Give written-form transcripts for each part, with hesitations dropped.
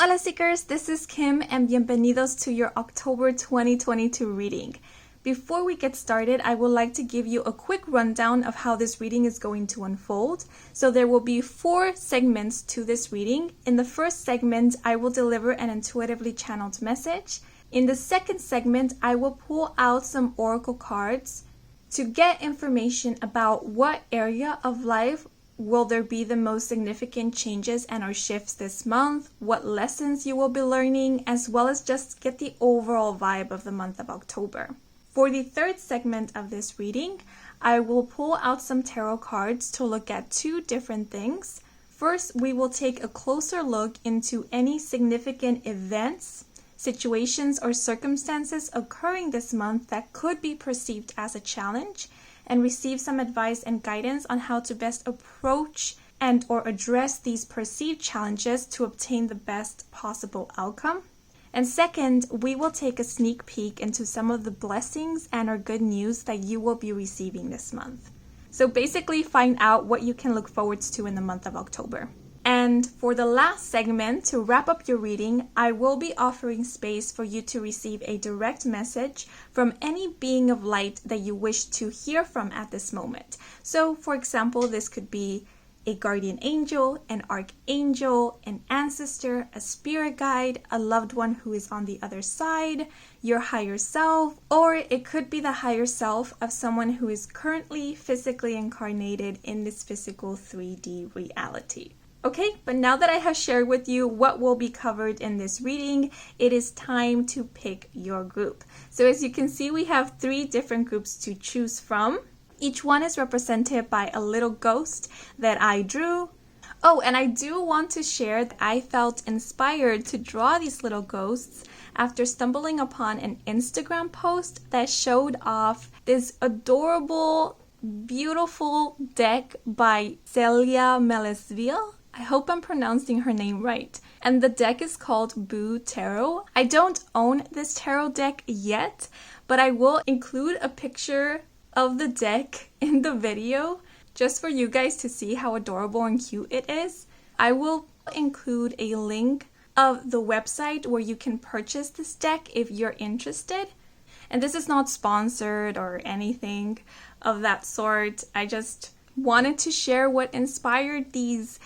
Hola Seekers, this is Kim and bienvenidos to your October 2022 reading. Before we get started, I would like to give you a quick rundown of how this reading is going to unfold. So there will be 4 segments to this reading. In the first segment, I will deliver an intuitively channeled message. In the second segment, I will pull out some oracle cards to get information about what area of life will there be the most significant changes and or shifts this month, what lessons you will be learning, as well as just get the overall vibe of the month of October. For the third segment of this reading, I will pull out some tarot cards to look at 2 different things. First, we will take a closer look into any significant events, situations, or circumstances occurring this month that could be perceived as a challenge, and receive some advice and guidance on how to best approach and or address these perceived challenges to obtain the best possible outcome. And second, we will take a sneak peek into some of the blessings and or good news that you will be receiving this month. So basically find out what you can look forward to in the month of October. And for the last segment, to wrap up your reading, I will be offering space for you to receive a direct message from any being of light that you wish to hear from at this moment. So, for example, this could be a guardian angel, an archangel, an ancestor, a spirit guide, a loved one who is on the other side, your higher self, or it could be the higher self of someone who is currently physically incarnated in this physical 3D reality. Okay, but now that I have shared with you what will be covered in this reading, it is time to pick your group. So as you can see, we have 3 different groups to choose from. Each one is represented by a little ghost that I drew. Oh, and I do want to share that I felt inspired to draw these little ghosts after stumbling upon an Instagram post that showed off this adorable, beautiful deck by Celia Melesville. I hope I'm pronouncing her name right. And the deck is called Boo Tarot. I don't own this tarot deck yet, but I will include a picture of the deck in the video just for you guys to see how adorable and cute it is. I will include a link of the website where you can purchase this deck if you're interested. And this is not sponsored or anything of that sort. I just wanted to share what inspired these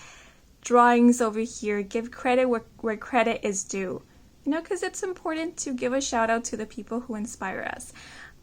drawings over here. Give credit where credit is due. You know, because it's important to give a shout out to the people who inspire us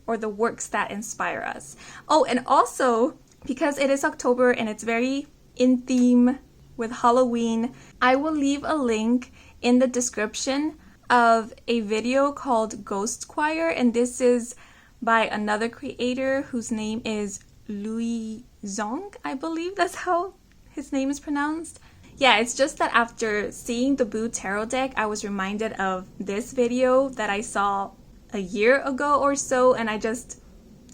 or the works that inspire us. Oh, and also, because it is October and it's very in theme with Halloween, I will leave a link in the description of a video called Ghost Choir, and this is by another creator whose name is Louis Zong, I believe that's how his name is pronounced. Yeah, it's just that after seeing the Boo Tarot deck, I was reminded of this video that I saw a year ago or so, and I just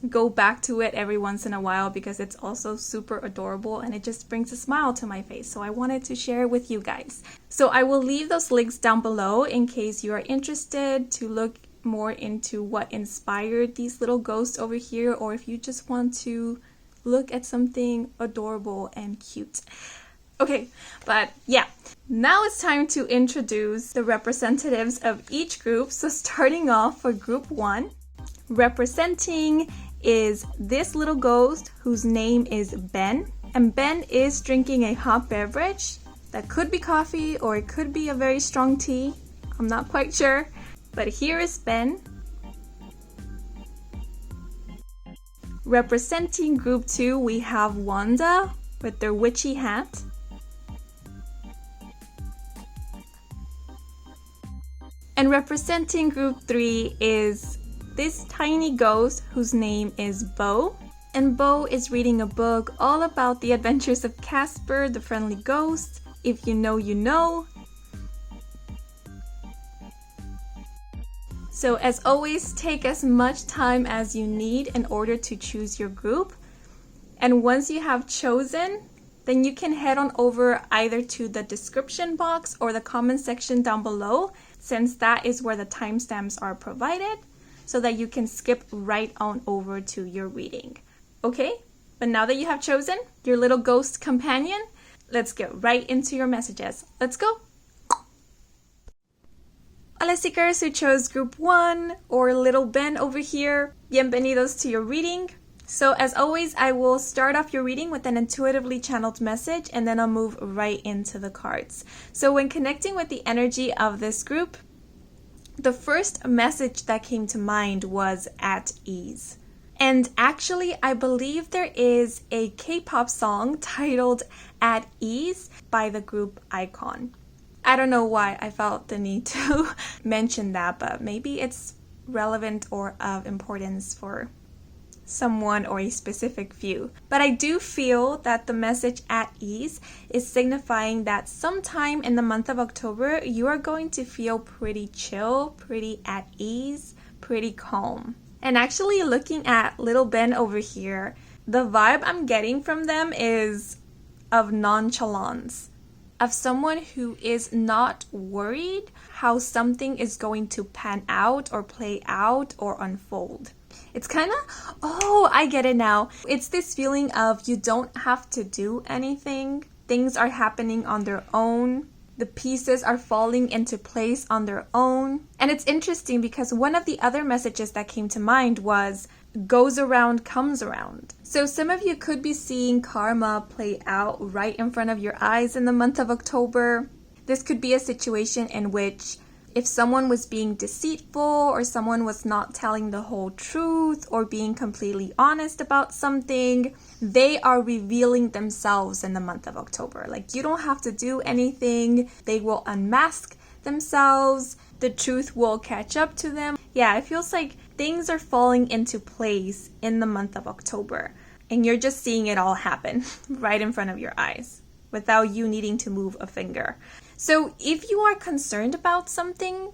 go back to it every once in a while because it's also super adorable and it just brings a smile to my face. So I wanted to share it with you guys. So I will leave those links down below in case you are interested to look more into what inspired these little ghosts over here, or if you just want to look at something adorable and cute. Okay, but yeah, now it's time to introduce the representatives of each group. So starting off for group 1, representing is this little ghost whose name is Ben. And Ben is drinking a hot beverage. That could be coffee or it could be a very strong tea. I'm not quite sure. But here is Ben. Representing group 2, we have Wanda with their witchy hat. And representing group 3 is this tiny ghost whose name is Bo. And Bo is reading a book all about the adventures of Casper, the friendly ghost. If you know, you know. So as always, take as much time as you need in order to choose your group. And once you have chosen, then you can head on over either to the description box or the comment section down below, since that is where the timestamps are provided, so that you can skip right on over to your reading. Okay? But now that you have chosen your little ghost companion, let's get right into your messages. Let's go! Hola Seekers who chose Group 1 or Little Ben over here. Bienvenidos to your reading. So as always, I will start off your reading with an intuitively channeled message and then I'll move right into the cards. So when connecting with the energy of this group, the first message that came to mind was at ease. And actually, I believe there is a K-pop song titled At Ease by the group Icon. I don't know why I felt the need to mention that, but maybe it's relevant or of importance for someone or a specific few. But I do feel that the message at ease is signifying that sometime in the month of October, you are going to feel pretty chill, pretty at ease, pretty calm. And actually looking at Little Ben over here, the vibe I'm getting from them is of nonchalance, of someone who is not worried how something is going to pan out or play out or unfold. It's kind of, oh, I get it now. It's this feeling of you don't have to do anything. Things are happening on their own. The pieces are falling into place on their own. And it's interesting because one of the other messages that came to mind was goes around, comes around. So some of you could be seeing karma play out right in front of your eyes in the month of October. This could be a situation in which if someone was being deceitful or someone was not telling the whole truth or being completely honest about something, they are revealing themselves in the month of October. Like, you don't have to do anything. They will unmask themselves. The truth will catch up to them. Yeah, it feels like things are falling into place in the month of October. And you're just seeing it all happen right in front of your eyes without you needing to move a finger. So if you are concerned about something,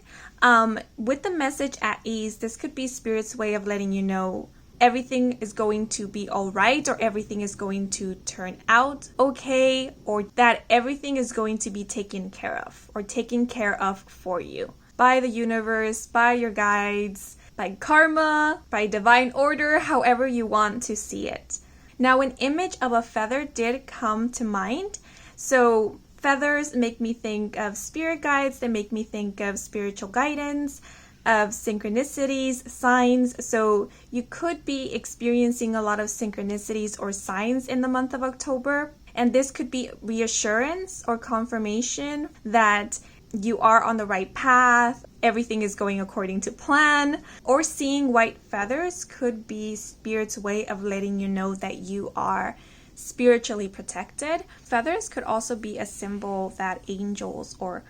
with the message at ease, this could be Spirit's way of letting you know everything is going to be all right, or everything is going to turn out okay, or that everything is going to be taken care of, or taken care of for you by the universe, by your guides, by karma, by divine order, however you want to see it. Now, an image of a feather did come to mind. So feathers make me think of spirit guides. They make me think of spiritual guidance, of synchronicities, signs. So you could be experiencing a lot of synchronicities or signs in the month of October. And this could be reassurance or confirmation that you are on the right path, everything is going according to plan. Or seeing white feathers could be Spirit's way of letting you know that you are spiritually protected. Feathers could also be a symbol that angels or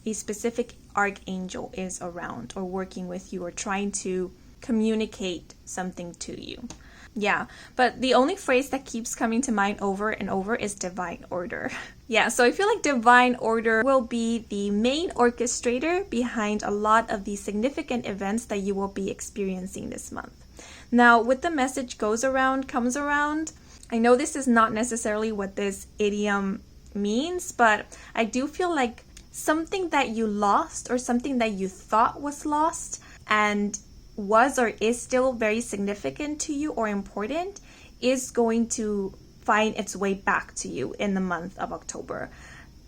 a specific archangel is around or working with you or trying to communicate something to you. Yeah, but the only phrase that keeps coming to mind over and over is divine order. Yeah, so I feel like divine order will be the main orchestrator behind a lot of the significant events that you will be experiencing this month. Now, with the message goes around, comes around, I know this is not necessarily what this idiom means, but I do feel like something that you lost or something that you thought was lost and was or is still very significant to you or important is going to find its way back to you in the month of October.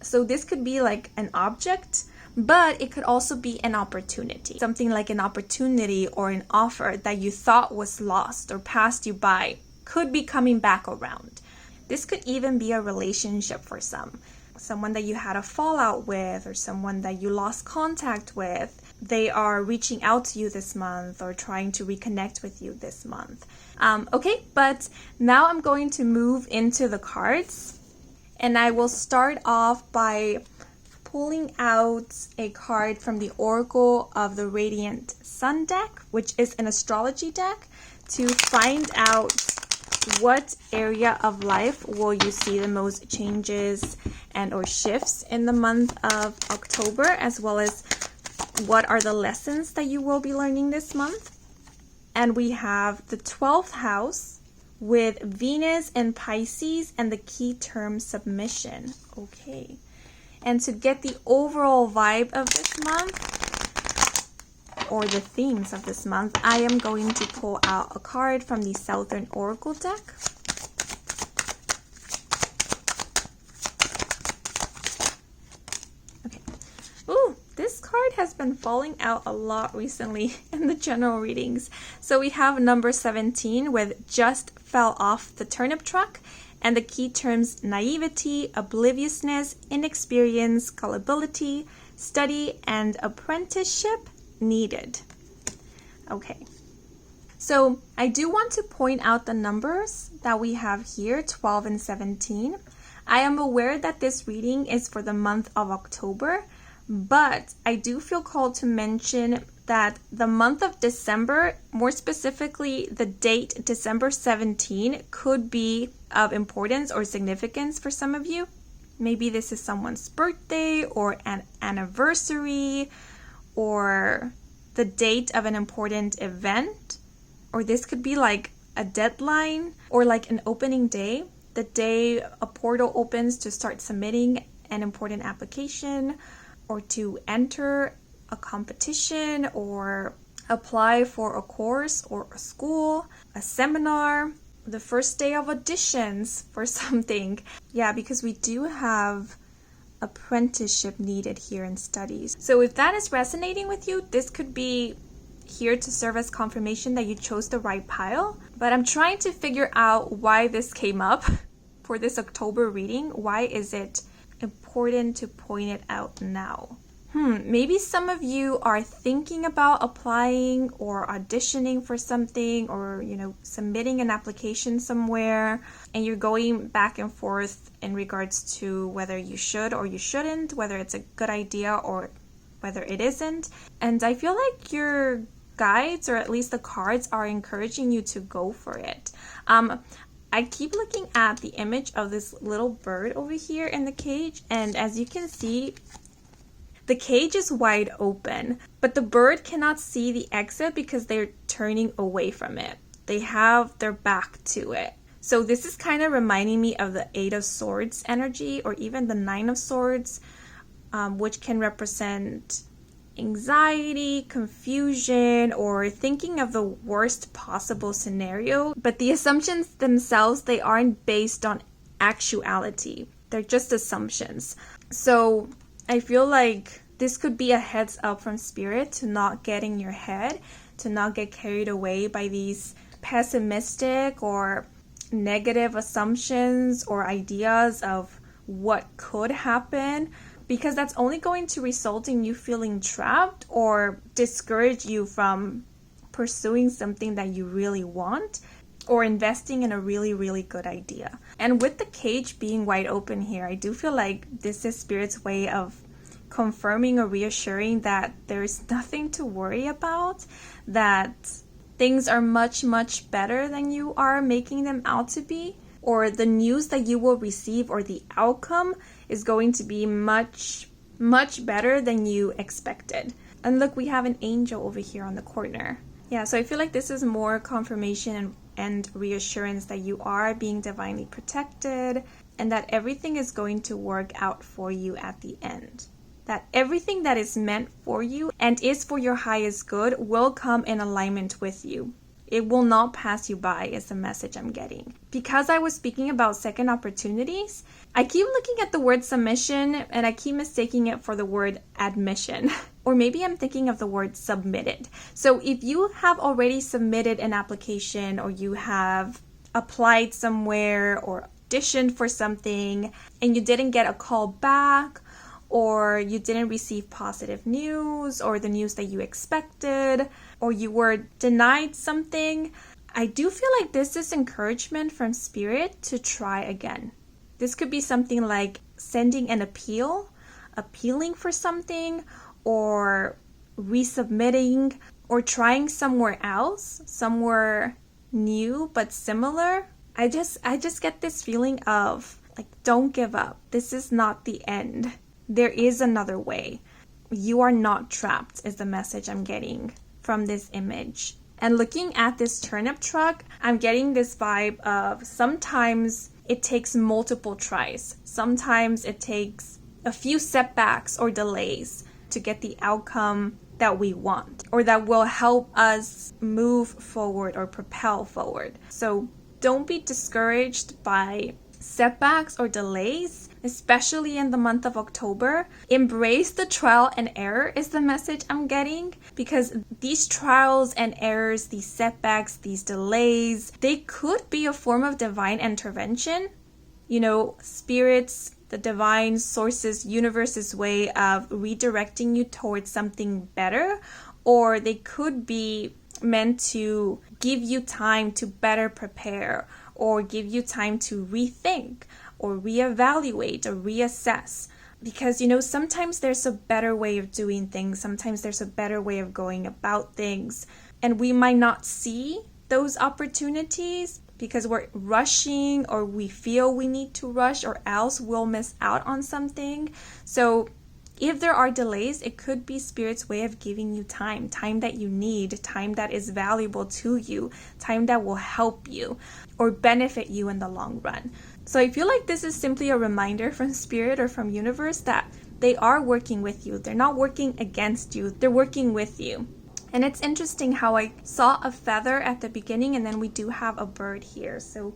So this could be like an object, but it could also be an opportunity. Something like an opportunity or an offer that you thought was lost or passed you by could be coming back around. This could even be a relationship for some. Someone that you had a fallout with or someone that you lost contact with. They are reaching out to you this month or trying to reconnect with you this month. Okay, but now I'm going to move into the cards. And I will start off by pulling out a card from the Oracle of the Radiant Sun deck, which is an astrology deck, to find out what area of life will you see the most changes and or shifts in the month of October, as well as what are the lessons that you will be learning this month. And we have the 12th house with Venus and Pisces and the key term submission. Okay. And to get the overall vibe of this month, or the themes of this month, I am going to pull out a card from the Southern Oracle deck. Okay. Ooh, this card card has been falling out a lot recently in the general readings. So we have number 17 with just fell off the turnip truck, and the key terms naivety, obliviousness, inexperience, gullibility, study, and apprenticeship needed. Okay. So I do want to point out the numbers that we have here, 12 and 17. I am aware that this reading is for the month of October, but I do feel called to mention that the month of December, more specifically the date December 17, could be of importance or significance for some of you. Maybe this is someone's birthday or an anniversary or the date of an important event. Or this could be like a deadline or like an opening day, the day a portal opens to start submitting an important application or to enter a competition or apply for a course or a school, a seminar, the first day of auditions for something. Yeah, because we do have apprenticeship needed here in studies. So if that is resonating with you, this could be here to serve as confirmation that you chose the right pile. But I'm trying to figure out why this came up for this October reading. Why is it important to point it out now? Maybe some of you are thinking about applying or auditioning for something, or submitting an application somewhere, and you're going back and forth in regards to whether you should or you shouldn't, whether it's a good idea or whether it isn't. And I feel like your guides, or at least the cards, are encouraging you to go for it. I keep looking at the image of this little bird over here in the cage, and as you can see, the cage is wide open, but the bird cannot see the exit because they're turning away from it. They have their back to it. So this is kind of reminding me of the Eight of Swords energy, or even the Nine of Swords, which can represent anxiety, confusion, or thinking of the worst possible scenario. But the assumptions themselves, they aren't based on actuality. They're just assumptions. So I feel like this could be a heads up from Spirit to not get in your head, to not get carried away by these pessimistic or negative assumptions or ideas of what could happen, because that's only going to result in you feeling trapped or discourage you from pursuing something that you really want or investing in a really, really good idea. And with the cage being wide open here, I do feel like this is Spirit's way of confirming or reassuring that there's nothing to worry about, that things are much, much better than you are making them out to be, or the news that you will receive or the outcome is going to be much, much better than you expected. And look, we have an angel over here on the corner. Yeah, so I feel like this is more confirmation and reassurance that you are being divinely protected and that everything is going to work out for you at the end. That everything that is meant for you and is for your highest good will come in alignment with you. It will not pass you by is the message I'm getting. Because I was speaking about second opportunities, I keep looking at the word submission and I keep mistaking it for the word admission. Or maybe I'm thinking of the word submitted. So if you have already submitted an application, or you have applied somewhere or auditioned for something and you didn't get a call back, or you didn't receive positive news or the news that you expected, or you were denied something, I do feel like this is encouragement from Spirit to try again. This could be something like sending an appealing for something, or resubmitting, or trying somewhere else, somewhere new but similar. I just get this feeling of like, don't give up. This is not the end. There is another way. You are not trapped is the message I'm getting from this image. And looking at this turnip truck, I'm getting this vibe of sometimes it takes multiple tries. Sometimes it takes a few setbacks or delays to get the outcome that we want, or that will help us move forward or propel forward. So don't be discouraged by setbacks or delays, especially in the month of October. Embrace the trial and error is the message I'm getting, because these trials and errors, these setbacks, these delays, they could be a form of divine intervention. You know, spirits, the divine sources, universe's way of redirecting you towards something better, or they could be meant to give you time to better prepare, or give you time to rethink or reevaluate or reassess. Because, you know, sometimes there's a better way of doing things, sometimes there's a better way of going about things, and we might not see those opportunities because we're rushing, or we feel we need to rush, or else we'll miss out on something. So if there are delays, it could be Spirit's way of giving you time that you need, time that is valuable to you, time that will help you or benefit you in the long run. So I feel like this is simply a reminder from Spirit or from Universe that they are working with you. They're not working against you. They're working with you. And it's interesting how I saw a feather at the beginning, and then we do have a bird here. So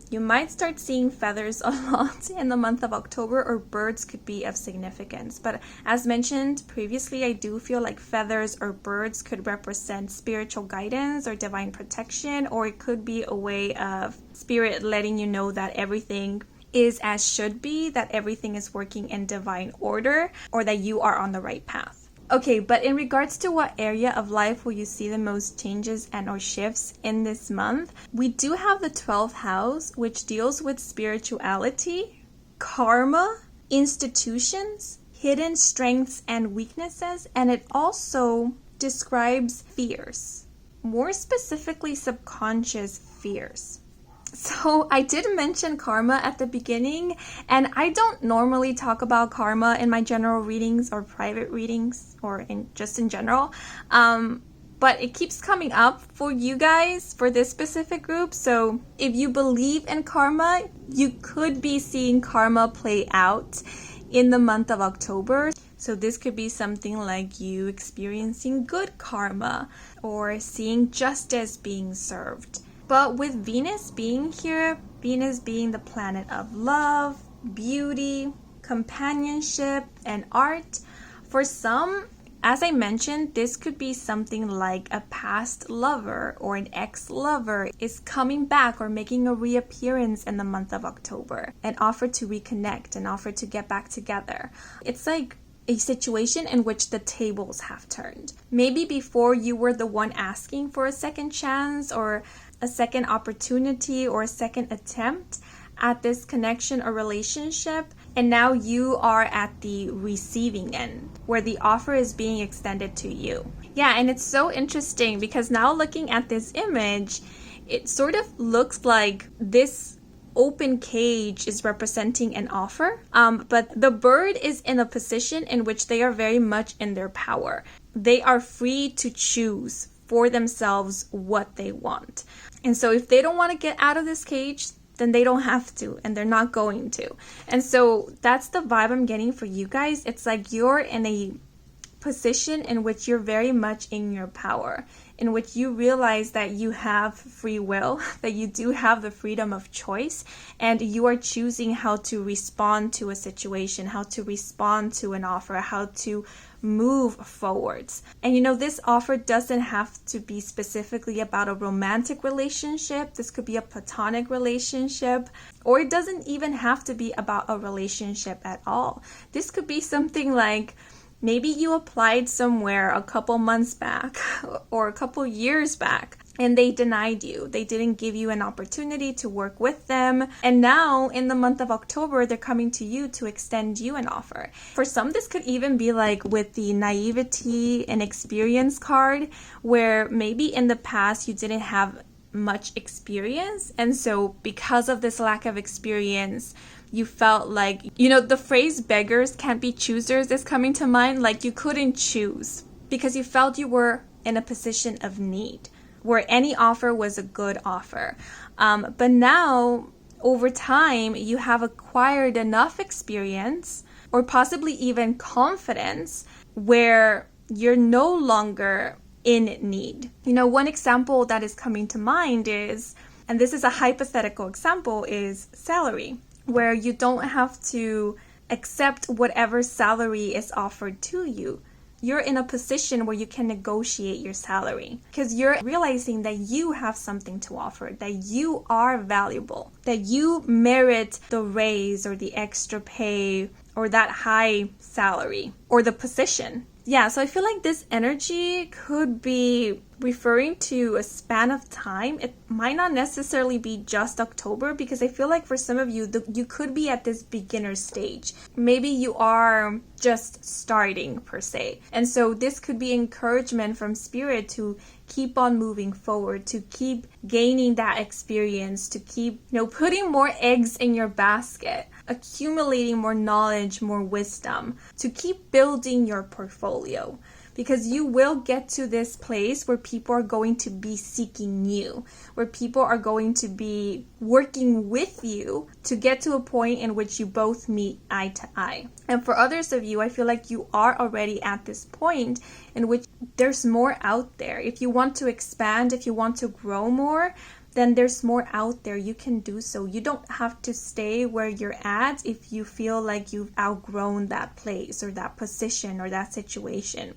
you might start seeing feathers a lot in the month of October, or birds could be of significance. But as mentioned previously, I do feel like feathers or birds could represent spiritual guidance or divine protection, or it could be a way of Spirit letting you know that everything is as should be, that everything is working in divine order, or that you are on the right path. Okay, but in regards to what area of life will you see the most changes and or shifts in this month, we do have the 12th house, which deals with spirituality, karma, institutions, hidden strengths and weaknesses, and it also describes fears, more specifically subconscious fears. So I did mention karma at the beginning, and I don't normally talk about karma in my general readings or private readings, or just in general, but it keeps coming up for you guys for this specific group. So if you believe in karma, you could be seeing karma play out in the month of October. So this could be something like you experiencing good karma, or seeing justice being served. But with Venus being here, Venus being the planet of love, beauty, companionship, and art, for some, as I mentioned, this could be something like a past lover or an ex-lover is coming back or making a reappearance in the month of October and offer to reconnect and offer to get back together. It's like a situation in which the tables have turned. Maybe before you were the one asking for a second chance or a second opportunity or a second attempt at this connection or relationship, and now you are at the receiving end where the offer is being extended to you. Yeah, and it's so interesting because now looking at this image, it sort of looks like this open cage is representing an offer, but the bird is in a position in which they are very much in their power. They are free to choose for themselves what they want. And so if they don't want to get out of this cage, then they don't have to, and they're not going to. And so that's the vibe I'm getting for you guys. It's like you're in a position in which you're very much in your power, in which you realize that you have free will, that you do have the freedom of choice, and you are choosing how to respond to a situation, how to respond to an offer, how to move forwards. And you know, this offer doesn't have to be specifically about a romantic relationship. This could be a platonic relationship, or it doesn't even have to be about a relationship at all. This could be something like maybe you applied somewhere a couple months back or a couple years back, and they denied you. They didn't give you an opportunity to work with them. And now in the month of October, they're coming to you to extend you an offer. For some, this could even be like with the naivety and experience card, where maybe in the past you didn't have much experience. And so because of this lack of experience, you felt like, you know, the phrase beggars can't be choosers is coming to mind. Like you couldn't choose because you felt you were in a position of need, where any offer was a good offer. But now, over time, you have acquired enough experience or possibly even confidence where you're no longer in need. You know, one example that is coming to mind is, and this is a hypothetical example, is salary. where you don't have to accept whatever salary is offered to you. You're in a position where you can negotiate your salary because you're realizing that you have something to offer, that you are valuable, that you merit the raise or the extra pay or that high salary or the position. Yeah, so I feel like this energy could be referring to a span of time. It might not necessarily be just October, because I feel like for some of you, you could be at this beginner stage. Maybe you are just starting per se. And so this could be encouragement from Spirit to keep on moving forward, to keep gaining that experience, to keep, putting more eggs in your basket, accumulating more knowledge, more wisdom, to keep building your portfolio. Because you will get to this place where people are going to be seeking you, where people are going to be working with you to get to a point in which you both meet eye to eye. And for others of you, I feel like you are already at this point in which there's more out there. If you want to expand, if you want to grow more, then there's more out there. You can do so. You don't have to stay where you're at if you feel like you've outgrown that place or that position or that situation.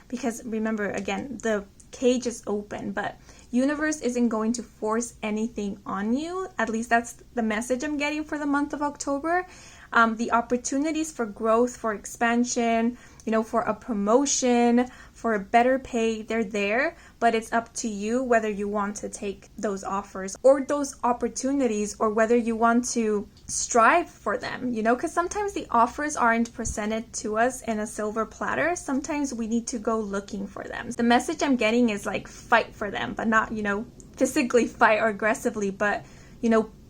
Because remember, again, the cage is open, but universe isn't going to force anything on you. At least that's the message I'm getting for the month of October. The opportunities for growth, for expansion, for a promotion, for a better pay, they're there, but it's up to you whether you want to take those offers or those opportunities, or whether you want to strive for them, because sometimes the offers aren't presented to us in a silver platter. Sometimes we need to go looking for them. The message I'm getting is like fight for them, but not, physically fight or aggressively, but,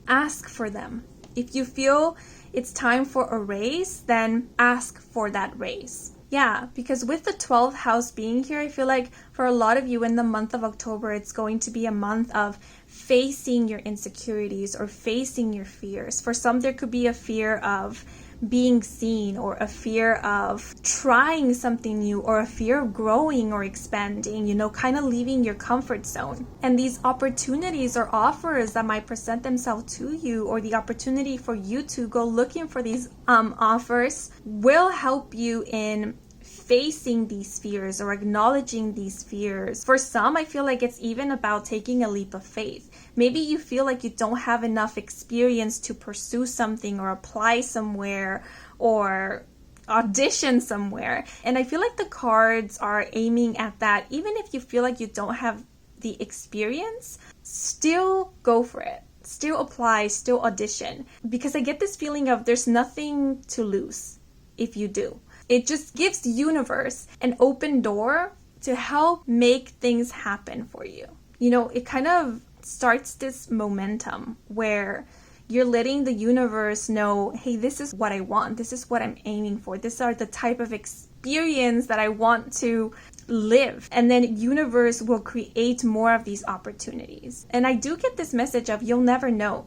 ask for them. If you feel it's time for a raise, then ask for that raise. Yeah, because with the 12th house being here, I feel like for a lot of you in the month of October, it's going to be a month of facing your insecurities or facing your fears. For some, there could be a fear of being seen, or a fear of trying something new, or a fear of growing or expanding, kind of leaving your comfort zone. And these opportunities or offers that might present themselves to you, or the opportunity for you to go looking for these offers, will help you in facing these fears or acknowledging these fears. For some, I feel like it's even about taking a leap of faith. Maybe you feel like you don't have enough experience to pursue something or apply somewhere or audition somewhere. And I feel like the cards are aiming at that. Even if you feel like you don't have the experience, still go for it. Still apply, still audition. Because I get this feeling of there's nothing to lose if you do. It just gives the universe an open door to help make things happen for you. It kind of starts this momentum where you're letting the universe know, hey, this is what I want. This is what I'm aiming for. These are the type of experience that I want to live. And then universe will create more of these opportunities. And I do get this message of you'll never know.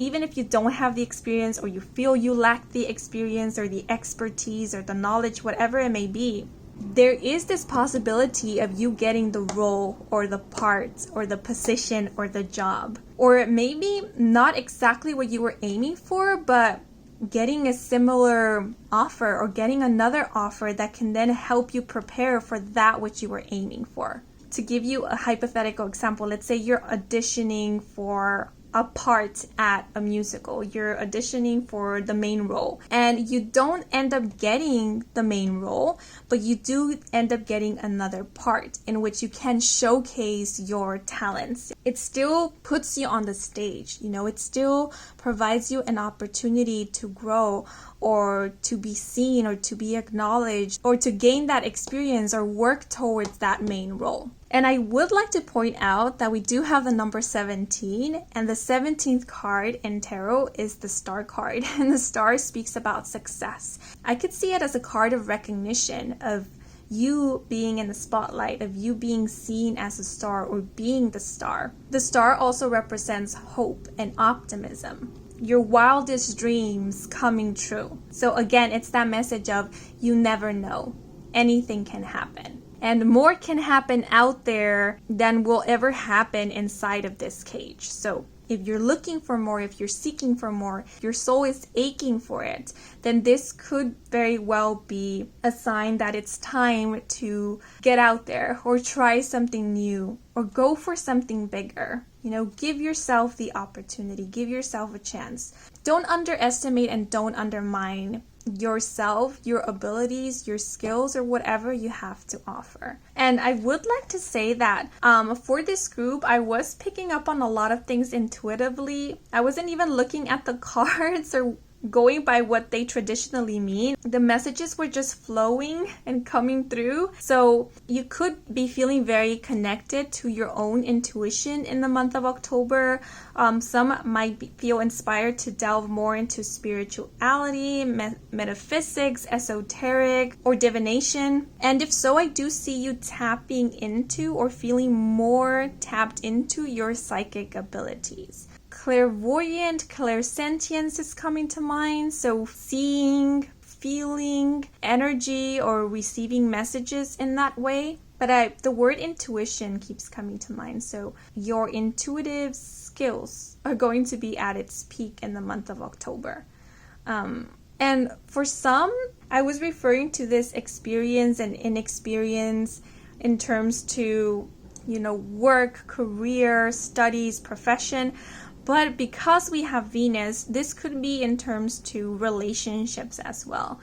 Even if you don't have the experience, or you feel you lack the experience or the expertise or the knowledge, whatever it may be, there is this possibility of you getting the role or the part or the position or the job. Or maybe not exactly what you were aiming for, but getting a similar offer or getting another offer that can then help you prepare for that which you were aiming for. To give you a hypothetical example, let's say you're auditioning for a part at a musical. You're auditioning for the main role, and you don't end up getting the main role, but you do end up getting another part in which you can showcase your talents. It still puts you on the stage, it still provides you an opportunity to grow, or to be seen, or to be acknowledged, or to gain that experience or work towards that main role. And I would like to point out that we do have the number 17, and the 17th card in tarot is the star card, and the star speaks about success. I could see it as a card of recognition, of you being in the spotlight, of you being seen as a star or being the star. The star also represents hope and optimism, your wildest dreams coming true. So again, it's that message of you never know. Anything can happen. And more can happen out there than will ever happen inside of this cage. So if you're looking for more, if you're seeking for more, your soul is aching for it, then this could very well be a sign that it's time to get out there or try something new or go for something bigger. Give yourself the opportunity, give yourself a chance. Don't underestimate and don't undermine yourself, your abilities, your skills, or whatever you have to offer. And I would like to say that for this group, I was picking up on a lot of things intuitively. I wasn't even looking at the cards or going by what they traditionally mean. The messages were just flowing and coming through. So you could be feeling very connected to your own intuition in the month of October. Some might feel inspired to delve more into spirituality, metaphysics, esoteric, or divination. And if so, I do see you tapping into or feeling more tapped into your psychic abilities. Clairvoyant, clairsentience is coming to mind. So seeing, feeling energy or receiving messages in that way. But the word intuition keeps coming to mind. So your intuitive skills are going to be at its peak in the month of October. And for some, I was referring to this experience and inexperience in terms to, work, career, studies, profession. But because we have Venus, this could be in terms to relationships as well.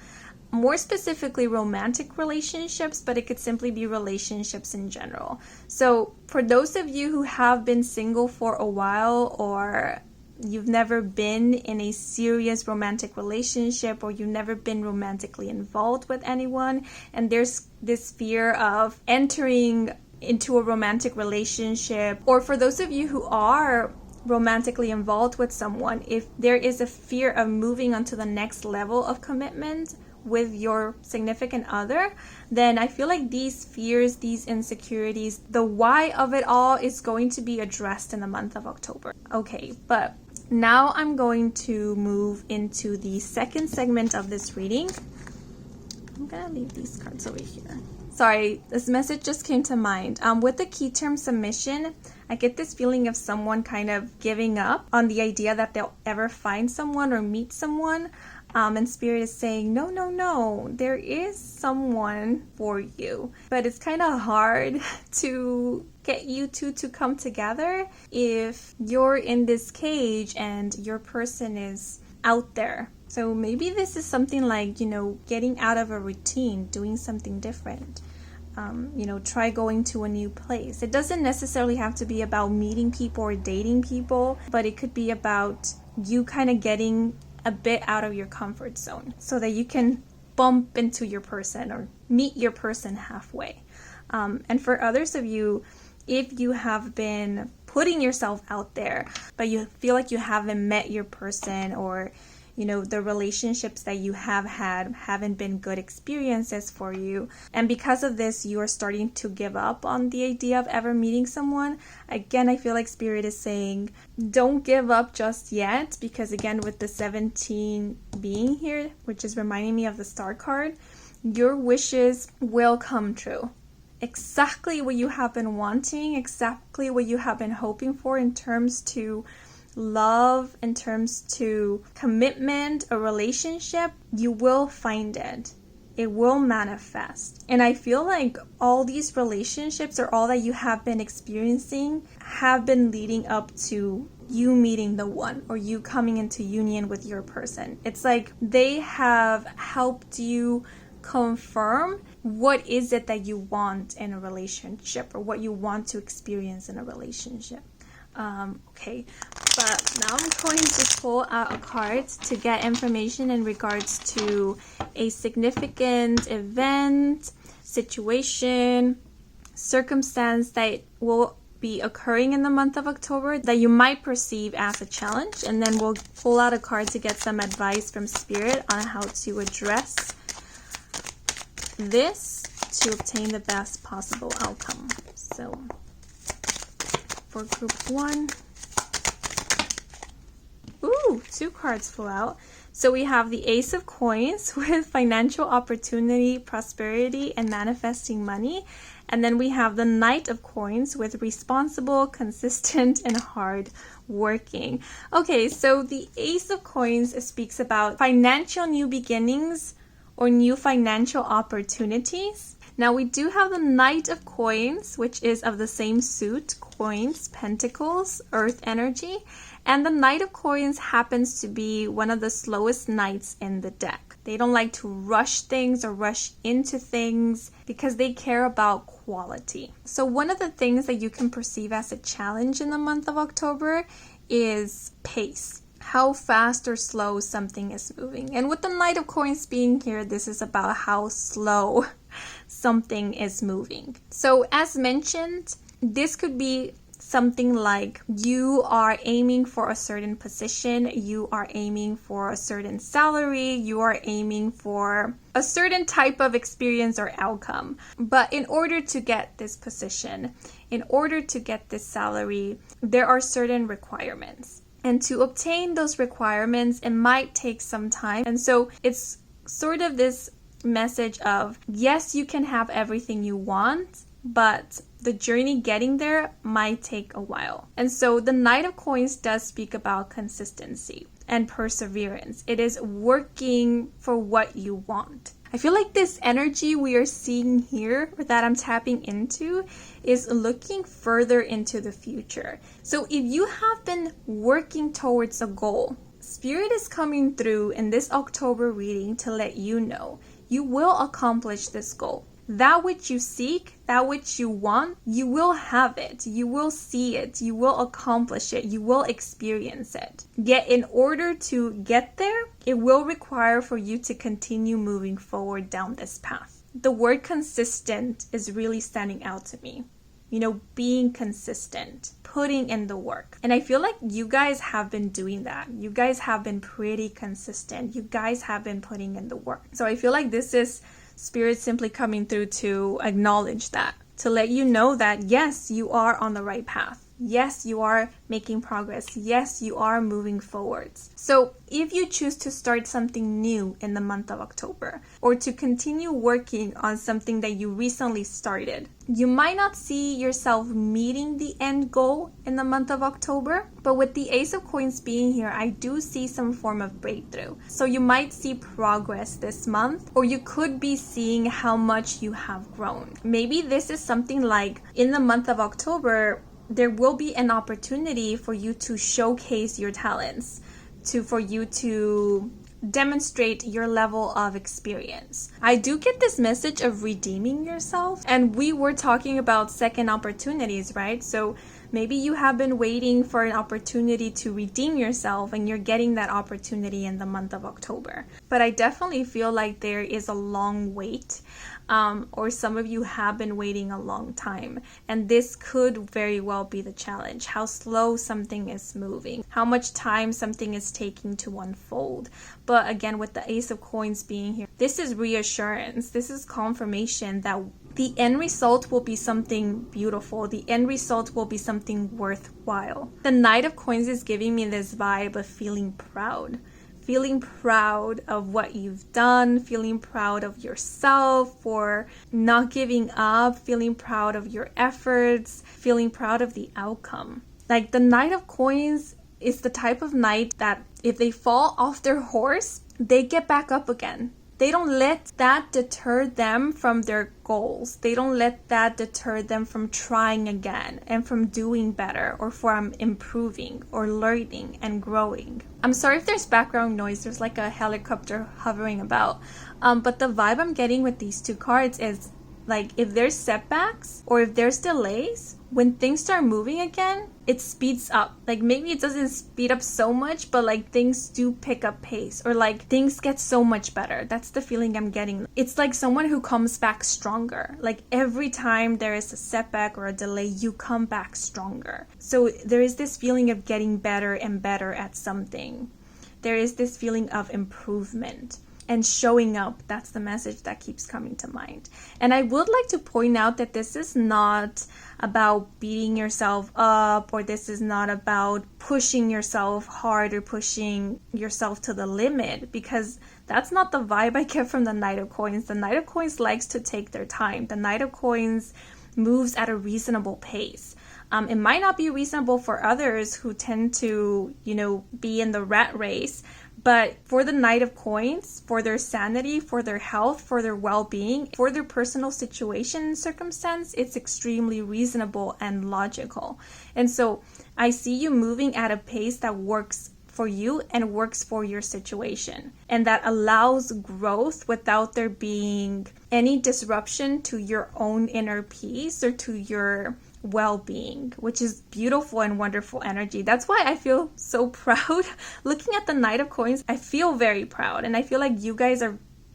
More specifically, romantic relationships, but it could simply be relationships in general. So for those of you who have been single for a while, or you've never been in a serious romantic relationship, or you've never been romantically involved with anyone, and there's this fear of entering into a romantic relationship, or for those of you who are romantically involved with someone, if there is a fear of moving on to the next level of commitment with your significant other, then I feel like these fears, these insecurities, the why of it all is going to be addressed in the month of October. Okay, but now I'm going to move into the second segment of this reading. I'm gonna leave these cards over here. Sorry, this message just came to mind. With the key term submission, I get this feeling of someone kind of giving up on the idea that they'll ever find someone or meet someone. And Spirit is saying, no, there is someone for you. But it's kind of hard to get you two to come together if you're in this cage and your person is out there. So maybe this is something like, getting out of a routine, doing something different. Try going to a new place. It doesn't necessarily have to be about meeting people or dating people, but it could be about you kind of getting a bit out of your comfort zone so that you can bump into your person or meet your person halfway. And for others of you, if you have been putting yourself out there, but you feel like you haven't met your person, or the relationships that you have had haven't been good experiences for you, and because of this you are starting to give up on the idea of ever meeting someone, again, I feel like Spirit is saying don't give up just yet, because again, with the 17 being here, which is reminding me of the Star card, your wishes will come true. Exactly what you have been wanting, exactly what you have been hoping for in terms to love, in terms to commitment, a relationship, you will find it. It will manifest. And I feel like all these relationships, or all that you have been experiencing, have been leading up to you meeting the one, or you coming into union with your person. It's like they have helped you confirm what is it that you want in a relationship, or what you want to experience in a relationship. Okay, but now I'm going to pull out a card to get information in regards to a significant event, situation, circumstance that will be occurring in the month of October that you might perceive as a challenge, and then we'll pull out a card to get some advice from Spirit on how to address this to obtain the best possible outcome. So for group 1, ooh, 2 cards flew out. So we have the Ace of Coins with financial opportunity, prosperity, and manifesting money. And then we have the Knight of Coins with responsible, consistent, and hard working. Okay, so the Ace of Coins speaks about financial new beginnings or new financial opportunities. Now we do have the Knight of Coins, which is of the same suit, coins, pentacles, earth energy. And the Knight of Coins happens to be one of the slowest knights in the deck. They don't like to rush things or rush into things because they care about quality. So one of the things that you can perceive as a challenge in the month of October is pace. How fast or slow something is moving. And with the Knight of Coins being here, this is about how slow something is moving. So as mentioned, this could be something like you are aiming for a certain position, you are aiming for a certain salary, you are aiming for a certain type of experience or outcome. But in order to get this position, in order to get this salary, there are certain requirements. And to obtain those requirements, it might take some time. And so it's sort of this message of, yes, you can have everything you want, but the journey getting there might take a while. And so the Knight of Coins does speak about consistency and perseverance. It is working for what you want. I feel like this energy we are seeing here, or that I'm tapping into, is looking further into the future. So if you have been working towards a goal, Spirit is coming through in this October reading to let you know you will accomplish this goal. That which you seek, that which you want, you will have it, you will see it, you will accomplish it, you will experience it. Yet in order to get there, it will require for you to continue moving forward down this path. The word consistent is really standing out to me. You know, being consistent, putting in the work. And I feel like you guys have been doing that. You guys have been pretty consistent. You guys have been putting in the work. So I feel like this is Spirit simply coming through to acknowledge that, to let you know that yes, you are on the right path. Yes, you are making progress. Yes, you are moving forwards. So if you choose to start something new in the month of October, or to continue working on something that you recently started, you might not see yourself meeting the end goal in the month of October, but with the Ace of Coins being here, I do see some form of breakthrough. So you might see progress this month, or you could be seeing how much you have grown. Maybe this is something like in the month of October, there will be an opportunity for you to showcase your talents, for you to demonstrate your level of experience. I do get this message of redeeming yourself, and we were talking about second opportunities, right? So maybe you have been waiting for an opportunity to redeem yourself, and you're getting that opportunity in the month of October. But I definitely feel like there is a long wait, or some of you have been waiting a long time, and this could very well be the challenge. How slow something is moving, how much time something is taking to unfold. But again, with the Ace of Coins being here, this is reassurance, this is confirmation that the end result will be something beautiful. The end result will be something worthwhile. The Knight of Coins is giving me this vibe of feeling proud. Feeling proud of what you've done, feeling proud of yourself for not giving up, feeling proud of your efforts, feeling proud of the outcome. Like the Knight of Coins is the type of knight that if they fall off their horse, they get back up again. They don't let that deter them from their goals. They don't let that deter them from trying again and from doing better, or from improving or learning and growing. I'm sorry if there's background noise. There's like a helicopter hovering about. But the vibe I'm getting with these two cards is like if there's setbacks or if there's delays, when things start moving again, it speeds up. Like maybe it doesn't speed up so much, but like things do pick up pace, or like things get so much better. That's the feeling I'm getting. It's like someone who comes back stronger. Like every time there is a setback or a delay, you come back stronger. So there is this feeling of getting better and better at something. There is this feeling of improvement. and showing up. That's the message that keeps coming to mind. And I would like to point out that this is not about beating yourself up, or this is not about pushing yourself hard or pushing yourself to the limit, because that's not the vibe I get from the Knight of Coins. The Knight of Coins likes to take their time. The Knight of Coins moves at a reasonable pace. It might not be reasonable for others who tend to, be in the rat race, but for the Knight of Coins, for their sanity, for their health, for their well-being, for their personal situation and circumstance, it's extremely reasonable and logical. And so I see you moving at a pace that works for you and works for your situation, and that allows growth without there being any disruption to your own inner peace or to your well-being, which is beautiful and wonderful energy. That's why I feel so proud. Looking at the Knight of Coins, I feel very proud, and I feel like you guys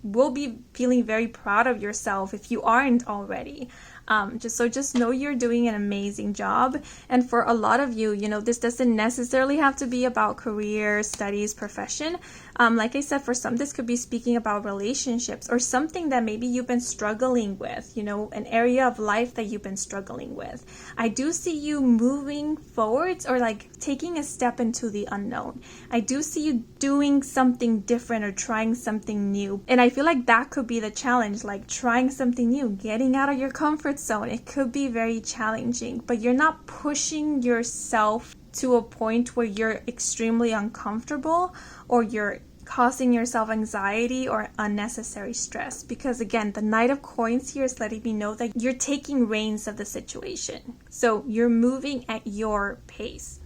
will be feeling very proud of yourself if you aren't already. Just know you're doing an amazing job. And for a lot of you, this doesn't necessarily have to be about career, studies, profession. Like I said, for some, this could be speaking about relationships or something that maybe you've been struggling with, an area of life that you've been struggling with. I do see you moving forwards, or like taking a step into the unknown. I do see you doing something different or trying something new. And I feel like that could be the challenge, like trying something new, getting out of your comfort zone. It could be very challenging, but you're not pushing yourself to a point where you're extremely uncomfortable or you're causing yourself anxiety or unnecessary stress. Because again, the Knight of Coins here is letting me know that you're taking reins of the situation. So you're moving at your pace.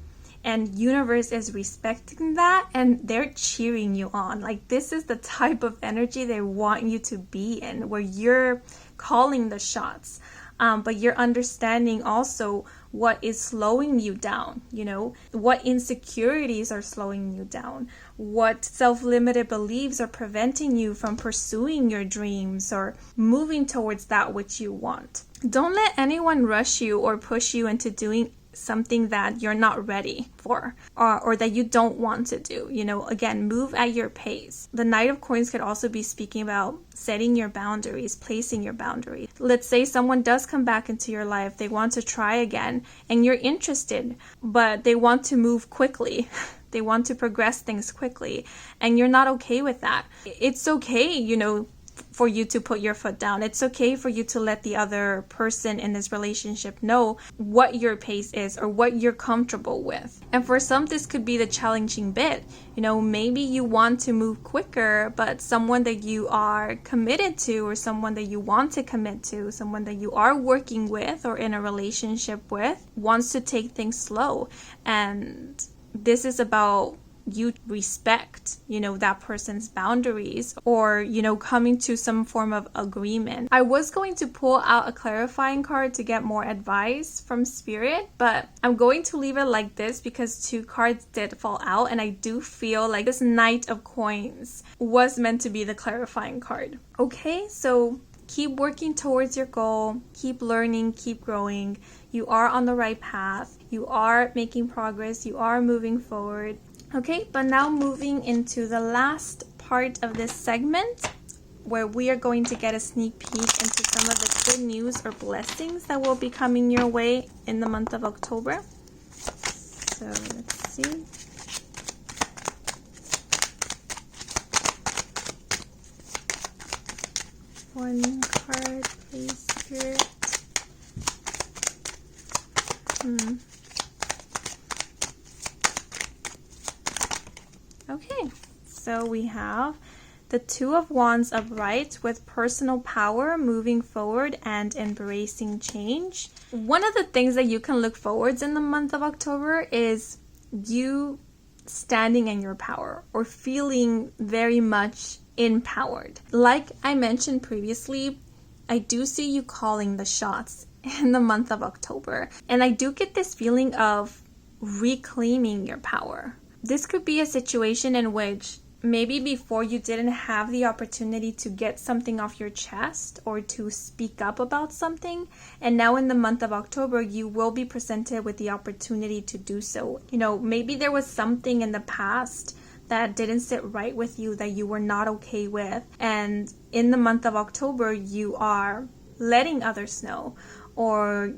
And universe is respecting that, and they're cheering you on. Like, this is the type of energy they want you to be in, where you're calling the shots. But you're understanding also what is slowing you down, what insecurities are slowing you down, what self-limited beliefs are preventing you from pursuing your dreams or moving towards that which you want. Don't let anyone rush you or push you into doing something that you're not ready for, or that you don't want to do. Again, move at your pace. The Knight of Coins could also be speaking about setting your boundaries, placing your boundaries. Let's say someone does come back into your life, they want to try again, and you're interested, but they want to move quickly. They want to progress things quickly, and you're not okay with that. It's okay, for you to put your foot down. It's okay for you to let the other person in this relationship know what your pace is or what you're comfortable with. And for some, this could be the challenging bit. Maybe you want to move quicker, but someone that you are committed to, or someone that you want to commit to, someone that you are working with or in a relationship with, wants to take things slow. And this is about you respect, that person's boundaries, or, coming to some form of agreement. I was going to pull out a clarifying card to get more advice from Spirit, but I'm going to leave it like this because 2 cards did fall out, and I do feel like this Knight of Coins was meant to be the clarifying card. Okay, so keep working towards your goal, keep learning, keep growing. You are on the right path. You are making progress. You are moving forward. Okay, but now moving into the last part of this segment, where we are going to get a sneak peek into some of the good news or blessings that will be coming your way in the month of October. So let's see. One card, please, Spirit. Okay, so we have the 2 of Wands upright with personal power, moving forward and embracing change. One of the things that you can look forwards in the month of October is you standing in your power or feeling very much empowered. Like I mentioned previously, I do see you calling the shots in the month of October. And I do get this feeling of reclaiming your power. This could be a situation in which maybe before you didn't have the opportunity to get something off your chest or to speak up about something. And now in the month of October, you will be presented with the opportunity to do so. Maybe there was something in the past that didn't sit right with you, that you were not okay with. And in the month of October, you are letting others know. Or,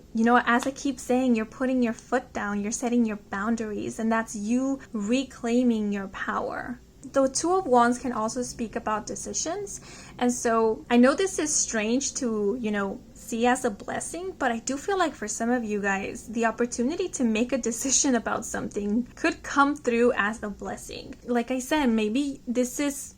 as I keep saying, you're putting your foot down, you're setting your boundaries, and that's you reclaiming your power. The Two of Wands can also speak about decisions. And so I know this is strange to, see as a blessing, but I do feel like for some of you guys, the opportunity to make a decision about something could come through as a blessing. Like I said, maybe this is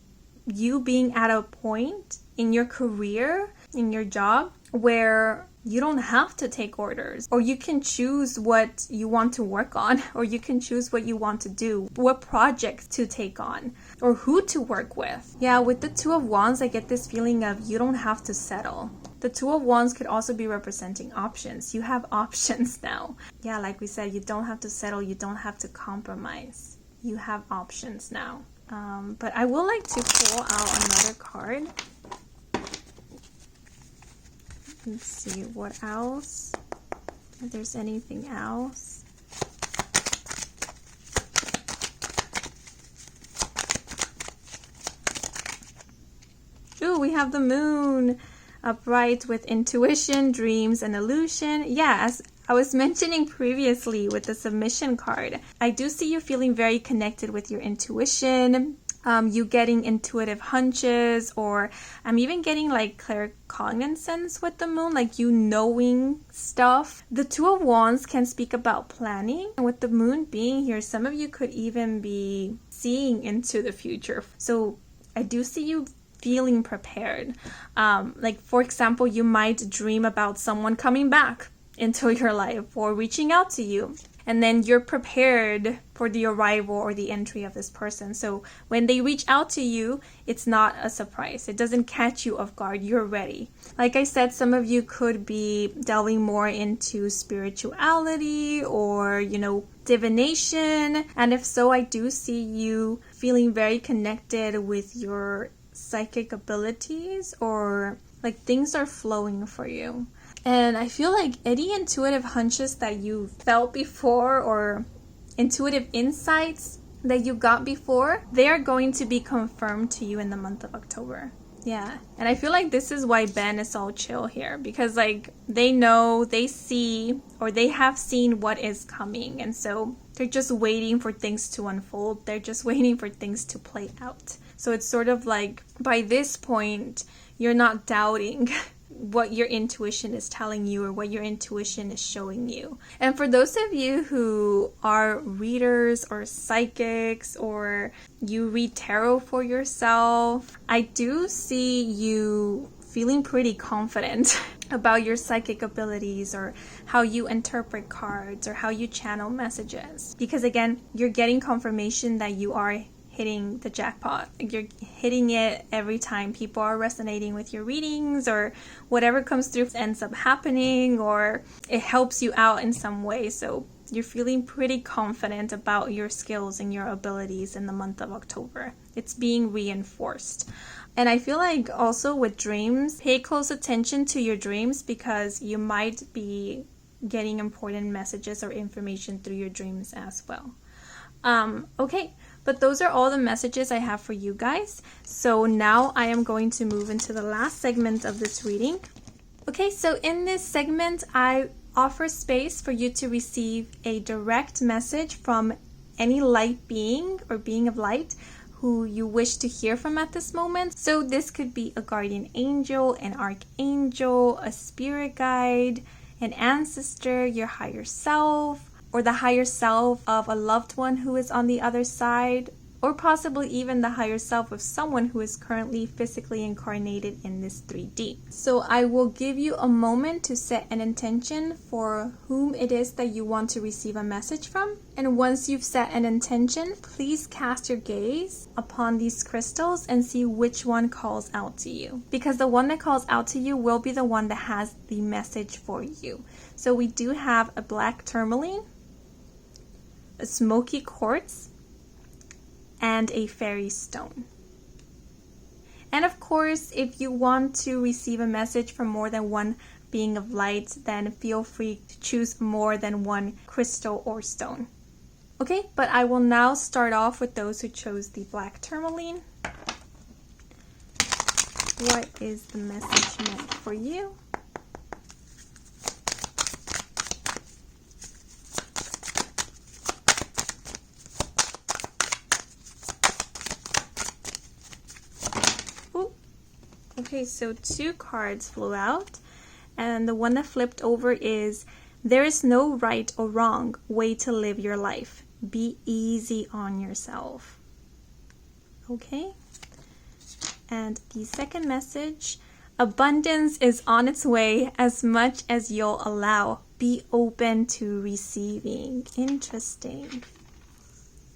you being at a point in your career, in your job, where you don't have to take orders, or you can choose what you want to work on, or you can choose what you want to do, what projects to take on, or who to work with. Yeah, with the Two of Wands, I get this feeling of you don't have to settle. The Two of Wands could also be representing options. You have options now. Yeah, like we said, you don't have to settle, you don't have to compromise. You have options now. But I would like to pull out another card. Let's see what else, if there's anything else. Ooh, we have the moon upright with intuition, dreams, and illusion. Yeah, as I was mentioning previously with the submission card, I do see you feeling very connected with your intuition. You getting intuitive hunches, or I'm even getting like claircognizance with the moon, like you knowing stuff. The Two of Wands can speak about planning, and with the moon being here, some of you could even be seeing into the future. So I do see you feeling prepared. Like for example, you might dream about someone coming back into your life or reaching out to you. And then you're prepared for the arrival or the entry of this person. So when they reach out to you, it's not a surprise. It doesn't catch you off guard. You're ready. Like I said, some of you could be delving more into spirituality or, divination. And if so, I do see you feeling very connected with your psychic abilities, or like things are flowing for you. And I feel like any intuitive hunches that you felt before, or intuitive insights that you got before, they are going to be confirmed to you in the month of October. Yeah. And I feel like this is why Ben is all chill here, because like they know, they see, or they have seen what is coming. And so they're just waiting for things to unfold. They're just waiting for things to play out. So it's sort of like by this point, you're not doubting what your intuition is telling you or what your intuition is showing you. And for those of you who are readers or psychics, or you read tarot for yourself, I do see you feeling pretty confident about your psychic abilities, or how you interpret cards, or how you channel messages. Because again, you're getting confirmation that you are hitting the jackpot. You're hitting it every time. People are resonating with your readings, or whatever comes through ends up happening, or it helps you out in some way. So you're feeling pretty confident about your skills and your abilities in the month of October. It's being reinforced. And I feel like also with dreams, pay close attention to your dreams, because you might be getting important messages or information through your dreams as well. Okay, but those are all the messages I have for you guys. So now I am going to move into the last segment of this reading. Okay, so in this segment, I offer space for you to receive a direct message from any light being or being of light who you wish to hear from at this moment. So this could be a guardian angel, an archangel, a spirit guide, an ancestor, your higher self, or the higher self of a loved one who is on the other side, or possibly even the higher self of someone who is currently physically incarnated in this 3D. So I will give you a moment to set an intention for whom it is that you want to receive a message from. And once you've set an intention, please cast your gaze upon these crystals and see which one calls out to you. Because the one that calls out to you will be the one that has the message for you. So we do have a black tourmaline, a smoky quartz, and a fairy stone. And of course, if you want to receive a message from more than one being of light, then feel free to choose more than one crystal or stone. Okay, but I will now start off with those who chose the black tourmaline. What is the message meant for you? Ooh. Okay, so 2 cards flew out, and the one that flipped over is, there is no right or wrong way to live your life. Be easy on yourself. Okay? And the second message, abundance is on its way as much as you'll allow. Be open to receiving. Interesting.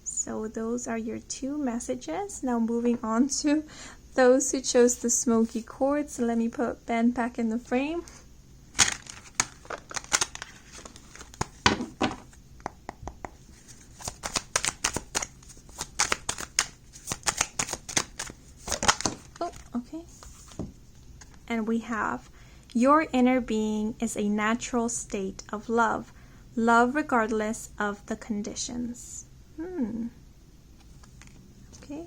So those are your 2 messages. Now moving on to those who chose the smoky quartz. Let me put Ben back in the frame. Okay, and we have, your inner being is a natural state of love. Love regardless of the conditions. Okay,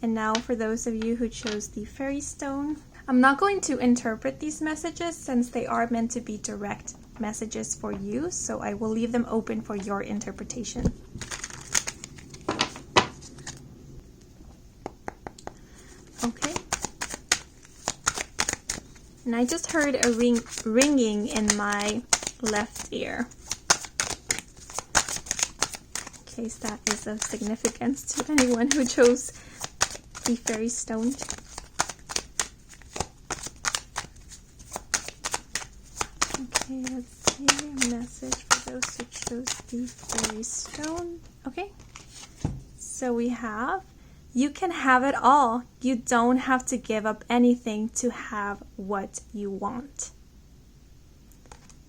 and now for those of you who chose the fairy stone, I'm not going to interpret these messages since they are meant to be direct messages for you, so I will leave them open for your interpretation. Okay. And I just heard a ringing in my left ear. In case that is of significance to anyone who chose the fairy stone. Okay, let's see. A message for those who chose the fairy stone. Okay. So we have, you can have it all. You don't have to give up anything to have what you want.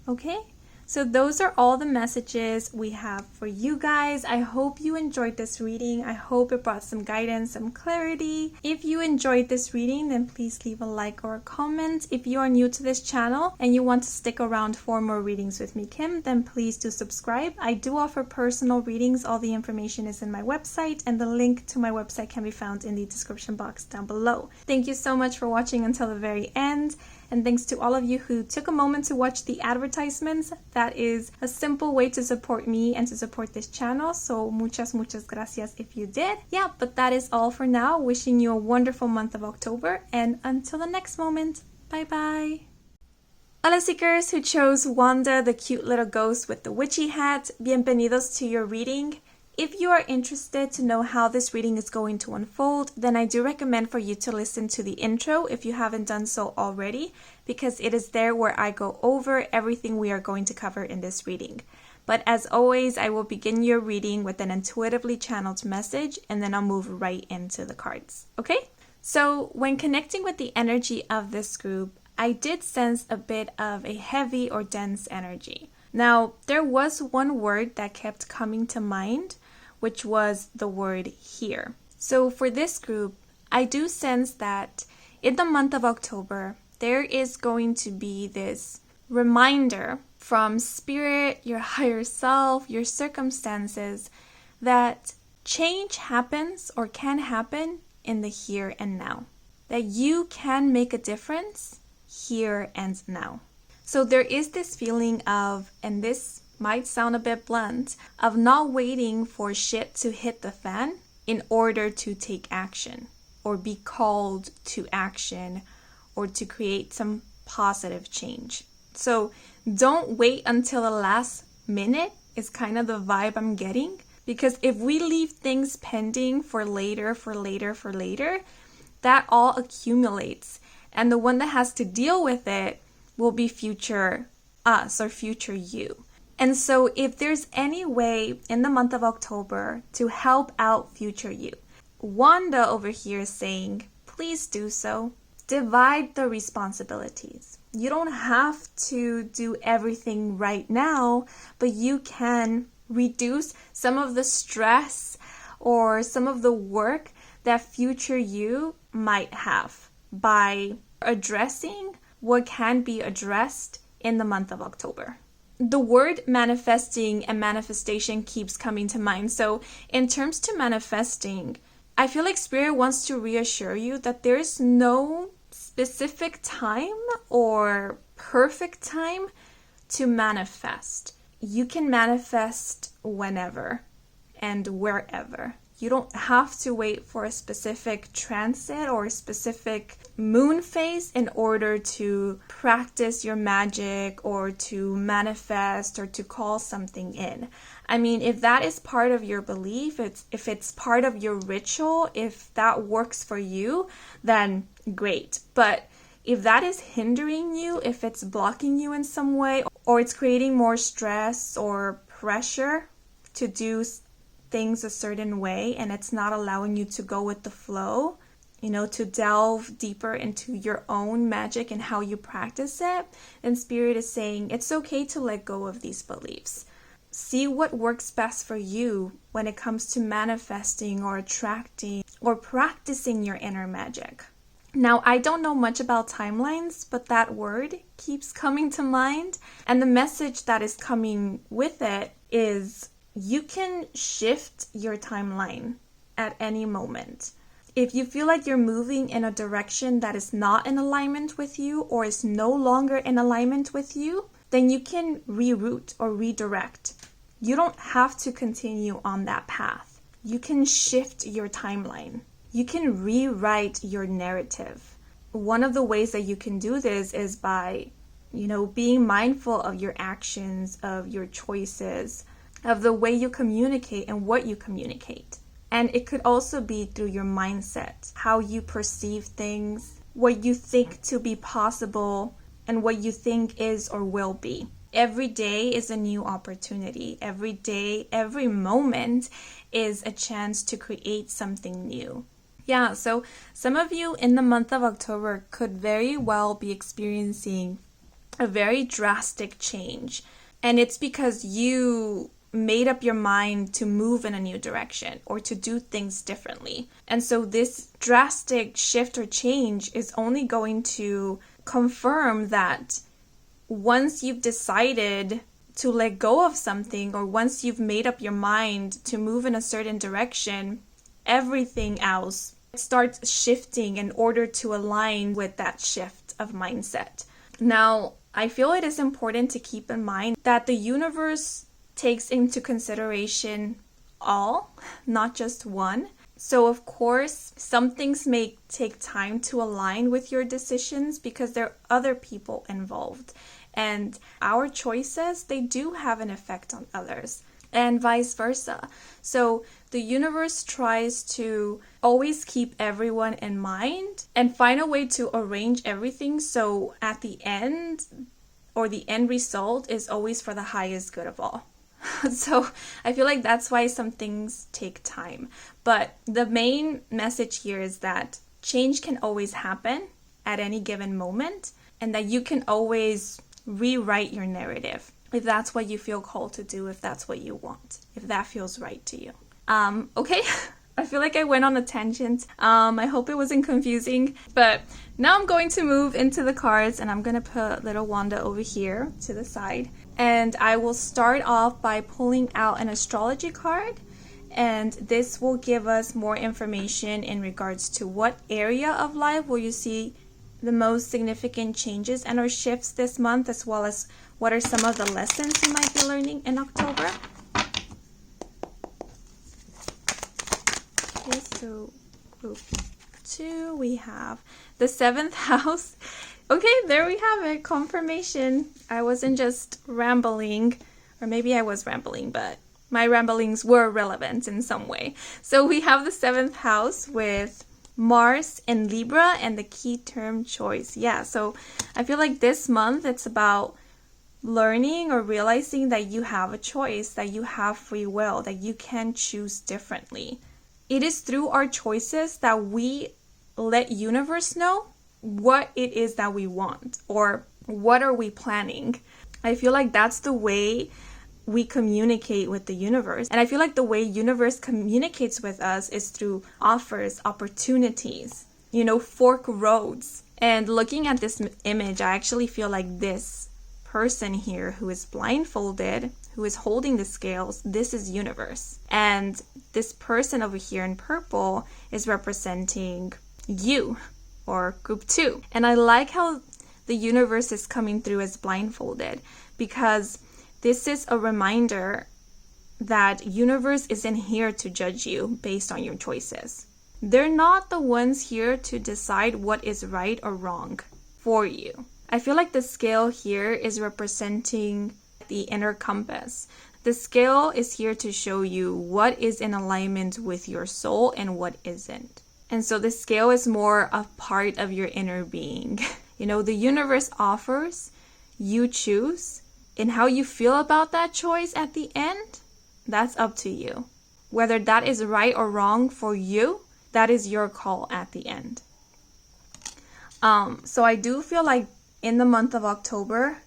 Okay? So those are all the messages we have for you guys. I hope you enjoyed this reading. I hope it brought some guidance, some clarity. If you enjoyed this reading, then please leave a like or a comment. If you are new to this channel and you want to stick around for more readings with me, Kim, then please do subscribe. I do offer personal readings. All the information is in my website, and the link to my website can be found in the description box down below. Thank you so much for watching until the very end. And thanks to all of you who took a moment to watch the advertisements. That is a simple way to support me and to support this channel. So muchas gracias if you did. Yeah, but that is all for now. Wishing you a wonderful month of October. And until the next moment, bye bye. Hola Seekers who chose Wanda, the cute little ghost with the witchy hat. Bienvenidos to your reading. If you are interested to know how this reading is going to unfold, then I do recommend for you to listen to the intro if you haven't done so already, because it is there where I go over everything we are going to cover in this reading. But as always, I will begin your reading with an intuitively channeled message, and then I'll move right into the cards. Okay? So when connecting with the energy of this group, I did sense a bit of a heavy or dense energy. Now, there was one word that kept coming to mind, which was the word here. So for this group, I do sense that in the month of October, there is going to be this reminder from spirit, your higher self, your circumstances, that change happens or can happen in the here and now. That you can make a difference here and now. So there is this feeling of, and this might sound a bit blunt, of not waiting for shit to hit the fan in order to take action or be called to action or to create some positive change. So don't wait until the last minute is kind of the vibe I'm getting, because if we leave things pending for later, that all accumulates, and the one that has to deal with it will be future us or future you. And so if there's any way in the month of October to help out future you, Wanda over here is saying, please do so. Divide the responsibilities. You don't have to do everything right now, but you can reduce some of the stress or some of the work that future you might have by addressing what can be addressed in the month of October. the word manifesting and manifestation keeps coming to mind. So in terms to manifesting, I feel like Spirit wants to reassure you that there is no specific time or perfect time to manifest. You can manifest whenever and wherever. You don't have to wait for a specific transit or a specific moon phase in order to practice your magic or to manifest or to call something in. I mean, if that is part of your belief, if it's part of your ritual, if that works for you, then great. But if that is hindering you, if it's blocking you in some way, or it's creating more stress or pressure to do things a certain way and it's not allowing you to go with the flow, to delve deeper into your own magic and how you practice it, then Spirit is saying it's okay to let go of these beliefs. See what works best for you when it comes to manifesting or attracting or practicing your inner magic. Now, I don't know much about timelines, but that word keeps coming to mind. And the message that is coming with it is you can shift your timeline at any moment. If you feel like you're moving in a direction that is not in alignment with you or is no longer in alignment with you, then you can reroute or redirect. You don't have to continue on that path. You can shift your timeline. You can rewrite your narrative. One of the ways that you can do this is by, being mindful of your actions, of your choices, of the way you communicate and what you communicate. And it could also be through your mindset, how you perceive things, what you think to be possible, and what you think is or will be. Every day is a new opportunity. Every day, every moment is a chance to create something new. Yeah, so some of you in the month of October could very well be experiencing a very drastic change. And it's because you made up your mind to move in a new direction or to do things differently. And so this drastic shift or change is only going to confirm that once you've decided to let go of something, or once you've made up your mind to move in a certain direction, everything else starts shifting in order to align with that shift of mindset. Now, I feel it is important to keep in mind that the universe takes into consideration all, not just one. So of course, some things may take time to align with your decisions because there are other people involved. And our choices, they do have an effect on others, and vice versa. So the universe tries to always keep everyone in mind and find a way to arrange everything so at the end, or the end result, is always for the highest good of all. So I feel like that's why some things take time. But the main message here is that change can always happen at any given moment, and that you can always rewrite your narrative if that's what you feel called to do, if that's what you want, if that feels right to you. Okay, I feel like I went on a tangent. I hope it wasn't confusing, but now I'm going to move into the cards, and I'm going to put little Wanda over here to the side. And I will start off by pulling out an astrology card, and this will give us more information in regards to what area of life will you see the most significant changes and or shifts this month, as well as what are some of the lessons you might be learning in October. Okay, so group 2, we have the 7th house. Okay, there we have it, confirmation. I wasn't just rambling, or maybe I was rambling, but my ramblings were relevant in some way. So we have the 7th house with Mars in Libra and the key term choice. Yeah, so I feel like this month it's about learning or realizing that you have a choice, that you have free will, that you can choose differently. It is through our choices that we let universe know what it is that we want, or what are we planning. I feel like that's the way we communicate with the universe. And I feel like the way universe communicates with us is through offers, opportunities, fork roads. And looking at this image, I actually feel like this person here who is blindfolded, who is holding the scales, this is universe. And this person over here in purple is representing you, or group 2. And I like how the universe is coming through as blindfolded, because this is a reminder that universe isn't here to judge you based on your choices. They're not the ones here to decide what is right or wrong for you. I feel like the scale here is representing the inner compass. The scale is here to show you what is in alignment with your soul and what isn't. And so the scale is more a part of your inner being. You know, the universe offers, you choose, and how you feel about that choice at the end, that's up to you. Whether that is right or wrong for you, that is your call at the end. So I do feel like in the month of October,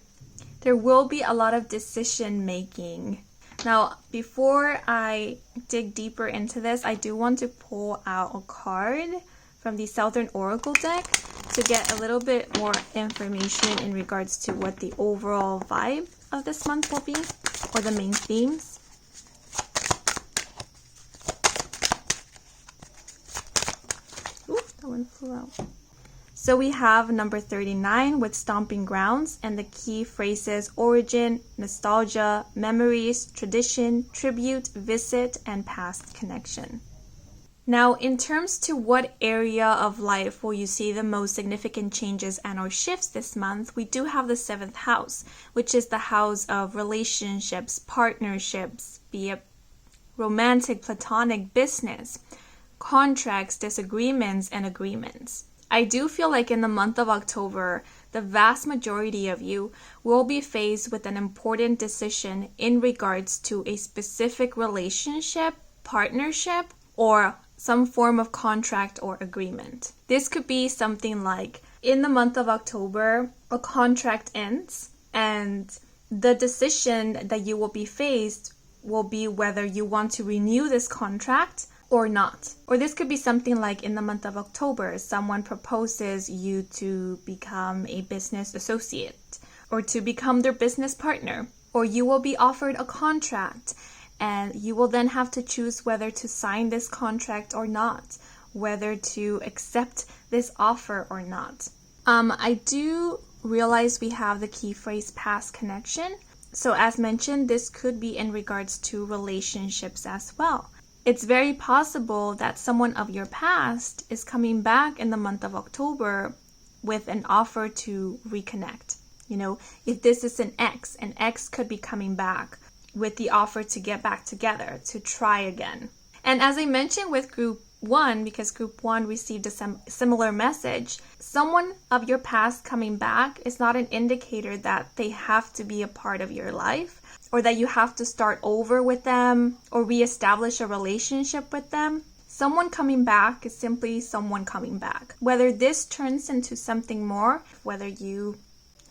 there will be a lot of decision making. Now, before I dig deeper into this, I do want to pull out a card from the Southern Oracle deck to get a little bit more information in regards to what the overall vibe of this month will be, or the main themes. Ooh, that one flew out. So we have number 39 with stomping grounds, and the key phrases origin, nostalgia, memories, tradition, tribute, visit, and past connection. Now, in terms to what area of life will you see the most significant changes and or shifts this month, we do have the 7th house, which is the house of relationships, partnerships, be it romantic, platonic, business, contracts, disagreements, and agreements. I do feel like in the month of October, the vast majority of you will be faced with an important decision in regards to a specific relationship, partnership, or some form of contract or agreement. This could be something like, in the month of October, a contract ends, and the decision that you will be faced will be whether you want to renew this contract or not. Or this could be something like, in the month of October, someone proposes you to become a business associate or to become their business partner, or you will be offered a contract and you will then have to choose whether to sign this contract or not, whether to accept this offer or not. I do realize we have the key phrase past connection. So as mentioned, this could be in regards to relationships as well. It's very possible that someone of your past is coming back in the month of October with an offer to reconnect. You know, if this is an ex could be coming back with the offer to get back together, to try again. And as I mentioned with group 1, because group 1 received a similar message, someone of your past coming back is not an indicator that they have to be a part of your life, or that you have to start over with them or reestablish a relationship with them. Someone coming back is simply someone coming back. Whether this turns into something more, whether you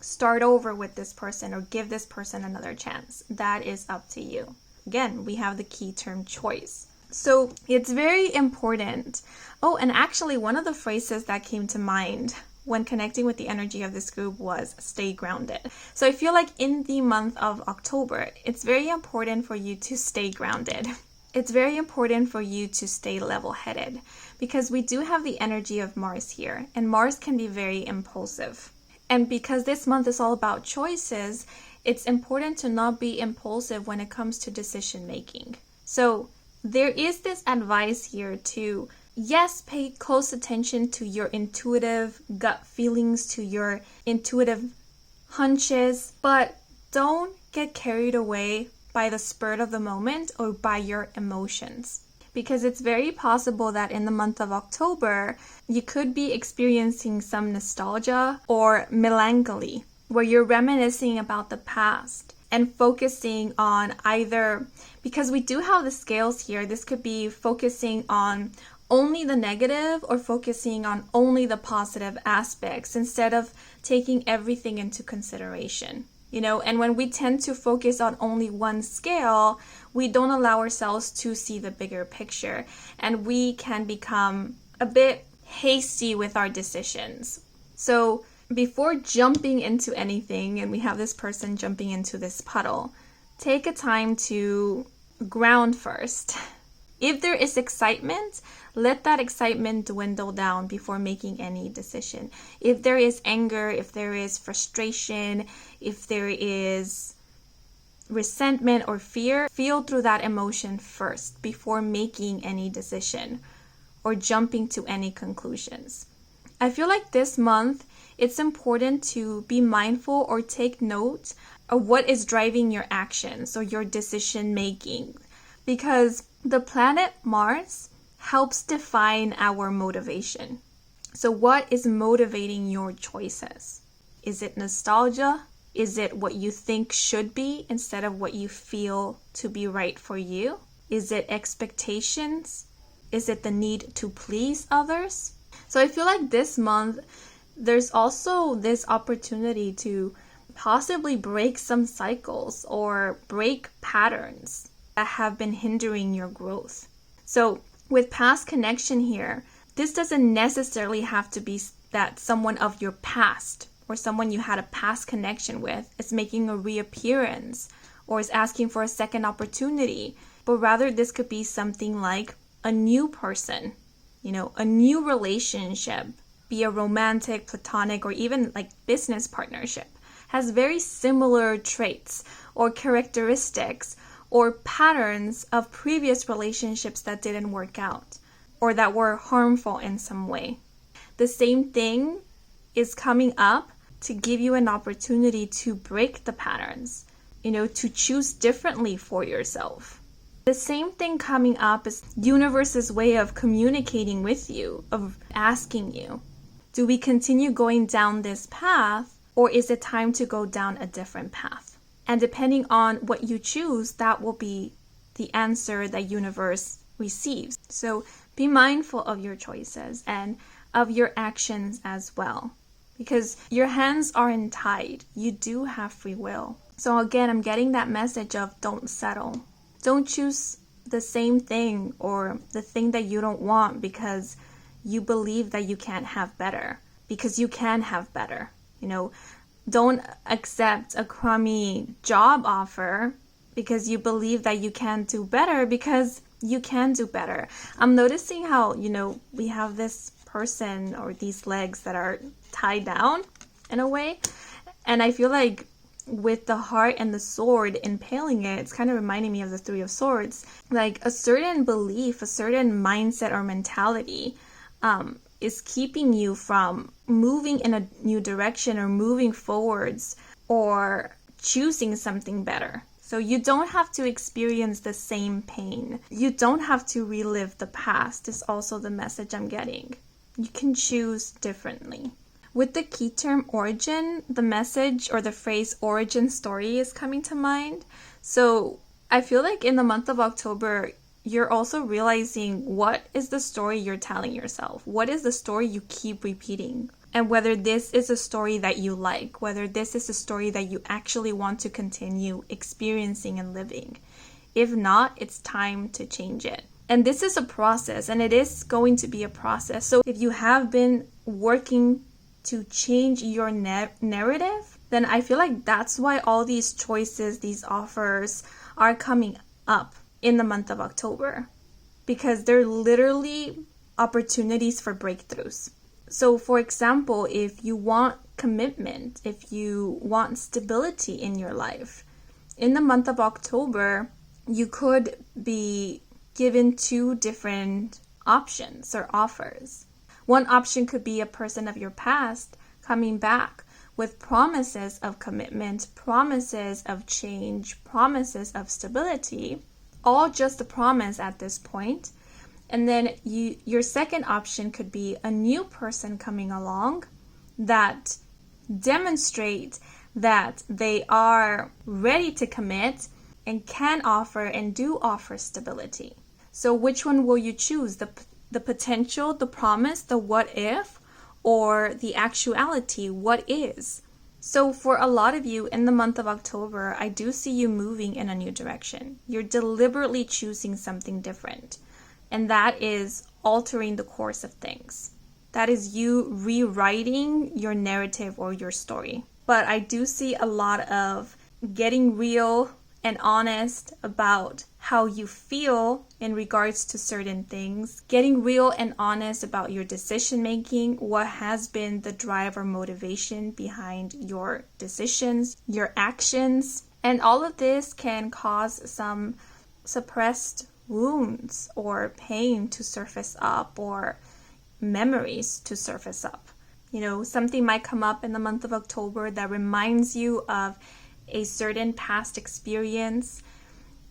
start over with this person or give this person another chance, that is up to you. Again, we have the key term choice. So it's very important. Oh, and actually one of the phrases that came to mind when connecting with the energy of this group was stay grounded. So I feel like in the month of October, it's very important for you to stay grounded. It's very important for you to stay level-headed, because we do have the energy of Mars here, and Mars can be very impulsive. And because this month is all about choices, it's important to not be impulsive when it comes to decision making. So there is this advice here to, yes, pay close attention to your intuitive gut feelings, to your intuitive hunches, but don't get carried away by the spur of the moment or by your emotions. Because it's very possible that in the month of October, you could be experiencing some nostalgia or melancholy, where you're reminiscing about the past and focusing on either, because we do have the scales here, this could be focusing on only the negative or focusing on only the positive aspects instead of taking everything into consideration. You know, and when we tend to focus on only one scale, we don't allow ourselves to see the bigger picture, and we can become a bit hasty with our decisions. So before jumping into anything, and we have this person jumping into this puddle, take a time to ground first. If there is excitement, let that excitement dwindle down before making any decision. If there is anger, if there is frustration, if there is resentment or fear, feel through that emotion first before making any decision or jumping to any conclusions. I feel like this month, it's important to be mindful or take note of what is driving your actions or your decision making, because the planet Mars helps define our motivation. So what is motivating your choices? Is it nostalgia? Is it what you think should be instead of what you feel to be right for you? Is it expectations? Is it the need to please others? So I feel like this month, there's also this opportunity to possibly break some cycles or break patterns that have been hindering your growth. So with past connection here, this doesn't necessarily have to be that someone of your past or someone you had a past connection with is making a reappearance or is asking for a second opportunity, but rather this could be something like a new person, a new relationship, be a romantic, platonic, or even like business partnership, has very similar traits or characteristics or patterns of previous relationships that didn't work out or that were harmful in some way. The same thing is coming up to give you an opportunity to break the patterns, to choose differently for yourself. The same thing coming up is universe's way of communicating with you, of asking you, do we continue going down this path, or is it time to go down a different path? And depending on what you choose, that will be the answer that universe receives. So be mindful of your choices and of your actions as well, because your hands aren't tied. You do have free will. So again, I'm getting that message of don't settle. Don't choose the same thing or the thing that you don't want because you believe that you can't have better, because you can have better. Don't accept a crummy job offer because you believe that you can do better, because you can do better. I'm noticing how, we have this person or these legs that are tied down in a way. And I feel like with the heart and the sword impaling it, it's kind of reminding me of the Three of Swords. Like a certain belief, a certain mindset or mentality is keeping you from moving in a new direction or moving forwards or choosing something better. So you don't have to experience the same pain. You don't have to relive the past is also the message I'm getting. You can choose differently. With the key term origin, the message or the phrase origin story is coming to mind. So I feel like in the month of October, you're also realizing what is the story you're telling yourself? What is the story you keep repeating? And whether this is a story that you like, whether this is a story that you actually want to continue experiencing and living. If not, it's time to change it. And this is a process, and it is going to be a process. So if you have been working to change your narrative, then I feel like that's why all these choices, these offers are coming up in the month of October, because they're literally opportunities for breakthroughs. So for example, if you want commitment, if you want stability in your life, in the month of October, you could be given two different options or offers. One option could be a person of your past coming back with promises of commitment, promises of change, promises of stability, all just a promise at this point. And then your second option could be a new person coming along that demonstrate that they are ready to commit and can offer and do offer stability. So which one will you choose? The potential, the promise, the what if, or the actuality, what is? So for a lot of you in the month of October, I do see you moving in a new direction. You're deliberately choosing something different, and that is altering the course of things. That is you rewriting your narrative or your story. But I do see a lot of getting real and honest about how you feel in regards to certain things, getting real and honest about your decision making, what has been the drive or motivation behind your decisions, your actions, and all of this can cause some suppressed wounds or pain to surface up or memories to surface up. Something might come up in the month of October that reminds you of a certain past experience,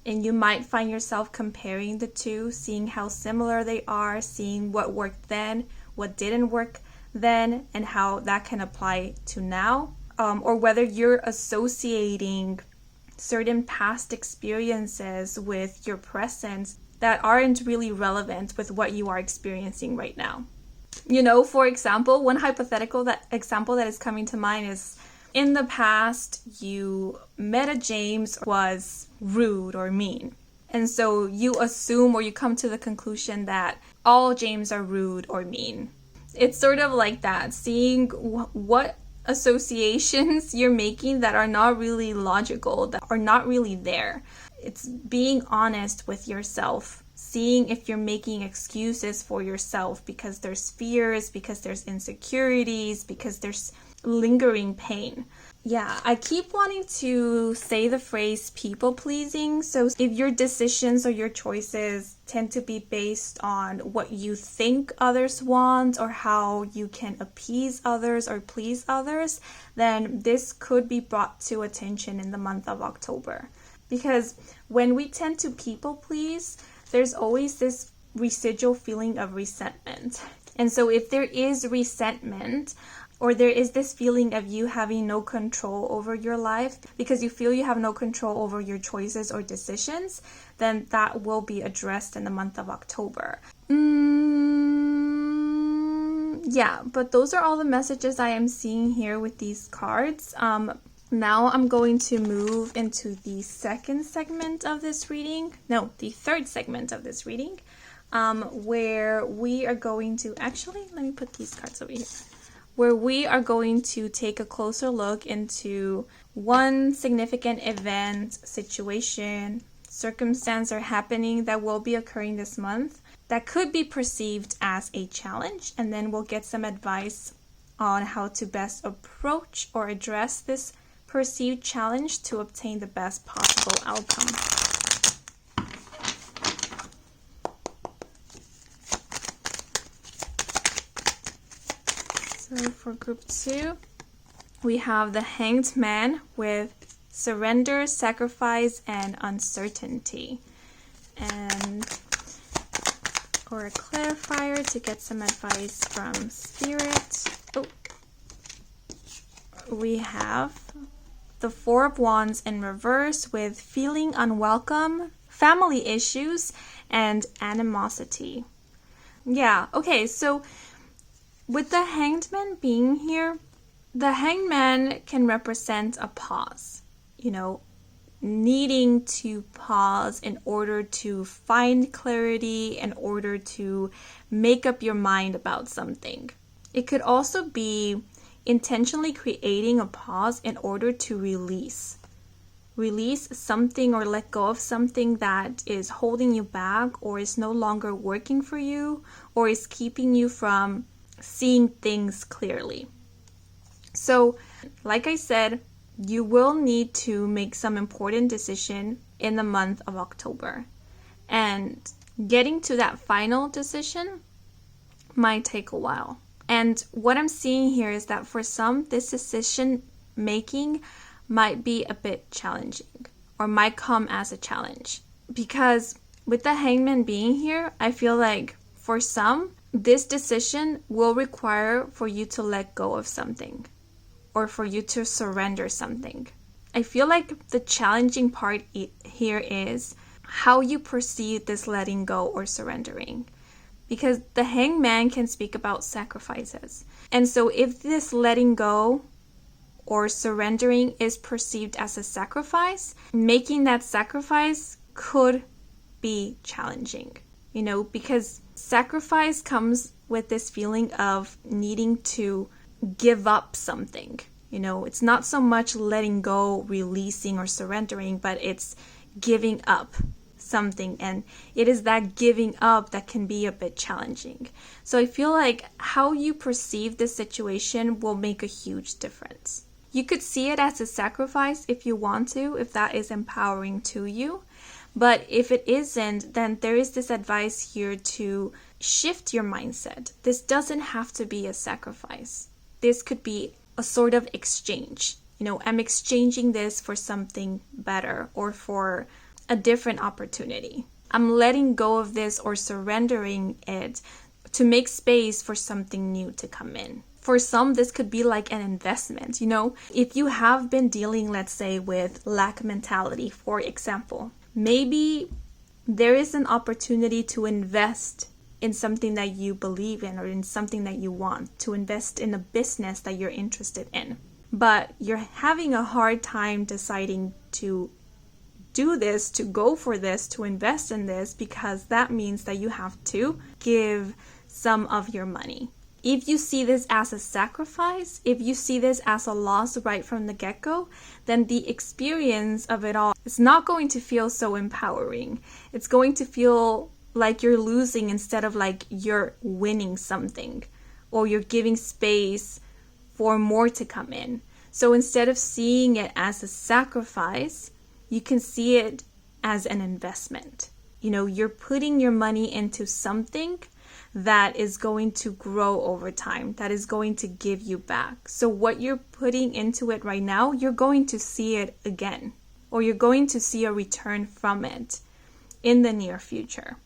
and you might find yourself comparing the two, seeing how similar they are, seeing what worked then, what didn't work then, and how that can apply to now, or whether you're associating certain past experiences with your present that aren't really relevant with what you are experiencing right now. For example, one hypothetical example that is coming to mind is in the past, you met a James who was rude or mean. And so you assume or you come to the conclusion that all James are rude or mean. It's sort of like that, seeing what associations you're making that are not really logical, that are not really there. It's being honest with yourself, seeing if you're making excuses for yourself because there's fears, because there's insecurities, because there's lingering pain. Yeah, I keep wanting to say the phrase people pleasing. So if your decisions or your choices tend to be based on what you think others want or how you can appease others or please others, then this could be brought to attention in the month of October. Because when we tend to people please, there's always this residual feeling of resentment. And so if there is resentment, or there is this feeling of you having no control over your life because you feel you have no control over your choices or decisions, then that will be addressed in the month of October. Yeah, but those are all the messages I am seeing here with these cards. Now I'm going to move into the second segment of this reading. No, the third segment of this reading, where we are going to... Actually, let me put these cards over here. Where we are going to take a closer look into one significant event, situation, circumstance or happening that will be occurring this month that could be perceived as a challenge, and then we'll get some advice on how to best approach or address this perceived challenge to obtain the best possible outcome. So for group 2, we have the Hanged Man with surrender, sacrifice, and uncertainty. And for a clarifier to get some advice from Spirit, we have the Four of Wands in reverse with feeling unwelcome, family issues, and animosity. Yeah, okay, so with the Hanged Man being here, the Hanged Man can represent a pause, needing to pause in order to find clarity, in order to make up your mind about something. It could also be intentionally creating a pause in order to release something or let go of something that is holding you back or is no longer working for you or is keeping you from seeing things clearly. So, like I said, you will need to make some important decision in the month of October. And getting to that final decision might take a while. And what I'm seeing here is that for some, this decision making might be a bit challenging or might come as a challenge. Because with the Hangman being here, I feel like for some, this decision will require for you to let go of something or for you to surrender something. I feel like the challenging part here is how you perceive this letting go or surrendering. Because the Hanged Man can speak about sacrifices. And so if this letting go or surrendering is perceived as a sacrifice, making that sacrifice could be challenging, because sacrifice comes with this feeling of needing to give up something. It's not so much letting go, releasing, or surrendering, but it's giving up something. And it is that giving up that can be a bit challenging. So I feel like how you perceive this situation will make a huge difference. You could see it as a sacrifice if you want to, if that is empowering to you. But if it isn't, then there is this advice here to shift your mindset. This doesn't have to be a sacrifice. This could be a sort of exchange. I'm exchanging this for something better or for a different opportunity. I'm letting go of this or surrendering it to make space for something new to come in. For some, this could be like an investment. If you have been dealing, let's say, with lack mentality, for example, maybe there is an opportunity to invest in something that you believe in or in something that you want, to invest in a business that you're interested in. But you're having a hard time deciding to do this, to go for this, to invest in this, because that means that you have to give some of your money. If you see this as a sacrifice, if you see this as a loss right from the get-go, then the experience of it all is not going to feel so empowering. It's going to feel like you're losing instead of like you're winning something, or you're giving space for more to come in. So instead of seeing it as a sacrifice, you can see it as an investment. You're putting your money into something that is going to grow over time, that is going to give you back. So what you're putting into it right now, you're going to see it again, or you're going to see a return from it in the near future.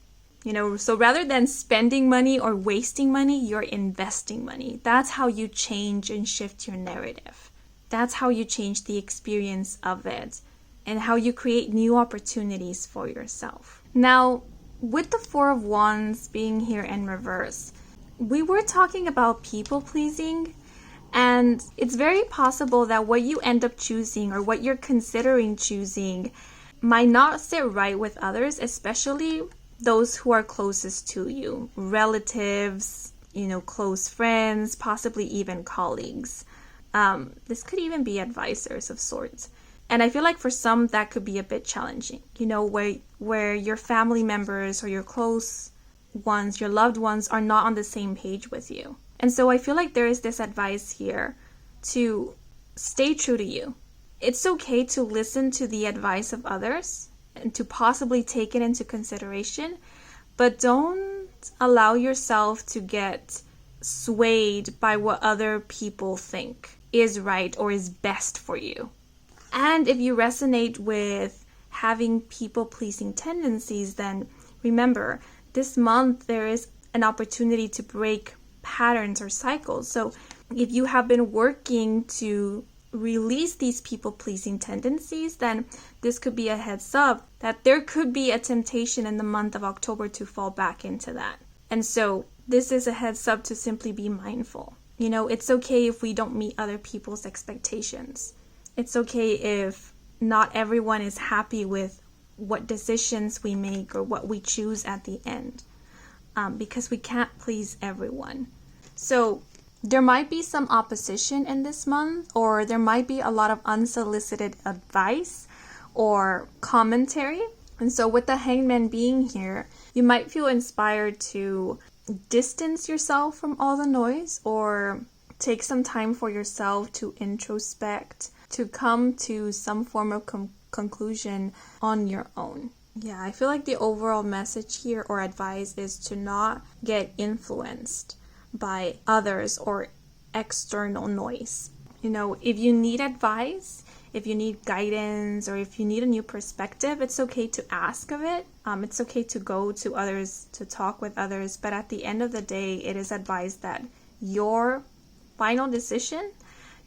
So rather than spending money or wasting money, you're investing money. That's how you change and shift your narrative. That's how you change the experience of it and how you create new opportunities for yourself. Now, with the Four of Wands being here in reverse, we were talking about people pleasing, and it's very possible that what you end up choosing or what you're considering choosing might not sit right with others, especially those who are closest to you, relatives, close friends, possibly even colleagues. This could even be advisors of sorts. And I feel like for some that could be a bit challenging, where your family members or your close ones, your loved ones are not on the same page with you. And so I feel like there is this advice here to stay true to you. It's okay to listen to the advice of others and to possibly take it into consideration, but don't allow yourself to get swayed by what other people think is right or is best for you. And if you resonate with having people-pleasing tendencies, then remember, this month there is an opportunity to break patterns or cycles. So if you have been working to release these people-pleasing tendencies, then this could be a heads up that there could be a temptation in the month of October to fall back into that. And so this is a heads up to simply be mindful. It's okay if we don't meet other people's expectations. It's okay if not everyone is happy with what decisions we make or what we choose at the end, because we can't please everyone. So there might be some opposition in this month, or there might be a lot of unsolicited advice or commentary. And so with the Hangman being here, you might feel inspired to distance yourself from all the noise, or take some time for yourself to introspect, to come to some form of conclusion on your own. Yeah, I feel like the overall message here or advice is to not get influenced by others or external noise. If you need advice, if you need guidance, or if you need a new perspective, it's okay to ask of it. It's okay to go to others, to talk with others. But at the end of the day, it is advised that your final decision,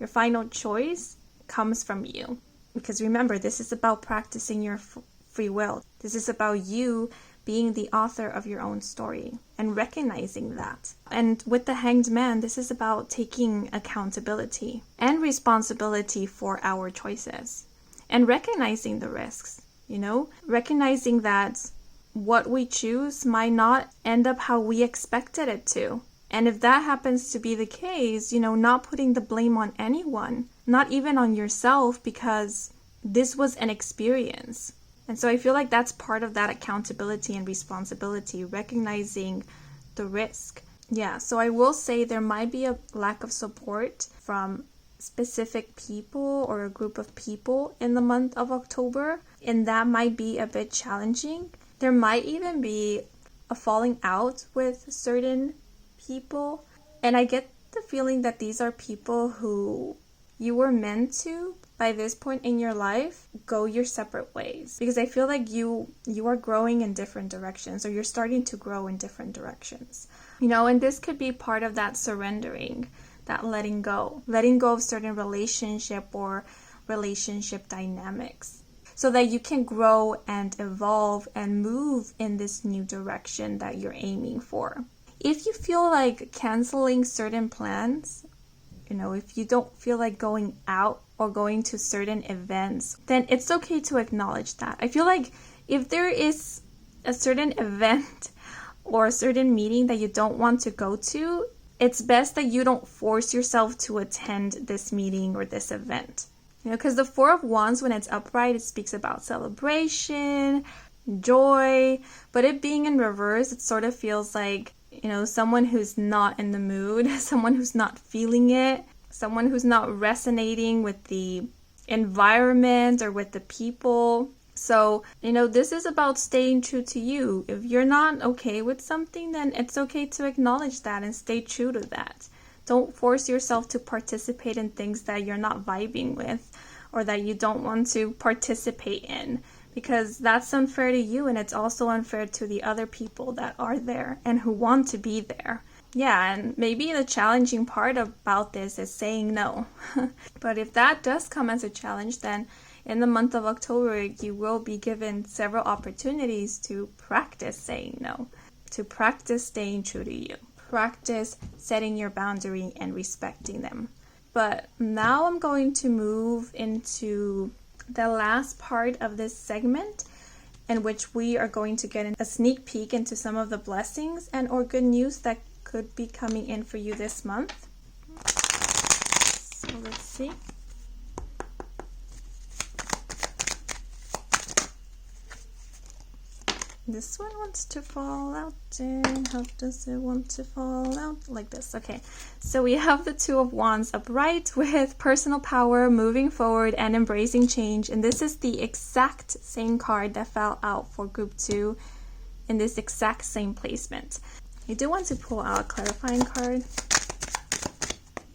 your final choice comes from you. Because remember, this is about practicing your free will. This is about you being the author of your own story and recognizing that. And with the Hanged Man, this is about taking accountability and responsibility for our choices and recognizing the risks, recognizing that what we choose might not end up how we expected it to. And if that happens to be the case, not putting the blame on anyone, not even on yourself, because this was an experience. And so I feel like that's part of that accountability and responsibility, recognizing the risk. Yeah, so I will say there might be a lack of support from specific people or a group of people in the month of October, and that might be a bit challenging. There might even be a falling out with certain people, and I get the feeling that these are people who you were meant to, by this point in your life, go your separate ways, because I feel like you are growing in different directions, or you're starting to grow in different directions, and this could be part of that surrendering, that letting go of certain relationship or relationship dynamics, so that you can grow and evolve and move in this new direction that you're aiming for. If you feel like canceling certain plans, if you don't feel like going out or going to certain events, then it's okay to acknowledge that. I feel like if there is a certain event or a certain meeting that you don't want to go to, it's best that you don't force yourself to attend this meeting or this event. Because the Four of Wands, when it's upright, it speaks about celebration, joy, but it being in reverse, it sort of feels like, someone who's not in the mood, someone who's not feeling it, someone who's not resonating with the environment or with the people. So, this is about staying true to you. If you're not okay with something, then it's okay to acknowledge that and stay true to that. Don't force yourself to participate in things that you're not vibing with or that you don't want to participate in, because that's unfair to you, and it's also unfair to the other people that are there and who want to be there. Yeah, and maybe the challenging part about this is saying no. But if that does come as a challenge, then in the month of October, you will be given several opportunities to practice saying no, to practice staying true to you, practice setting your boundary and respecting them. But now I'm going to move into the last part of this segment, in which we are going to get a sneak peek into some of the blessings and or good news that could be coming in for you this month. So let's see. This one wants to fall out, and how does it want to fall out? Like this. Okay, so we have the Two of Wands upright with personal power, moving forward and embracing change, and this is the exact same card that fell out for group 2 in this exact same placement. I do want to pull out a clarifying card.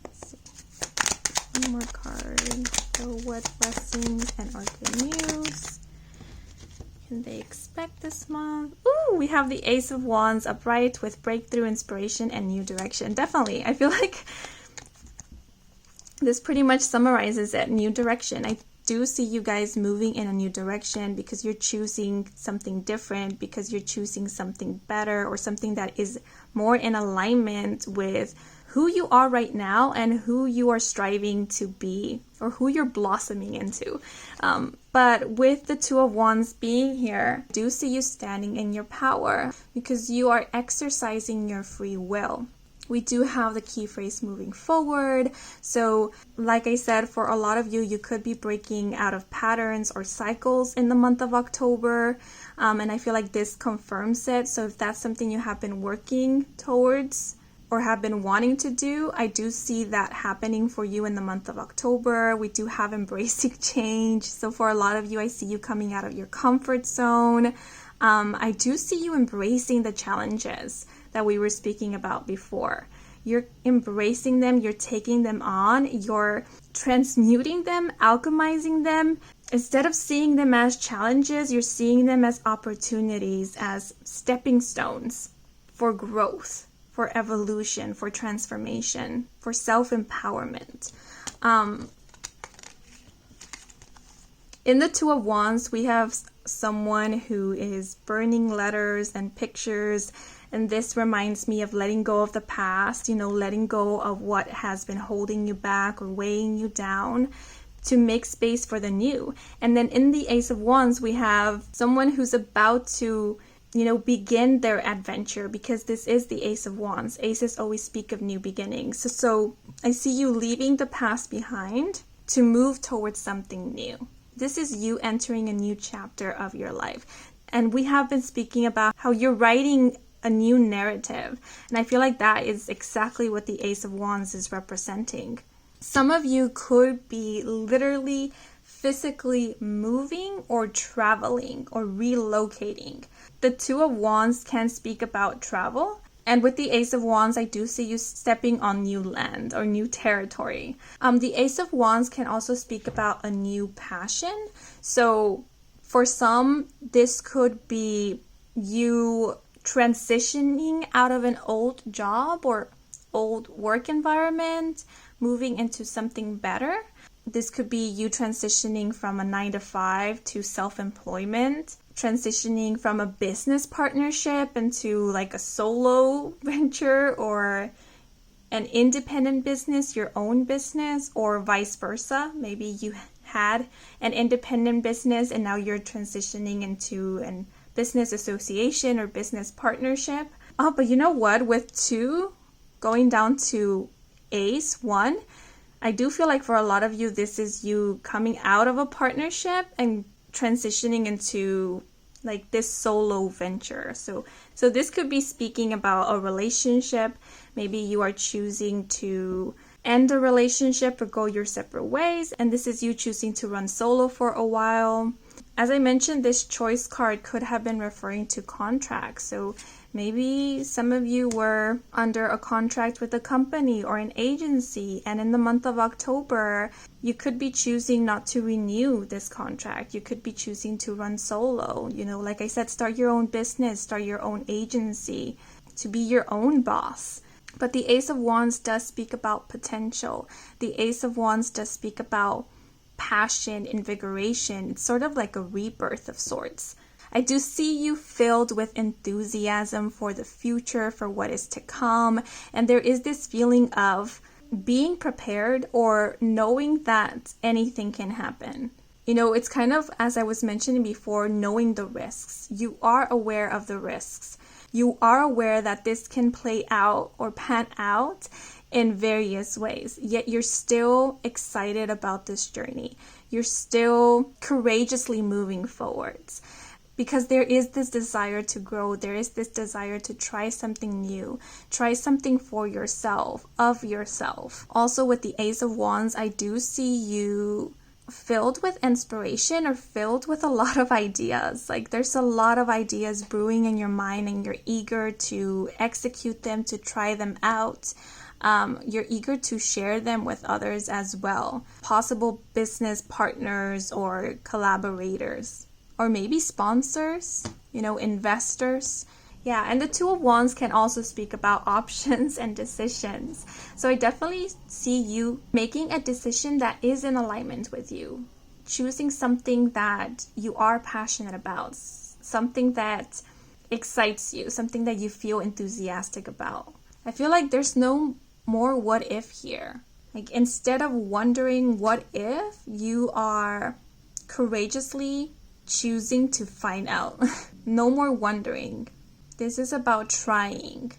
Let's see. One more card. So what blessings and or good news can they expect this month? Ooh, we have the Ace of Wands upright with breakthrough, inspiration, and new direction. Definitely. I feel like this pretty much summarizes it. New direction. I do see you guys moving in a new direction because you're choosing something different, because you're choosing something better or something that is more in alignment with who you are right now and who you are striving to be, or who you're blossoming into. But with the Two of Wands being here, I do see you standing in your power because you are exercising your free will. We do have the key phrase moving forward. So like I said, for a lot of you, you could be breaking out of patterns or cycles in the month of October. And I feel like this confirms it. So if that's something you have been working towards or have been wanting to do, I do see that happening for you in the month of October. We do have embracing change. So for a lot of you, I see you coming out of your comfort zone. I do see you embracing the challenges that we were speaking about before. You're embracing them, you're taking them on, you're transmuting them, alchemizing them. Instead of seeing them as challenges, you're seeing them as opportunities, as stepping stones for growth, for evolution, for transformation, for self-empowerment. In the Two of Wands, we have someone who is burning letters and pictures, and this reminds me of letting go of the past, letting go of what has been holding you back or weighing you down to make space for the new. And then in the Ace of Wands, we have someone who's about to begin their adventure, because this is the Ace of Wands. Aces always speak of new beginnings. So I see you leaving the past behind to move towards something new. This is you entering a new chapter of your life. And we have been speaking about how you're writing a new narrative. And I feel like that is exactly what the Ace of Wands is representing. Some of you could be literally physically moving or traveling or relocating. The Two of Wands can speak about travel. And with the Ace of Wands, I do see you stepping on new land or new territory. The Ace of Wands can also speak about a new passion. So for some, this could be you transitioning out of an old job or old work environment, moving into something better. This could be you transitioning from a 9-to-5 to self-employment, transitioning from a business partnership into like a solo venture or an independent business, your own business, or vice versa. Maybe you had an independent business and now you're transitioning into an business association or business partnership. Oh, but you know what? With 2 going down to Ace 1, I do feel like for a lot of you, this is you coming out of a partnership and transitioning into like this solo venture. So this could be speaking about a relationship. Maybe you are choosing to end a relationship or go your separate ways, and this is you choosing to run solo for a while. As I mentioned, this choice card could have been referring to contracts. So maybe some of you were under a contract with a company or an agency, and in the month of October, you could be choosing not to renew this contract. You could be choosing to run solo. Like I said, start your own business, start your own agency, to be your own boss. But the Ace of Wands does speak about potential. The Ace of Wands does speak about passion, invigoration. It's sort of like a rebirth of sorts. I do see you filled with enthusiasm for the future, for what is to come. And there is this feeling of being prepared or knowing that anything can happen. It's kind of, as I was mentioning before, knowing the risks. You are aware of the risks. You are aware that this can play out or pan out in various ways, yet you're still excited about this journey. You're still courageously moving forwards because there is this desire to grow. There is this desire to try something new, try something for yourself, of yourself. Also with the Ace of Wands, I do see you filled with inspiration or filled with a lot of ideas. Like there's a lot of ideas brewing in your mind and you're eager to execute them, to try them out. You're eager to share them with others as well. Possible business partners or collaborators, or maybe sponsors, investors. Yeah, and the Two of Wands can also speak about options and decisions. So I definitely see you making a decision that is in alignment with you. Choosing something that you are passionate about, something that excites you, something that you feel enthusiastic about. I feel like there's no more what if here. Like instead of wondering what if, you are courageously choosing to find out. No more wondering. This is about trying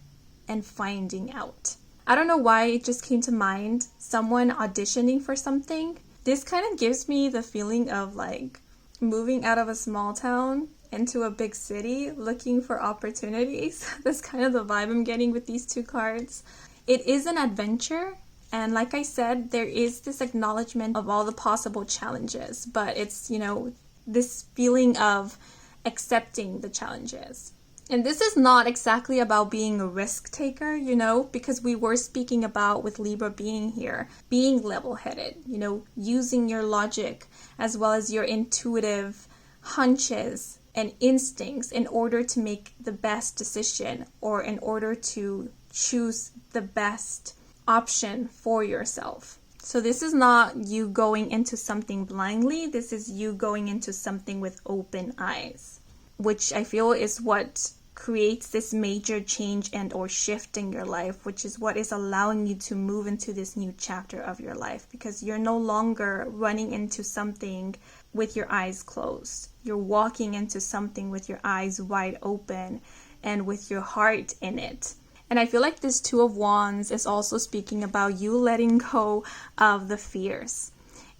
and finding out. I don't know why it just came to mind. Someone auditioning for something. This kind of gives me the feeling of like moving out of a small town into a big city looking for opportunities. That's kind of the vibe I'm getting with these 2 cards. It is an adventure. And like I said, there is this acknowledgement of all the possible challenges. But it's, this feeling of accepting the challenges. And this is not exactly about being a risk taker, because we were speaking about with Libra being here, being level-headed, using your logic as well as your intuitive hunches and instincts in order to make the best decision or in order to choose the best option for yourself. So this is not you going into something blindly. This is you going into something with open eyes, which I feel is what creates this major change and or shift in your life, which is what is allowing you to move into this new chapter of your life, because you're no longer running into something with your eyes closed. you're walking into something with your eyes wide open and with your heart in it. And I feel like this Two of Wands is also speaking about you letting go of the fears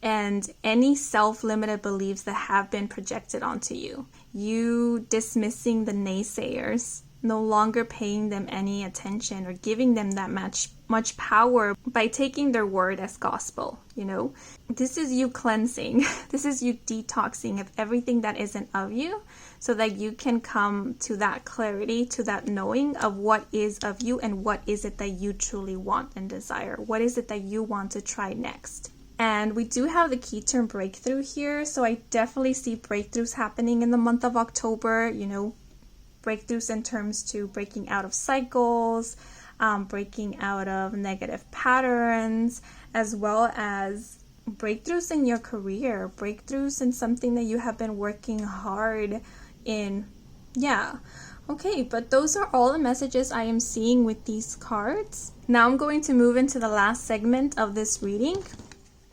and any self-limited beliefs that have been projected onto you. You dismissing the naysayers, no longer paying them any attention or giving them that much power by taking their word as gospel, you know? This is you cleansing. This is you detoxing of everything that isn't of you so that you can come to that clarity, to that knowing of what is of you and what is it that you truly want and desire. What is it that you want to try next? And we do have the key term breakthrough here. So I definitely see breakthroughs happening in the month of October, you know, breakthroughs in terms to breaking out of cycles, breaking out of negative patterns, as well as breakthroughs in your career, breakthroughs in something that you have been working hard in. Yeah. Okay, but those are all the messages I am seeing with these cards. Now I'm going to move into the last segment of this reading.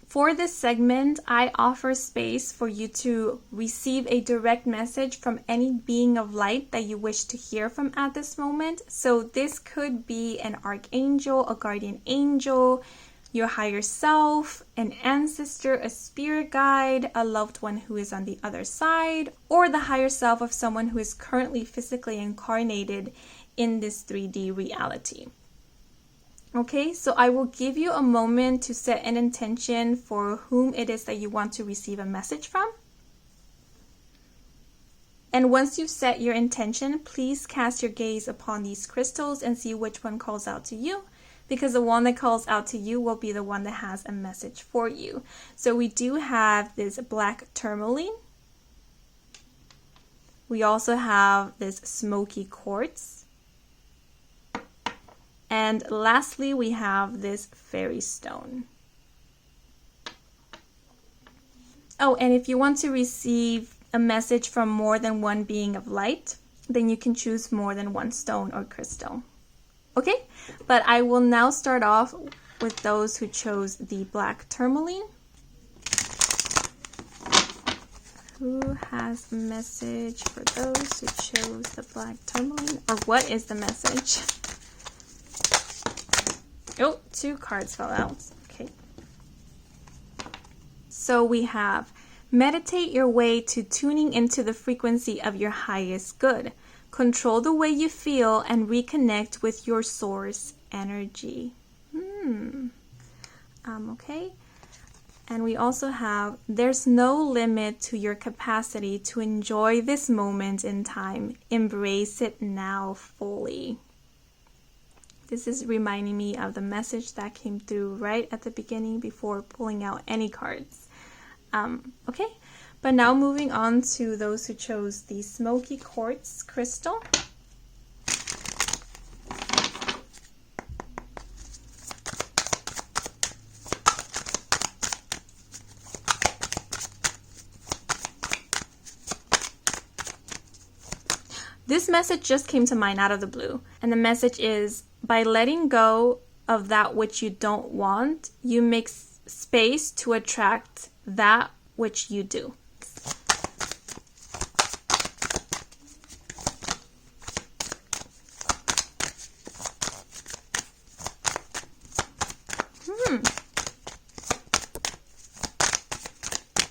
For this segment, I offer space for you to receive a direct message from any being of light that you wish to hear from at this moment. So this could be an archangel, a guardian angel, your higher self, an ancestor, a spirit guide, a loved one who is on the other side, or the higher self of someone who is currently physically incarnated in this 3D reality. Okay, so I will give you a moment to set an intention for whom it is that you want to receive a message from. And once you've set your intention, please cast your gaze upon these crystals and see which one calls out to you, because the one that calls out to you will be the one that has a message for you. So we do have this black tourmaline. We also have this smoky quartz. And lastly, we have this fairy stone. Oh, and if you want to receive a message from more than one being of light, then you can choose more than one stone or crystal. Okay, but I will now start off with those who chose the black tourmaline. Who has a message for those who chose the black tourmaline? Or what is the message? Oh, 2 cards fell out. Okay. So we have, meditate your way to tuning into the frequency of your highest good. Control the way you feel and reconnect with your source energy. Okay. And we also have, there's no limit to your capacity to enjoy this moment in time. Embrace it now fully. This is reminding me of the message that came through right at the beginning before pulling out any cards. Okay, but now moving on to those who chose the smoky quartz crystal. This message just came to mind out of the blue, and the message is, by letting go of that which you don't want, you make space to attract that which you do.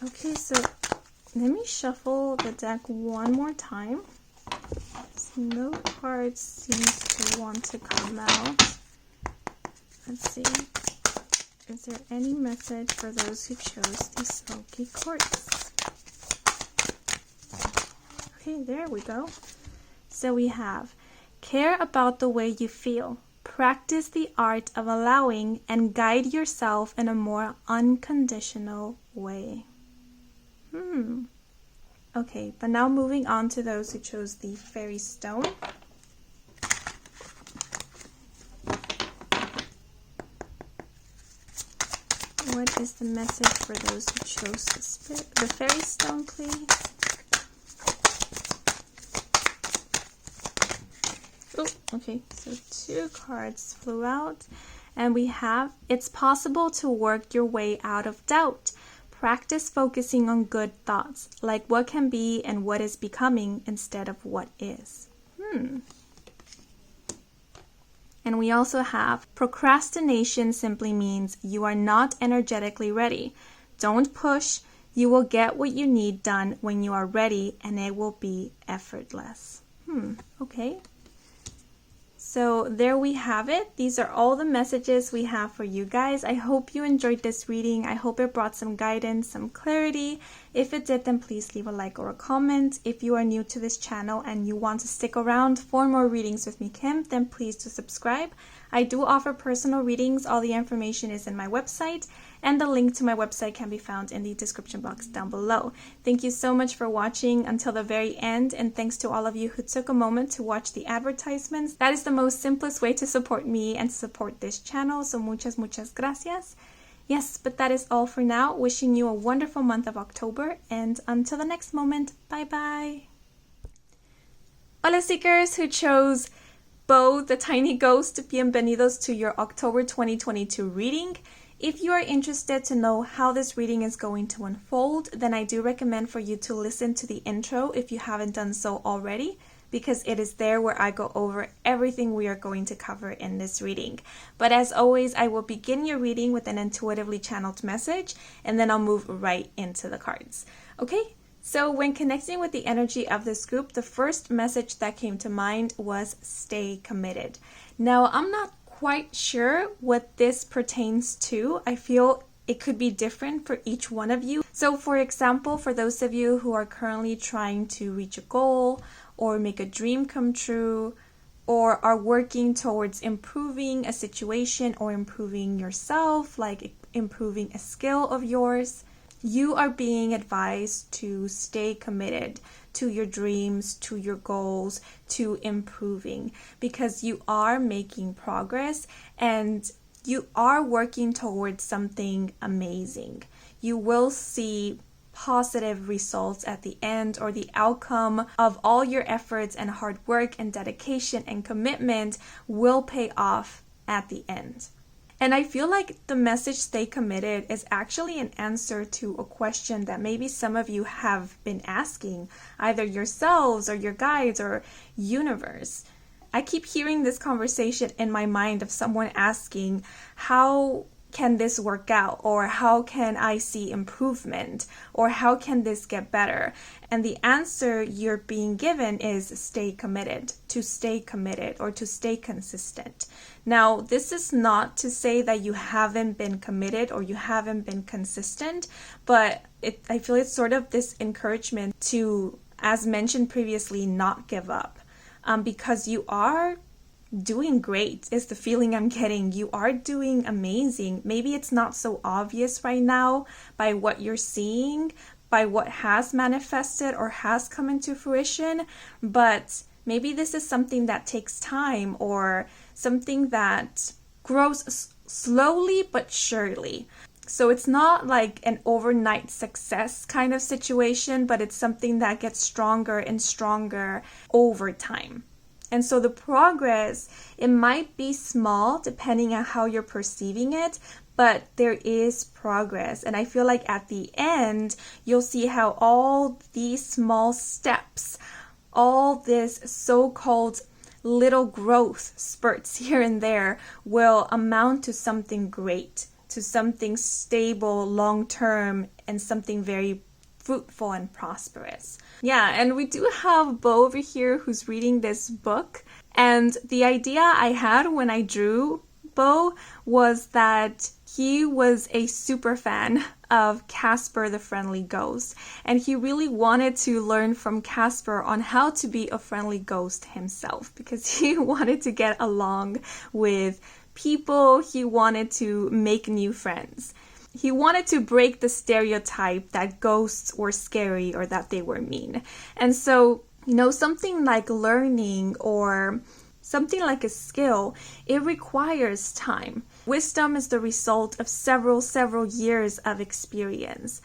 Okay, so let me shuffle the deck one more time. No cards seems to want to come out. Let's see. Is there any message for those who chose the smoky quartz? Okay, there we go. So we have, care about the way you feel. Practice the art of allowing and guide yourself in a more unconditional way. Okay, but now moving on to those who chose the fairy stone. What is the message for those who chose the fairy stone, please? Oh, okay, so 2 cards flew out. And we have, it's possible to work your way out of doubt. practice focusing on good thoughts, like what can be and what is becoming instead of what is. And we also have procrastination simply means you are not energetically ready. Don't push. You will get what you need done when you are ready, and it will be effortless. Okay. So there we have it. These are all the messages we have for you guys. I hope you enjoyed this reading. I hope it brought some guidance, some clarity. If it did, then please leave a like or a comment. If you are new to this channel and you want to stick around for more readings with me, Kim, then please do subscribe. I do offer personal readings. All the information is in my website, and the link to my website can be found in the description box down below. Thank you so much for watching until the very end, and thanks to all of you who took a moment to watch the advertisements. That is the most simplest way to support me and to support this channel, so muchas gracias. Yes, but that is all for now. Wishing you a wonderful month of October, and until the next moment, bye bye. Hola Seekers who chose Bo the Tiny Ghost, bienvenidos to your October 2022 reading. If you are interested to know how this reading is going to unfold, then I do recommend for you to listen to the intro if you haven't done so already, because it is there where I go over everything we are going to cover in this reading. But as always, I will begin your reading with an intuitively channeled message, and then I'll move right into the cards. Okay? So when connecting with the energy of this group, the first message that came to mind was stay committed. Now, I'm not quite sure what this pertains to. I feel it could be different for each one of you. So for example, for those of you who are currently trying to reach a goal or make a dream come true, or are working towards improving a situation or improving yourself, like improving a skill of yours, you are being advised to stay committed to your dreams, to your goals, to improving, because you are making progress and you are working towards something amazing. You will see positive results at the end, or the outcome of all your efforts and hard work and dedication and commitment will pay off at the end. And I feel like the message stay committed is actually an answer to a question that maybe some of you have been asking, either yourselves or your guides or universe. I keep hearing this conversation in my mind of someone asking, how can this work out? Or how can I see improvement? Or how can this get better? And the answer you're being given is stay committed, to stay committed, or to stay consistent. Now, this is not to say that you haven't been committed or you haven't been consistent, but I feel it's sort of this encouragement to, as mentioned previously, not give up, because you are doing great is the feeling I'm getting. You are doing amazing. Maybe it's not so obvious right now by what you're seeing, by what has manifested or has come into fruition, but maybe this is something that takes time, or something that grows slowly but surely. So it's not like an overnight success kind of situation, but it's something that gets stronger and stronger over time. And so the progress, it might be small depending on how you're perceiving it, but there is progress. And I feel like at the end, you'll see how all these small steps, all this so-called little growth spurts here and there will amount to something great, to something stable, long-term, and something very fruitful and prosperous. Yeah, and we do have Bo over here who's reading this book. And the idea I had when I drew Bo was that he was a super fan of Casper the Friendly Ghost. And he really wanted to learn from Casper on how to be a friendly ghost himself, because he wanted to get along with people. He wanted to make new friends. He wanted to break the stereotype that ghosts were scary or that they were mean. And so, something like learning or something like a skill, it requires time. Wisdom is the result of several years of experience,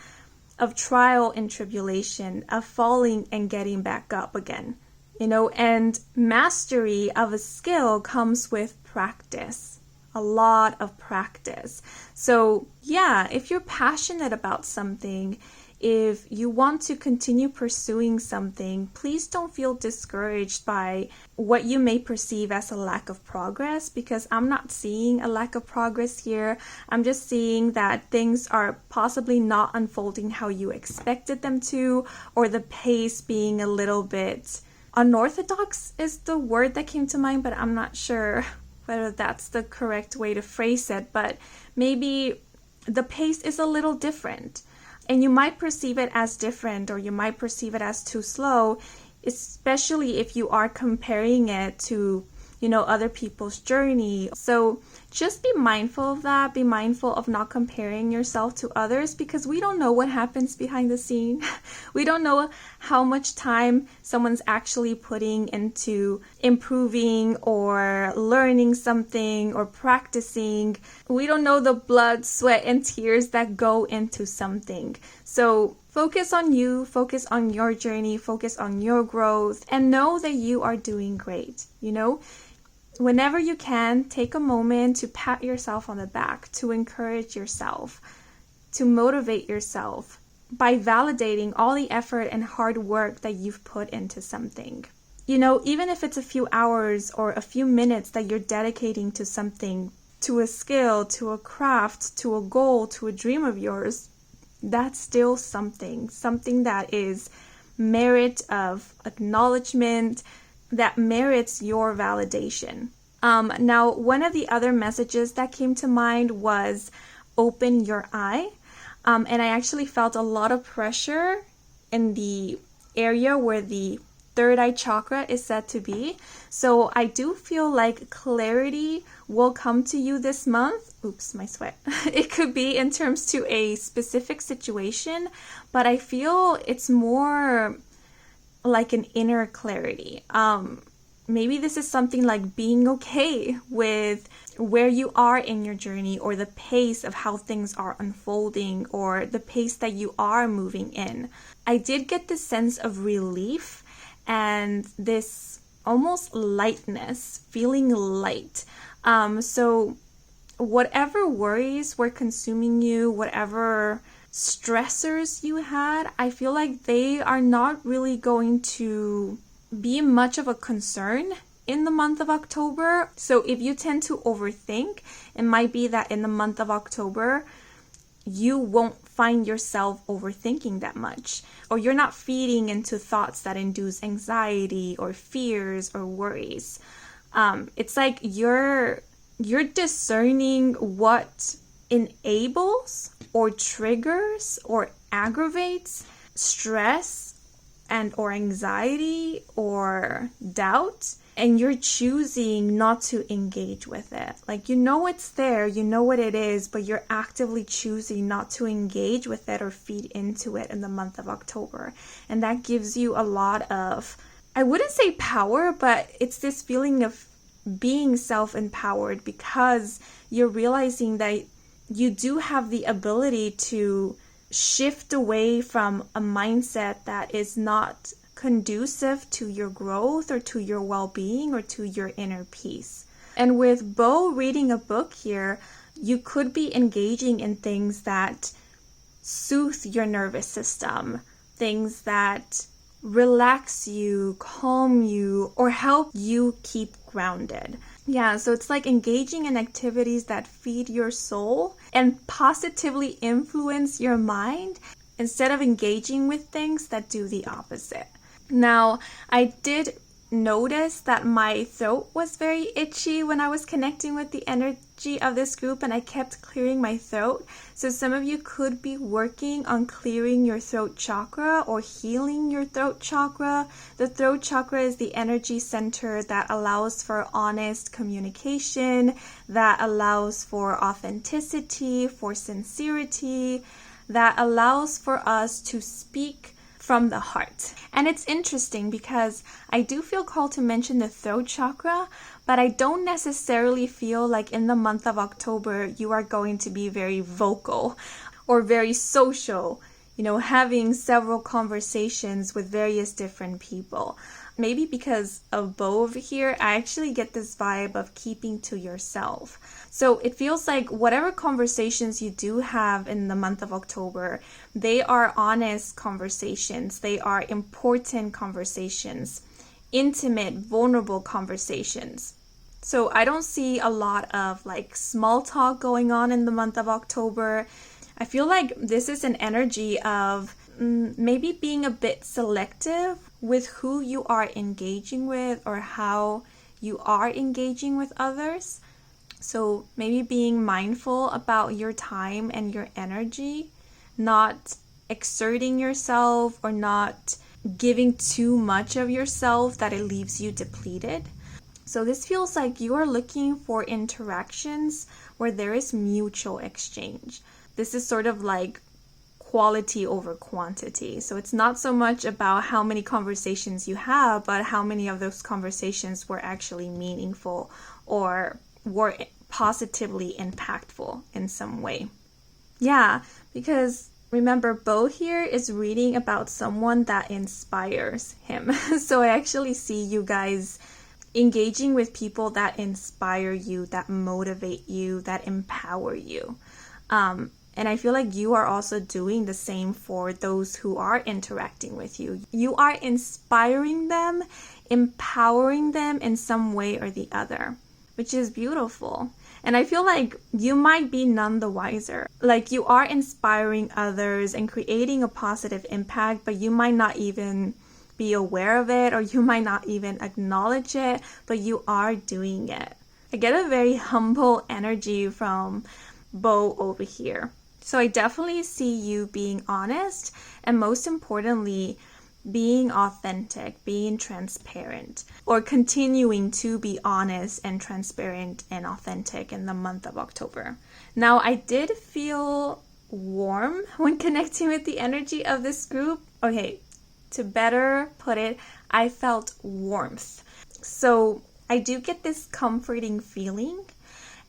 of trial and tribulation, of falling and getting back up again. And mastery of a skill comes with practice. a lot of practice. So yeah, if you're passionate about something, if you want to continue pursuing something, please don't feel discouraged by what you may perceive as a lack of progress, because I'm not seeing a lack of progress here. I'm just seeing that things are possibly not unfolding how you expected them to, or the pace being a little bit unorthodox is the word that came to mind, but I'm not sure whether that's the correct way to phrase it. But maybe the pace is a little different. And you might perceive it as different, or you might perceive it as too slow, especially if you are comparing it to, other people's journey. So just be mindful of that. Be mindful of not comparing yourself to others, because we don't know what happens behind the scene. We don't know how much time someone's actually putting into improving or learning something or practicing. We don't know the blood, sweat, and tears that go into something. So focus on you, focus on your journey, focus on your growth, and know that you are doing great. Whenever you can, take a moment to pat yourself on the back, to encourage yourself, to motivate yourself by validating all the effort and hard work that you've put into something. Even if it's a few hours or a few minutes that you're dedicating to something, to a skill, to a craft, to a goal, to a dream of yours, that's still something that is merit of acknowledgement, that merits your validation. Now, one of the other messages that came to mind was open your eye. And I actually felt a lot of pressure in the area where the third eye chakra is said to be. So I do feel like clarity will come to you this month. Oops, my sweat. It could be in terms to a specific situation, but I feel it's more like an inner clarity. Maybe this is something like being okay with where you are in your journey, or the pace of how things are unfolding, or the pace that you are moving in. I did get this sense of relief and this almost lightness, feeling light. So whatever worries were consuming you, whatever stressors you had, I feel like they are not really going to be much of a concern in the month of October. So if you tend to overthink, it might be that in the month of October, you won't find yourself overthinking that much, or you're not feeding into thoughts that induce anxiety or fears or worries. It's like you're discerning what enables or triggers or aggravates stress and or anxiety or doubt, and you're choosing not to engage with it. Like, it's there, you know what it is, but you're actively choosing not to engage with it or feed into it in the month of October. And that gives you a lot of, I wouldn't say power, but it's this feeling of being self-empowered, because you're realizing that you do have the ability to shift away from a mindset that is not conducive to your growth or to your well-being or to your inner peace. And with Bo reading a book here, you could be engaging in things that soothe your nervous system, things that relax you, calm you, or help you keep grounded. Yeah, so it's like engaging in activities that feed your soul and positively influence your mind, instead of engaging with things that do the opposite. Now, I did notice that my throat was very itchy when I was connecting with the energy of this group, and I kept clearing my throat. So some of you could be working on clearing your throat chakra or healing your throat chakra. The throat chakra is the energy center that allows for honest communication, that allows for authenticity, for sincerity, that allows for us to speak from the heart. And it's interesting because I do feel called to mention the throat chakra, but I don't necessarily feel like in the month of October you are going to be very vocal or very social. having several conversations with various different people. Maybe because of Bo over here, I actually get this vibe of keeping to yourself. So it feels like whatever conversations you do have in the month of October, they are honest conversations. They are important conversations, intimate, vulnerable conversations. So I don't see a lot of like small talk going on in the month of October. I feel like this is an energy of maybe being a bit selective with who you are engaging with or how you are engaging with others. So maybe being mindful about your time and your energy, not exerting yourself or not giving too much of yourself that it leaves you depleted. So this feels like you are looking for interactions where there is mutual exchange. This is sort of like quality over quantity. So it's not so much about how many conversations you have, but how many of those conversations were actually meaningful or were positively impactful in some way. Yeah, because remember, Bo here is reading about someone that inspires him. So I actually see you guys engaging with people that inspire you, that motivate you, that empower you. And I feel like you are also doing the same for those who are interacting with you. You are inspiring them, empowering them in some way or the other, which is beautiful. And I feel like you might be none the wiser. Like you are inspiring others and creating a positive impact, but you might not even be aware of it, or you might not even acknowledge it, but you are doing it. I get a very humble energy from Bo over here. So I definitely see you being honest and most importantly, being authentic, being transparent, or continuing to be honest and transparent and authentic in the month of October. Now, I did feel warm when connecting with the energy of this group. Okay, to better put it, I felt warmth. So I do get this comforting feeling,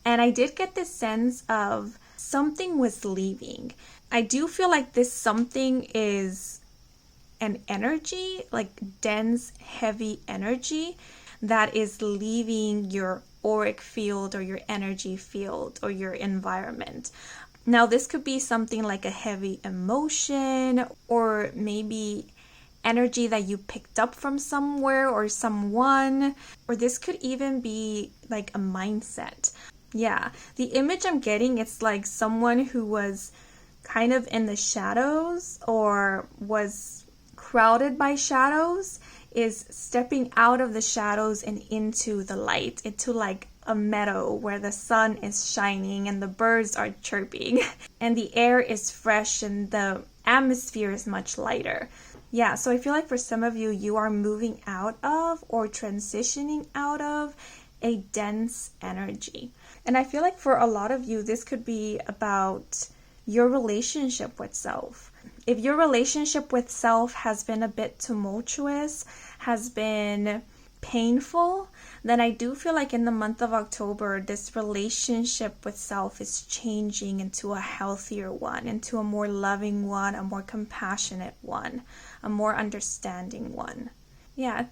and I did get this sense of something was leaving. I do feel like this something is an energy, like dense, heavy energy that is leaving your auric field or your energy field or your environment. Now, this could be something like a heavy emotion or maybe energy that you picked up from somewhere or someone, or this could even be like a mindset. Yeah, the image I'm getting, it's like someone who was kind of in the shadows or was crowded by shadows is stepping out of the shadows and into the light, into like a meadow where the sun is shining and the birds are chirping and the air is fresh and the atmosphere is much lighter. Yeah, so I feel like for some of you, you are moving out of or transitioning out of a dense energy. And I feel like for a lot of you, this could be about your relationship with self. If your relationship with self has been a bit tumultuous, has been painful, then I do feel like in the month of October, this relationship with self is changing into a healthier one, into a more loving one, a more compassionate one, a more understanding one. Yeah,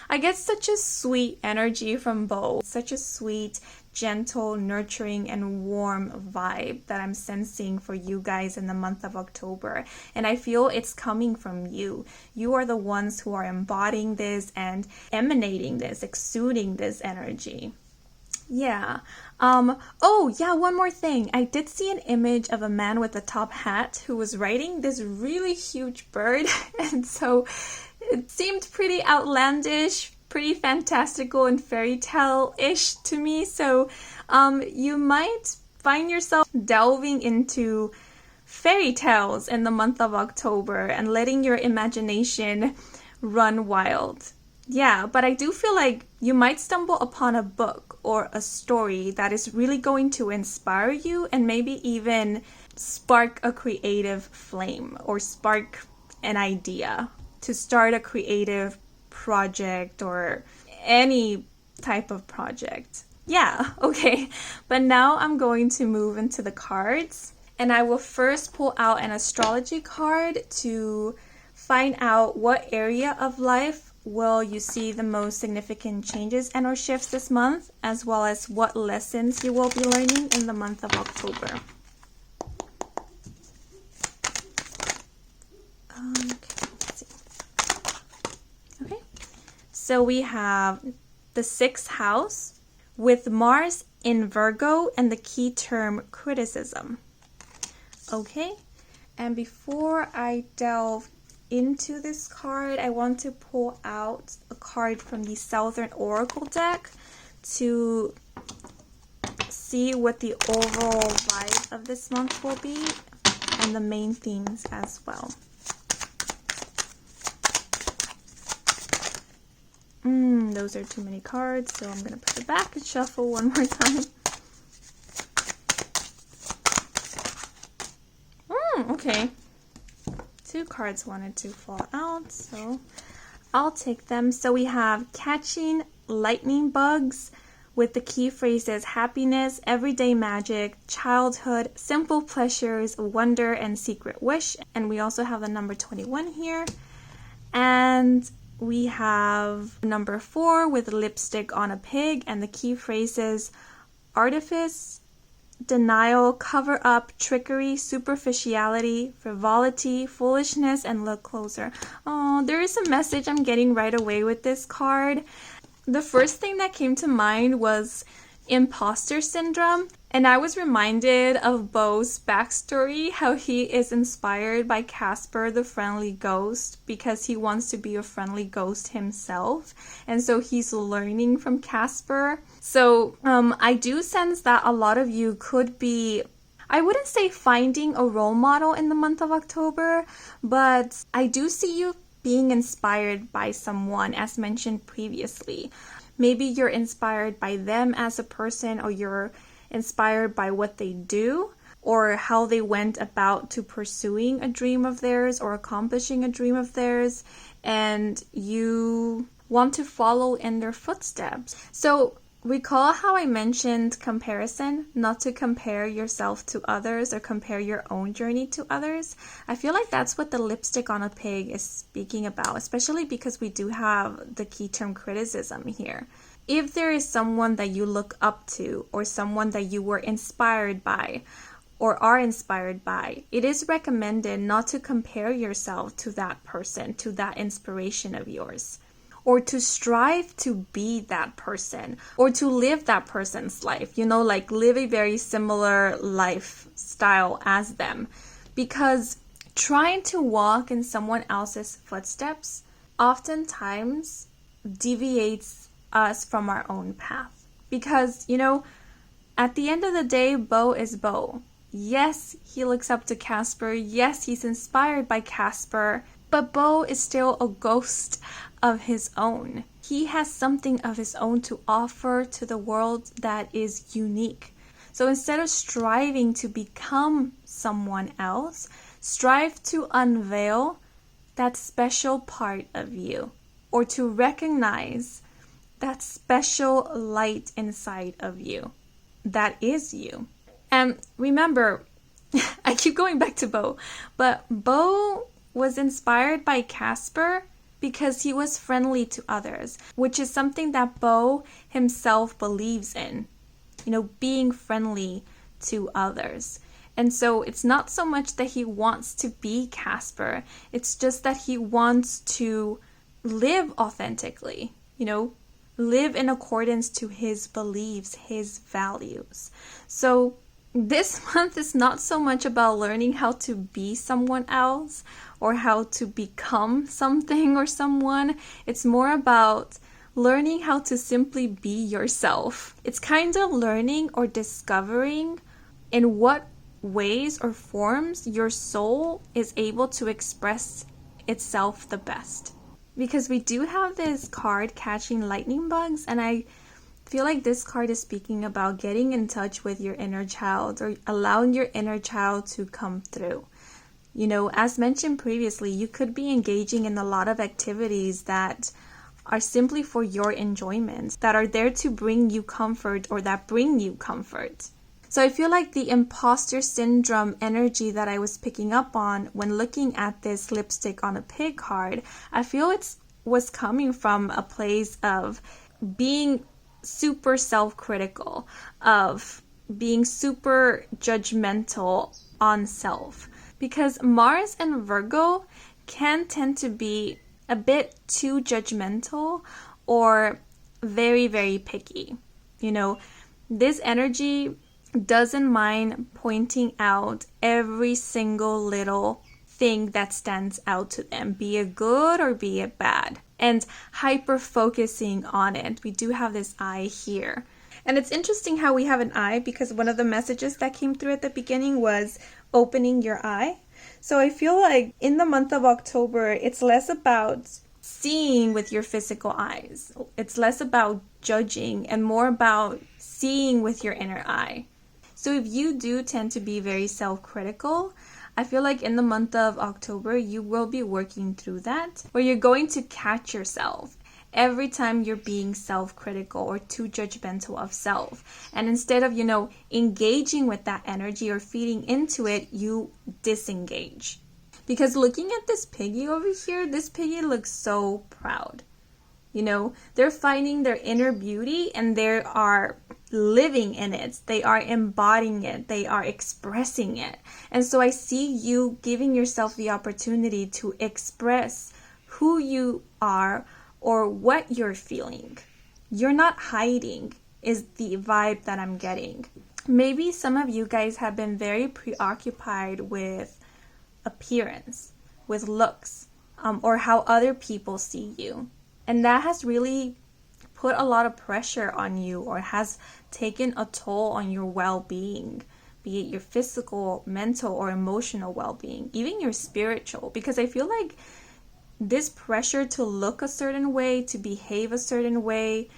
I get such a sweet energy from Bo, such a sweet, gentle, nurturing, and warm vibe that I'm sensing for you guys in the month of October. And I feel it's coming from you. You are the ones who are embodying this and emanating this, exuding this energy. Yeah. Oh, yeah, one more thing. I did see an image of a man with a top hat who was riding this really huge bird. And so it seemed pretty outlandish, pretty fantastical and fairy tale-ish to me. So you might find yourself delving into fairy tales in the month of October and letting your imagination run wild. Yeah, but I do feel like you might stumble upon a book or a story that is really going to inspire you and maybe even spark a creative flame or spark an idea to start a creative project or any type of project. Yeah, okay. But now I'm going to move into the cards. And I will first pull out an astrology card to find out what area of life will you see the most significant changes and or shifts this month, as well as what lessons you will be learning in the month of October. Okay, so we have the 6th house with Mars in Virgo and the key term criticism. Okay, and before I delve into this card, I want to pull out a card from the Southern Oracle deck to see what the overall vibe of this month will be and the main themes as well. Those are too many cards, so I'm going to put it back and shuffle one more time. Okay. 2 cards wanted to fall out, so I'll take them. So we have catching lightning bugs with the key phrases happiness, everyday magic, childhood, simple pleasures, wonder, and secret wish. And we also have the number 21 here. And we have number 4 with lipstick on a pig and the key phrases artifice, denial, cover up, trickery, superficiality, frivolity, foolishness, and look closer. Oh, there is a message I'm getting right away with this card. The first thing that came to mind was imposter syndrome, and I was reminded of Beau's backstory, how he is inspired by Casper the friendly ghost because he wants to be a friendly ghost himself, and so he's learning from Casper. So I do sense that a lot of you could be, I wouldn't say finding a role model in the month of October, but I do see you being inspired by someone, as mentioned previously. Maybe you're inspired by them as a person, or you're inspired by what they do, or how they went about to pursuing a dream of theirs or accomplishing a dream of theirs, and you want to follow in their footsteps. So recall how I mentioned comparison, not to compare yourself to others or compare your own journey to others. I feel like that's what the lipstick on a pig is speaking about, especially because we do have the key term criticism here. If there is someone that you look up to, or someone that you were inspired by or are inspired by, it is recommended not to compare yourself to that person, to that inspiration of yours, or to strive to be that person, or to live that person's life, like live a very similar lifestyle as them. Because trying to walk in someone else's footsteps oftentimes deviates us from our own path. Because, at the end of the day, Beau is Beau. Yes, he looks up to Casper. Yes, he's inspired by Casper. But Beau is still a ghost of his own. He has something of his own to offer to the world that is unique. So instead of striving to become someone else, strive to unveil that special part of you, or to recognize that special light inside of you that is you. And remember, I keep going back to Beau, but Beau was inspired by Casper because he was friendly to others, which is something that Beau himself believes in, being friendly to others. And so it's not so much that he wants to be Casper, it's just that he wants to live authentically, live in accordance to his beliefs, his values. So this month is not so much about learning how to be someone else or how to become something or someone. It's more about learning how to simply be yourself. It's kind of learning or discovering in what ways or forms your soul is able to express itself the best. Because we do have this card, catching lightning bugs, and I feel like this card is speaking about getting in touch with your inner child, or allowing your inner child to come through. As mentioned previously, you could be engaging in a lot of activities that are simply for your enjoyment, that are there to bring you comfort or that bring you comfort. So I feel like the imposter syndrome energy that I was picking up on when looking at this lipstick on a pig card, I feel it was coming from a place of being super self-critical, of being super judgmental on self. Because Mars and Virgo can tend to be a bit too judgmental or very, very picky. You know, this energy doesn't mind pointing out every single little thing that stands out to them, be it good or be it bad, and hyper focusing on it. We do have this eye here. And it's interesting how we have an eye, because one of the messages that came through at the beginning was opening your eye. So I feel like in the month of October, it's less about seeing with your physical eyes. It's less about judging and more about seeing with your inner eye. So if you do tend to be very self-critical, I feel like in the month of October, you will be working through that, where you're going to catch yourself every time you're being self-critical or too judgmental of self. And instead of, engaging with that energy or feeding into it, you disengage. Because looking at this piggy over here, this piggy looks so proud. They're finding their inner beauty and they are living in it. They are embodying it. They are expressing it. And so I see you giving yourself the opportunity to express who you are or what you're feeling. You're not hiding, is the vibe that I'm getting. Maybe some of you guys have been very preoccupied with appearance, with looks, or how other people see you. And that has really put a lot of pressure on you, or has taken a toll on your well-being, be it your physical, mental, or emotional well-being, even your spiritual. Because I feel like this pressure to look a certain way, to behave a certain way,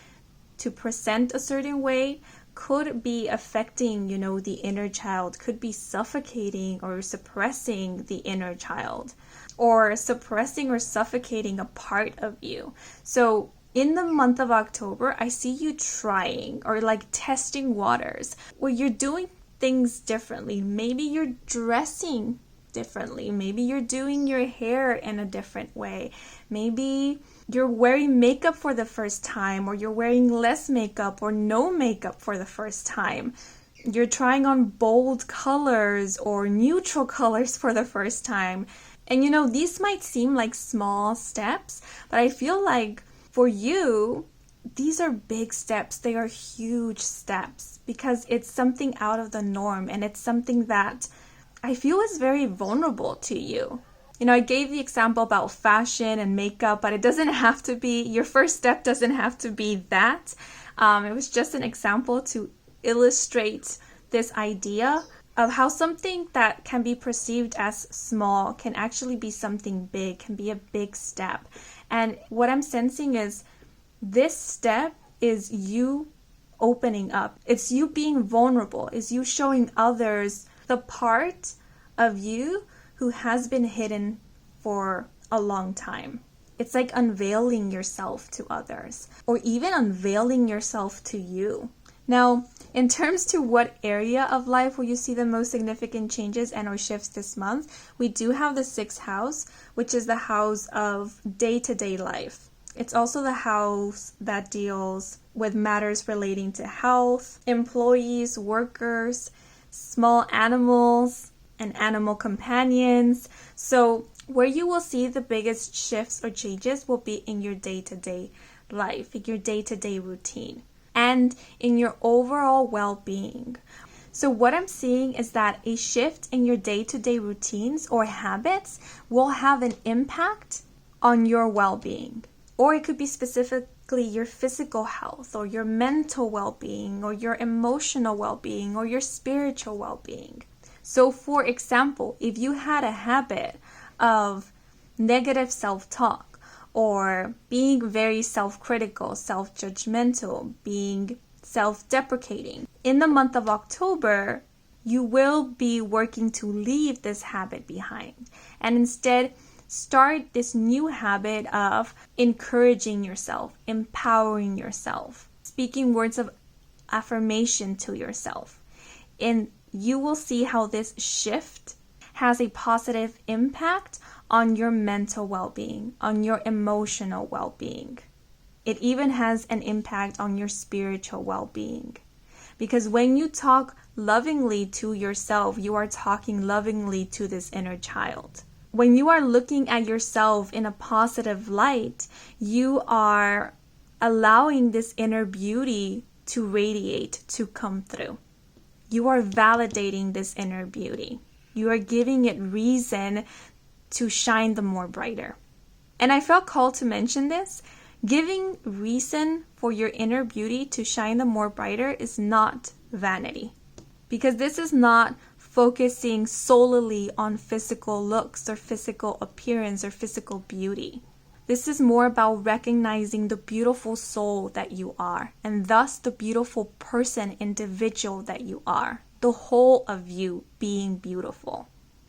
to present a certain way could be affecting, the inner child, could be suffocating or suppressing the inner child, or suppressing or suffocating a part of you. So in the month of October, I see you trying or like testing waters where you're doing things differently. Maybe you're dressing differently. Maybe you're doing your hair in a different way. Maybe you're wearing makeup for the first time, or you're wearing less makeup or no makeup for the first time. You're trying on bold colors or neutral colors for the first time. And these might seem like small steps, but I feel like for you, these are big steps. They are huge steps because it's something out of the norm, and it's something that I feel is very vulnerable to you. I gave the example about fashion and makeup, but it doesn't have to be, your first step doesn't have to be that. It was just an example to illustrate this idea of how something that can be perceived as small can actually be something big, can be a big step. And what I'm sensing is this step is you opening up. It's you being vulnerable. It's you showing others the part of you who has been hidden for a long time. It's like unveiling yourself to others, or even unveiling yourself to you. Now, in terms to what area of life will you see the most significant changes and or shifts this month, we do have the 6th house, which is the house of day-to-day life. It's also the house that deals with matters relating to health, employees, workers, small animals, and animal companions. So where you will see the biggest shifts or changes will be in your day-to-day life, in your day-to-day routine, and in your overall well-being. So what I'm seeing is that a shift in your day-to-day routines or habits will have an impact on your well-being. Or it could be specifically your physical health, or your mental well-being, or your emotional well-being, or your spiritual well-being. So for example, if you had a habit of negative self-talk, or being very self-critical, self-judgmental, being self-deprecating, in the month of October, you will be working to leave this habit behind and instead start this new habit of encouraging yourself, empowering yourself, speaking words of affirmation to yourself. and you will see how this shift has a positive impact on your mental well-being, on your emotional well-being. It even has an impact on your spiritual well-being. Because when you talk lovingly to yourself, you are talking lovingly to this inner child. When you are looking at yourself in a positive light, you are allowing this inner beauty to radiate, to come through. You are validating this inner beauty. You are giving it reason to shine the more brighter. And I felt called to mention this. Giving reason for your inner beauty to shine the more brighter is not vanity. Because this is not focusing solely on physical looks or physical appearance or physical beauty. This is more about recognizing the beautiful soul that you are, and thus the beautiful person, individual that you are. The whole of you being beautiful.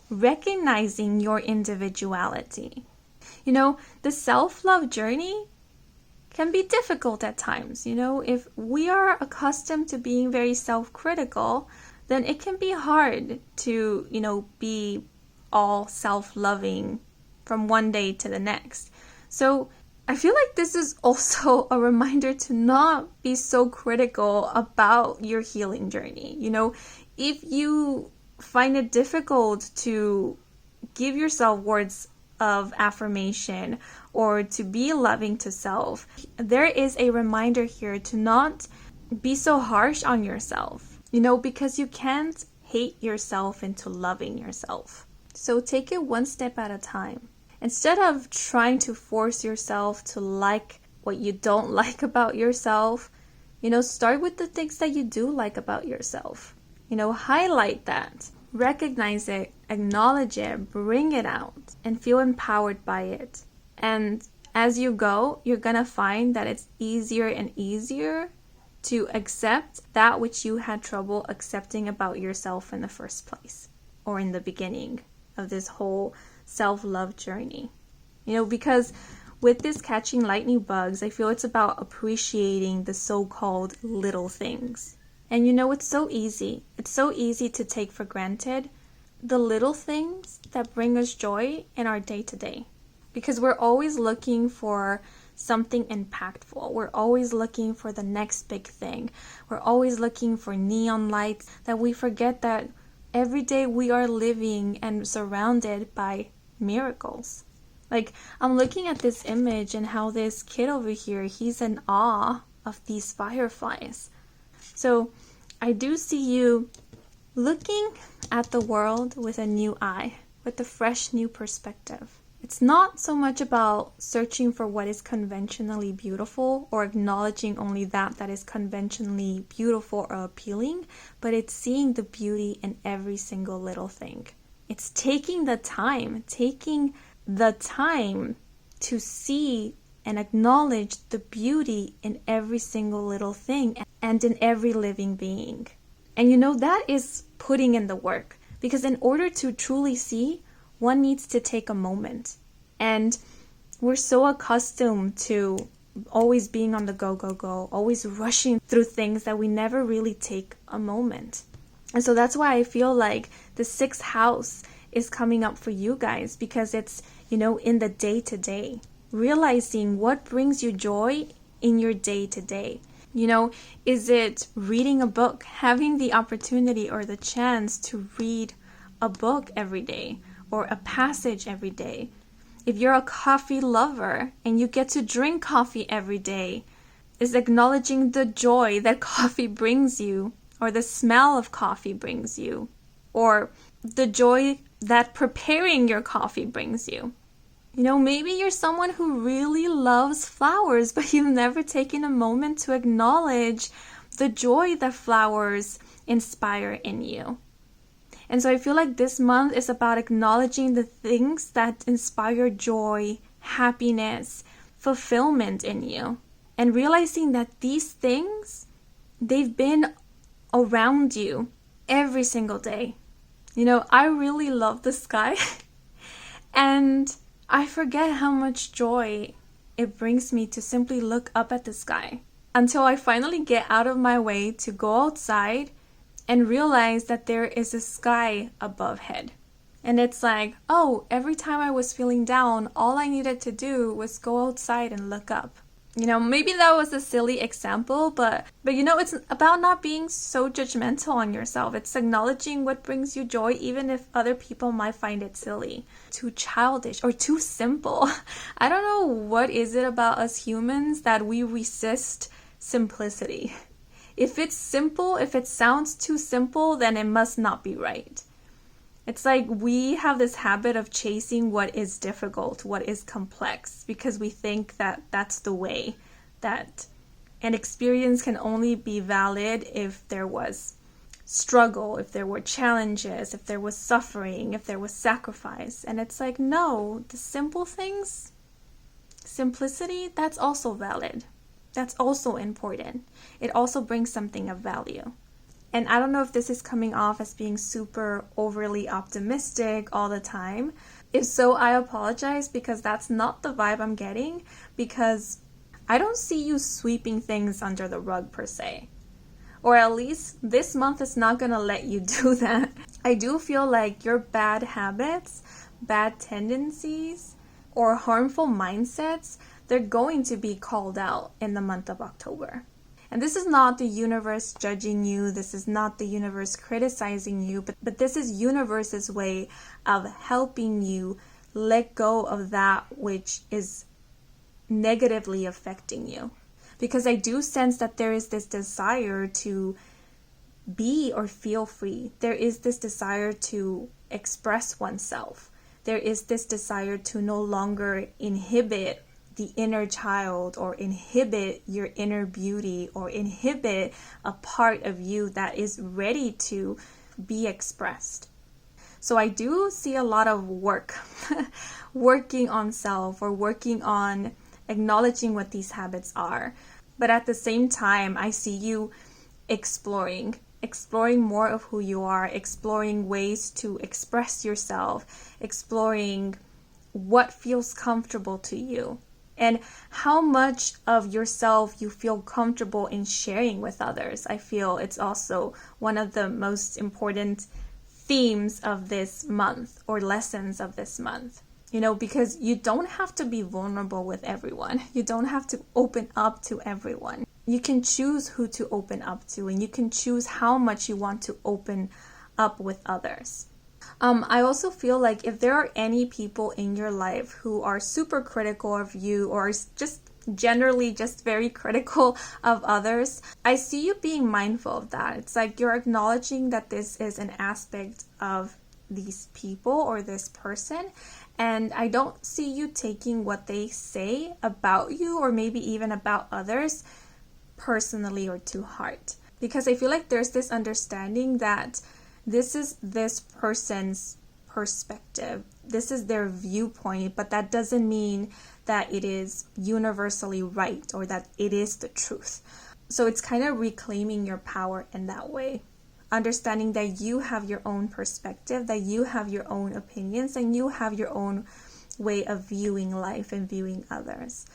Recognizing your individuality. You know, the self-love journey can be difficult at times. You know, if we are accustomed to being very self-critical, then it can be hard to, be all self-loving from one day to the next. So I feel like this is also a reminder to not be so critical about your healing journey. You know, if you find it difficult to give yourself words of affirmation or to be loving to self, there is a reminder here to not be so harsh on yourself, because you can't hate yourself into loving yourself. So take it one step at a time. Instead of trying to force yourself to like what you don't like about yourself, start with the things that you do like about yourself. Highlight that. Recognize it, acknowledge it, bring it out, and feel empowered by it. And as you go, you're going to find that it's easier and easier to accept that which you had trouble accepting about yourself in the first place, or in the beginning of this whole self-love journey. Because with this catching lightning bugs, I feel it's about appreciating the so-called little things. And it's so easy. It's so easy to take for granted the little things that bring us joy in our day-to-day. Because we're always looking for something impactful. We're always looking for the next big thing. We're always looking for neon lights, that we forget that every day we are living and surrounded by miracles. Like, I'm looking at this image and how this kid over here, he's in awe of these fireflies. So I do see you looking at the world with a new eye, with a fresh new perspective. It's not so much about searching for what is conventionally beautiful or acknowledging only that is conventionally beautiful or appealing, but it's seeing the beauty in every single little thing. It's taking the time to see and acknowledge the beauty in every single little thing and in every living being. And that is putting in the work, because in order to truly see, one needs to take a moment. And we're so accustomed to always being on the go, always rushing through things that we never really take a moment. And so that's why I feel like the 6th house is coming up for you guys, because it's, in the day-to-day. Realizing what brings you joy in your day-to-day. Is it reading a book, having the opportunity or the chance to read a book every day or a passage every day? If you're a coffee lover and you get to drink coffee every day, is acknowledging the joy that coffee brings you, or the smell of coffee brings you, or the joy that preparing your coffee brings you. Maybe you're someone who really loves flowers, but you've never taken a moment to acknowledge the joy that flowers inspire in you. And so I feel like this month is about acknowledging the things that inspire joy, happiness, fulfillment in you. And realizing that these things, they've been around you every single day. I really love the sky. And I forget how much joy it brings me to simply look up at the sky, until I finally get out of my way to go outside and realize that there is a sky above head. And it's like, oh, every time I was feeling down, all I needed to do was go outside and look up. You know, maybe that was a silly example, but you know, it's about not being so judgmental on yourself. It's acknowledging what brings you joy, even if other people might find it silly, too childish, or too simple. I don't know what is it about us humans that we resist simplicity. If it's simple, if it sounds too simple, then it must not be right. It's like we have this habit of chasing what is difficult, what is complex, because we think that that's the way, that an experience can only be valid if there was struggle, if there were challenges, if there was suffering, if there was sacrifice. And it's like, no, the simple things, simplicity, that's also valid. That's also important. It also brings something of value. And I don't know if this is coming off as being super overly optimistic all the time. If so, I apologize, because that's not the vibe I'm getting, because I don't see you sweeping things under the rug per se. Or at least this month is not gonna let you do that. I do feel like your bad habits, bad tendencies, or harmful mindsets, they're going to be called out in the month of October. And this is not the universe judging you. This is not the universe criticizing you. But this is universe's way of helping you let go of that which is negatively affecting you. Because I do sense that there is this desire to be or feel free. There is this desire to express oneself. There is this desire to no longer inhibit the inner child, or inhibit your inner beauty, or inhibit a part of you that is ready to be expressed. So I do see a lot of work, working on self, or working on acknowledging what these habits are. But at the same time, I see you exploring more of who you are, exploring ways to express yourself, exploring what feels comfortable to you, and how much of yourself you feel comfortable in sharing with others. I feel it's also one of the most important themes of this month, or lessons of this month. You know, because you don't have to be vulnerable with everyone. You don't have to open up to everyone. You can choose who to open up to, and you can choose how much you want to open up with others. I also feel like if there are any people in your life who are super critical of you, or just generally just very critical of others, I see you being mindful of that. It's like you're acknowledging that this is an aspect of these people or this person, and I don't see you taking what they say about you, or maybe even about others, personally or to heart. Because I feel like there's this understanding that this is this person's perspective. This is their viewpoint, but that doesn't mean that it is universally right, or that it is the truth. So it's kind of reclaiming your power in that way. Understanding that you have your own perspective, that you have your own opinions, and you have your own way of viewing life and viewing others.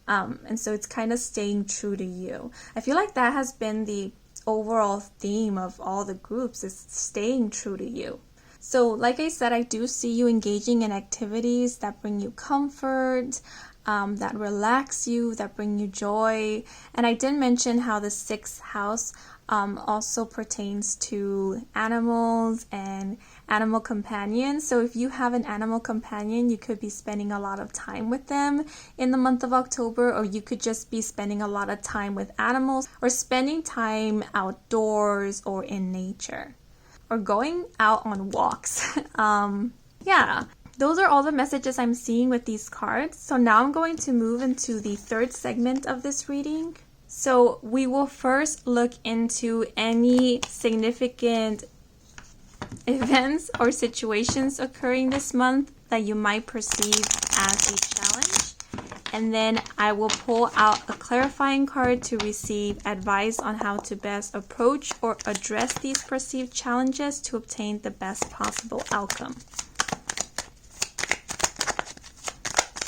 And so it's kind of staying true to you. I feel like that has been the overall theme of all the groups, is staying true to you. So like I said, I do see you engaging in activities that bring you comfort, that relax you, that bring you joy. And I did mention how the 6th house also pertains to animals and animal companions. So if you have an animal companion, you could be spending a lot of time with them in the month of October, or you could just be spending a lot of time with animals, or spending time outdoors or in nature, or going out on walks. Yeah, those are all the messages I'm seeing with these cards. So now I'm going to move into the 3rd segment of this reading. So we will first look into any significant events or situations occurring this month that you might perceive as a challenge. And then I will pull out a clarifying card to receive advice on how to best approach or address these perceived challenges to obtain the best possible outcome.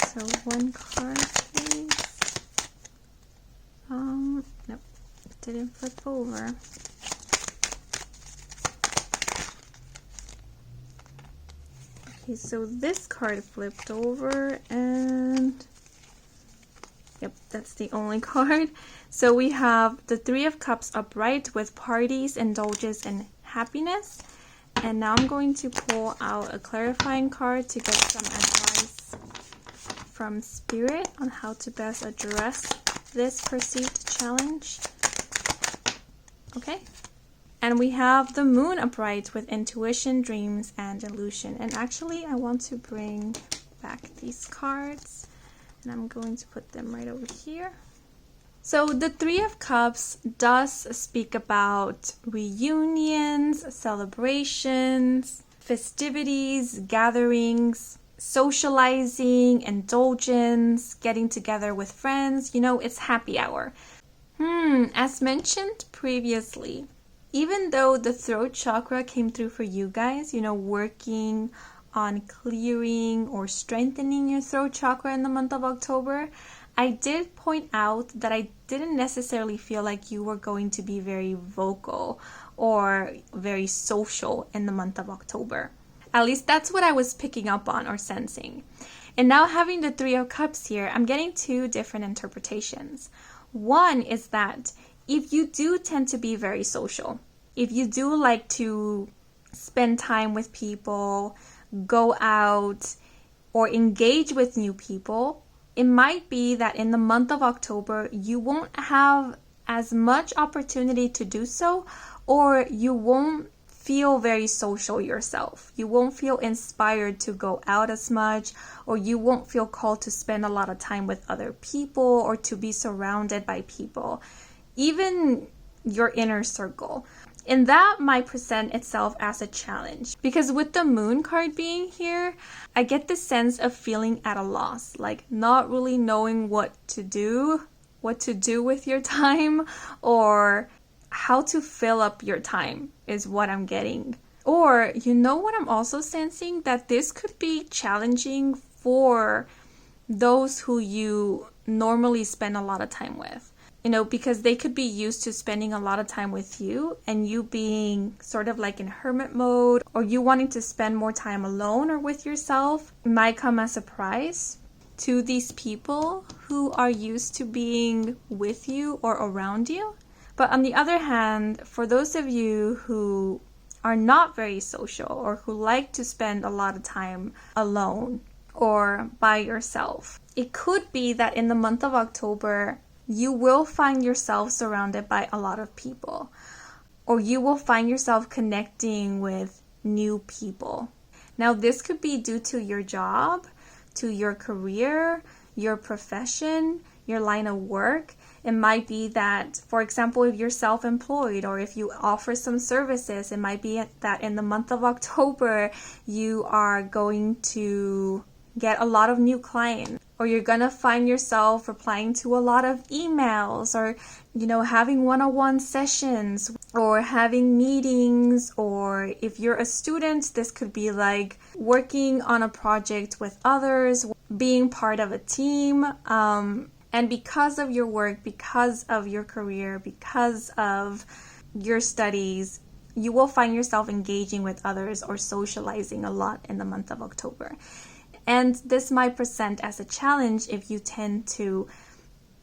So one card, please. Nope, didn't flip over. Okay, so this card flipped over and yep, that's the only card. So we have the Three of Cups upright with parties, indulgence, and happiness. And now I'm going to pull out a clarifying card to get some advice from Spirit on how to best address this perceived challenge. Okay. And we have the Moon upright with intuition, dreams, and illusion. And actually, I want to bring back these cards. And I'm going to put them right over here. So the Three of Cups does speak about reunions, celebrations, festivities, gatherings, socializing, indulgence, getting together with friends. You know, it's happy hour. As mentioned previously, even though the throat chakra came through for you guys, you know, working on clearing or strengthening your throat chakra in the month of October, I did point out that I didn't necessarily feel like you were going to be very vocal or very social in the month of October. At least that's what I was picking up on or sensing. And now having the Three of Cups here, I'm getting two different interpretations. One is that if you do tend to be very social, if you do like to spend time with people, go out, or engage with new people, it might be that in the month of October, you won't have as much opportunity to do so, or you won't feel very social yourself. You won't feel inspired to go out as much, or you won't feel called to spend a lot of time with other people or to be surrounded by people. Even your inner circle. And that might present itself as a challenge. Because with the Moon card being here, I get the sense of feeling at a loss. Like not really knowing what to do with your time, or how to fill up your time is what I'm getting. Or, you know what I'm also sensing? That this could be challenging for those who you normally spend a lot of time with. You know, because they could be used to spending a lot of time with you, and you being sort of like in hermit mode, or you wanting to spend more time alone or with yourself might come as a surprise to these people who are used to being with you or around you. But on the other hand, for those of you who are not very social or who like to spend a lot of time alone or by yourself, it could be that in the month of October, you will find yourself surrounded by a lot of people, or you will find yourself connecting with new people. Now, this could be due to your job, to your career, your profession, your line of work. It might be that, for example, if you're self-employed or if you offer some services, it might be that in the month of October, you are going to get a lot of new clients, or you're gonna find yourself replying to a lot of emails, or, you know, having one-on-one sessions, or having meetings. Or if you're a student, this could be like working on a project with others, being part of a team. And because of your work, because of your career, because of your studies, you will find yourself engaging with others or socializing a lot in the month of October. And this might present as a challenge if you tend to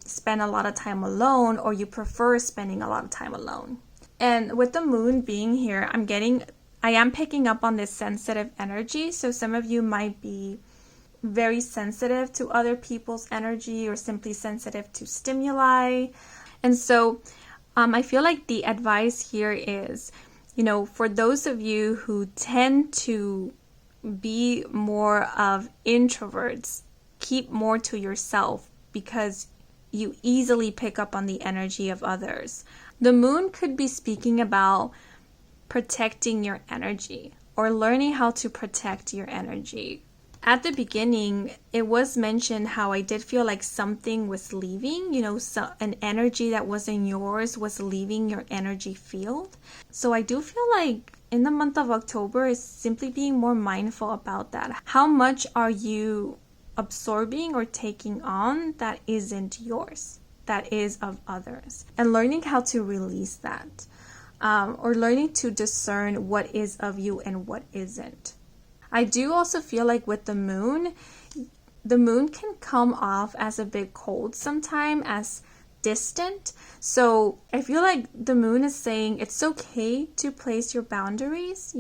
spend a lot of time alone, or you prefer spending a lot of time alone. And with the Moon being here, I am picking up on this sensitive energy. So some of you might be very sensitive to other people's energy, or simply sensitive to stimuli. And so I feel like the advice here is, you know, for those of you who tend to be more of introverts, keep more to yourself because you easily pick up on the energy of others. The Moon could be speaking about protecting your energy, or learning how to protect your energy. At the beginning, it was mentioned how I did feel like something was leaving, you know, an energy that wasn't yours was leaving your energy field. So I do feel like in the month of October is simply being more mindful about that. How much are you absorbing or taking on that isn't yours, that is of others? And learning how to release that, or learning to discern what is of you and what isn't. I do also feel like with the moon can come off as a bit cold sometime, as distant. So I feel like the moon is saying it's okay to place your boundaries,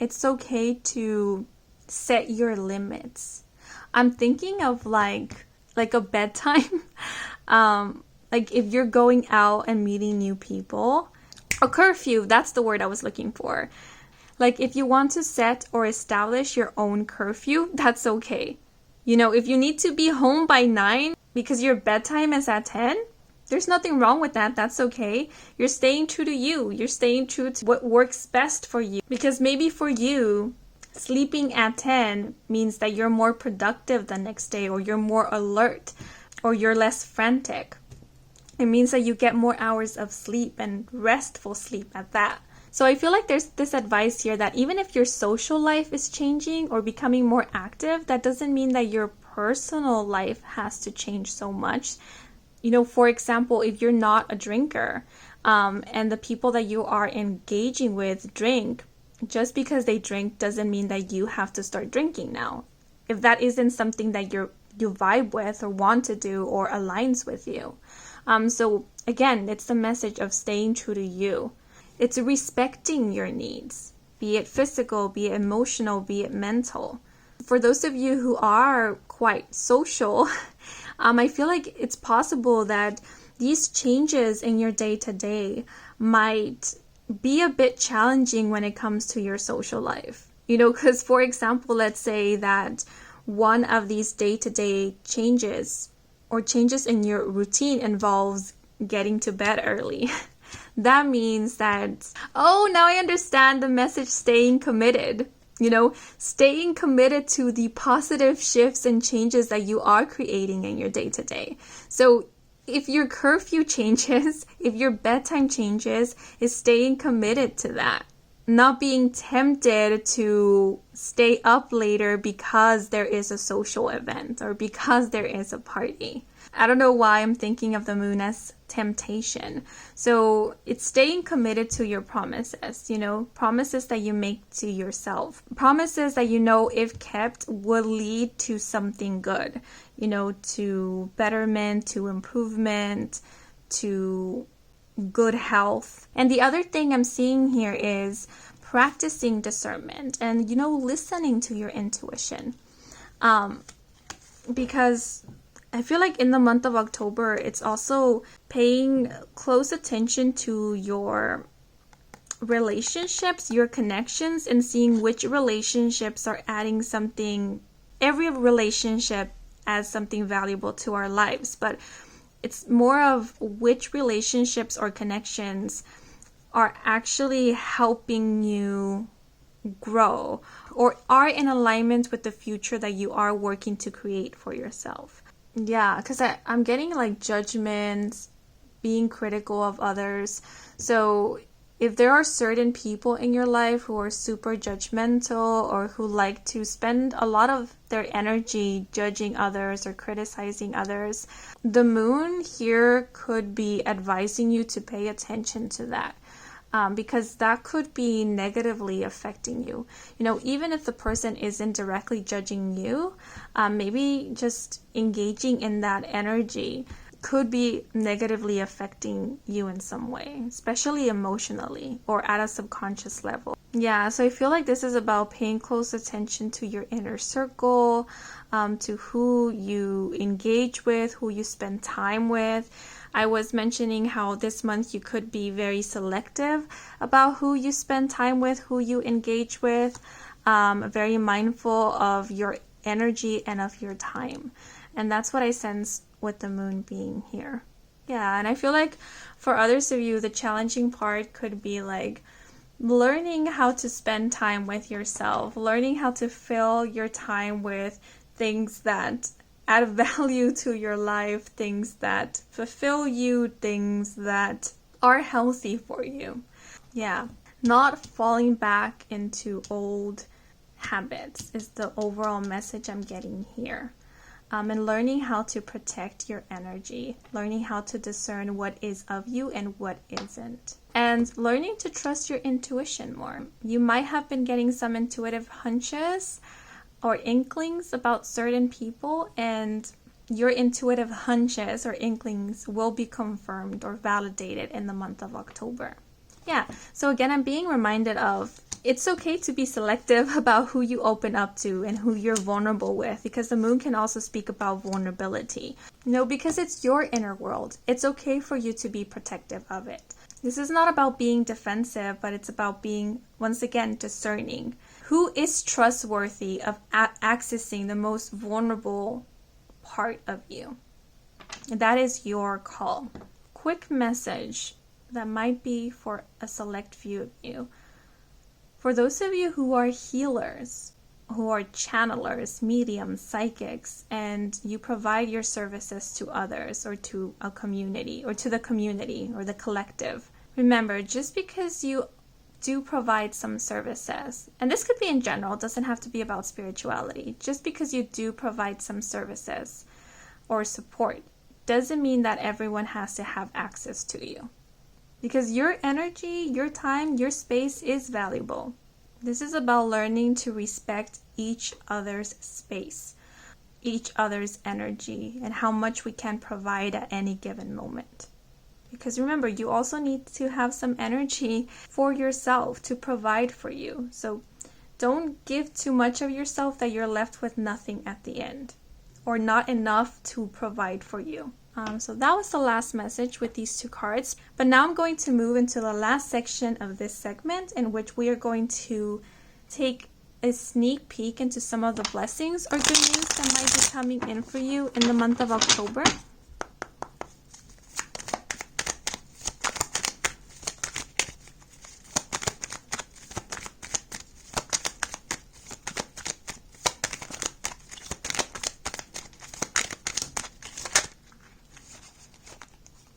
it's okay to set your limits. I'm thinking of like a bedtime. Like if you're going out and meeting new people, a curfew, that's the word I was looking for. Like if you want to set or establish your own curfew, that's okay. If you need to be home by 9 because your bedtime is at 10, there's nothing wrong with that. That's okay. You're staying true to you. You're staying true to what works best for you. Because maybe for you, sleeping at 10 means that you're more productive the next day, or you're more alert, or you're less frantic. It means that you get more hours of sleep, and restful sleep at that. So I feel like there's this advice here that even if your social life is changing or becoming more active, that doesn't mean that your personal life has to change so much. For example, if you're not a drinker, and the people that you are engaging with drink, just because they drink doesn't mean that you have to start drinking now. If that isn't something that you vibe with or want to do or aligns with you. So again, it's the message of staying true to you. It's respecting your needs, be it physical, be it emotional, be it mental. For those of you who are quite social, I feel like it's possible that these changes in your day-to-day might be a bit challenging when it comes to your social life. Because for example, let's say that one of these day-to-day changes or changes in your routine involves getting to bed early. That means that, now I understand the message, staying committed. Staying committed to the positive shifts and changes that you are creating in your day-to-day. So if your curfew changes, if your bedtime changes, is staying committed to that. Not being tempted to stay up later because there is a social event or because there is a party. I don't know why I'm thinking of the moon as temptation. So it's staying committed to your promises, promises that you make to yourself, promises that if kept will lead to something good, to betterment, to improvement, to good health. And the other thing I'm seeing here is practicing discernment and, listening to your intuition. Because I feel like in the month of October, it's also paying close attention to your relationships, your connections, and seeing which relationships are adding something. Every relationship adds something valuable to our lives, but it's more of which relationships or connections are actually helping you grow or are in alignment with the future that you are working to create for yourself. Yeah, because I'm getting like judgments, being critical of others. So if there are certain people in your life who are super judgmental or who like to spend a lot of their energy judging others or criticizing others, the moon here could be advising you to pay attention to that. Because that could be negatively affecting you. Even if the person isn't directly judging you, maybe just engaging in that energy could be negatively affecting you in some way, especially emotionally or at a subconscious level. Yeah, so I feel like this is about paying close attention to your inner circle, to who you engage with, who you spend time with. I was mentioning how this month you could be very selective about who you spend time with, who you engage with, very mindful of your energy and of your time. And that's what I sense with the moon being here. Yeah, and I feel like for others of you, the challenging part could be like learning how to spend time with yourself, learning how to fill your time with things that add value to your life, things that fulfill you, things that are healthy for you. Yeah, not falling back into old habits is the overall message I'm getting here. and learning how to protect your energy, learning how to discern what is of you and what isn't, and learning to trust your intuition more. You might have been getting some intuitive hunches or inklings about certain people, and your intuitive hunches or inklings will be confirmed or validated in the month of October. Yeah, so again, I'm being reminded of it's okay to be selective about who you open up to and who you're vulnerable with, because the moon can also speak about vulnerability. No, because it's your inner world. It's okay for you to be protective of it. This is not about being defensive, but it's about being, once again, discerning. Who is trustworthy of accessing the most vulnerable part of you? And that is your call. Quick message that might be for a select few of you. For those of you who are healers, who are channelers, mediums, psychics, and you provide your services to others or to a community or to the community or the collective, remember, just because you do provide some services, and this could be in general, it doesn't have to be about spirituality, just because you do provide some services or support doesn't mean that everyone has to have access to you. Because your energy, your time, your space is valuable. This is about learning to respect each other's space, each other's energy, and how much we can provide at any given moment. Because remember, you also need to have some energy for yourself to provide for you. So don't give too much of yourself that you're left with nothing at the end, or not enough to provide for you. So that was the last message with these two cards. But now I'm going to move into the last section of this segment, in which we are going to take a sneak peek into some of the blessings or good news that might be coming in for you in the month of October.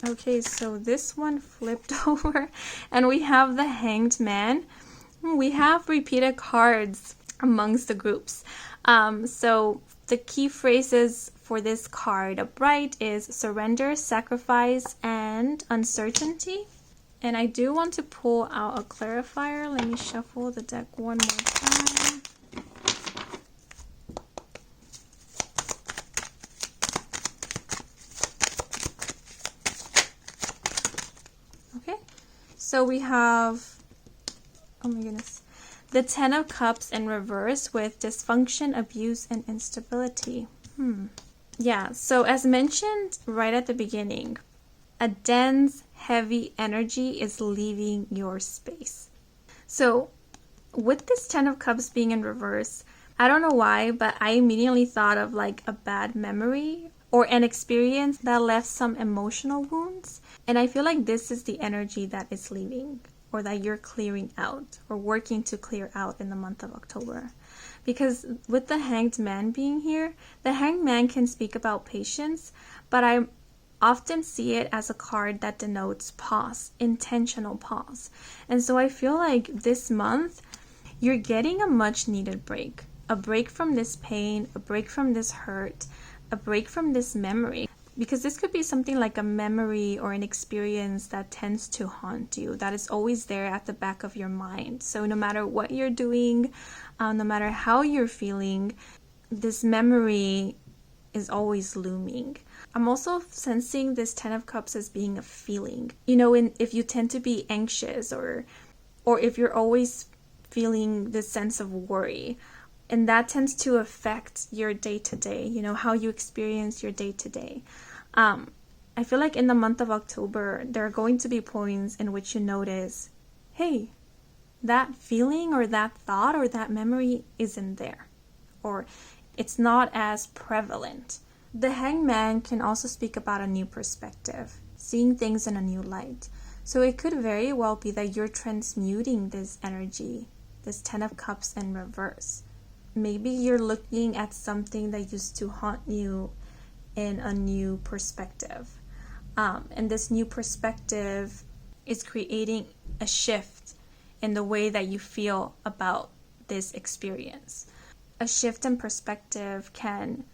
Okay, so this one flipped over and we have the Hanged Man. We have repeated cards amongst the groups. So the key phrases for this card upright is surrender, sacrifice, and uncertainty. And I do want to pull out a clarifier. Let me shuffle the deck one more time. So we have, oh my goodness, the Ten of Cups in reverse with dysfunction, abuse, and instability. Yeah, so as mentioned right at the beginning, a dense, heavy energy is leaving your space. So with this Ten of Cups being in reverse, I don't know why, but I immediately thought of like a bad memory or an experience that left some emotional wounds. And I feel like this is the energy that is leaving, or that you're clearing out or working to clear out in the month of October. Because with the Hanged Man being here, the Hanged Man can speak about patience, but I often see it as a card that denotes pause, intentional pause. And so I feel like this month, you're getting a much needed break. A break from this pain, a break from this hurt, a break from this memory. Because this could be something like a memory or an experience that tends to haunt you, that is always there at the back of your mind. So no matter what you're doing, no matter how you're feeling, this memory is always looming. I'm also sensing this Ten of Cups as being a feeling. You know, if you tend to be anxious or if you're always feeling this sense of worry, and that tends to affect your day-to-day, you know, how you experience your day-to-day. I feel like in the month of October, there are going to be points in which you notice, hey, that feeling or that thought or that memory isn't there, or it's not as prevalent. The Hanged Man can also speak about a new perspective, seeing things in a new light. So it could very well be that you're transmuting this energy, this Ten of Cups in reverse. Maybe you're looking at something that used to haunt you in a new perspective. And this new perspective is creating a shift in the way that you feel about this experience. A shift in perspective can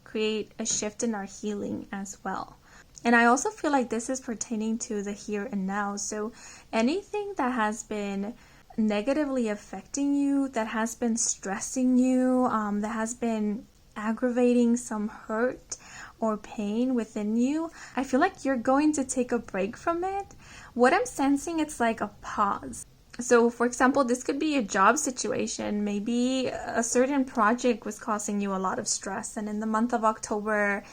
create a shift in our healing as well. And I also feel like this is pertaining to the here and now. So anything that has been negatively affecting you, that has been stressing you, that has been aggravating some hurt or pain within you, I feel like you're going to take a break from it. What I'm sensing, it's like a pause. So for example, this could be a job situation. Maybe a certain project was causing you a lot of stress, and in the month of October,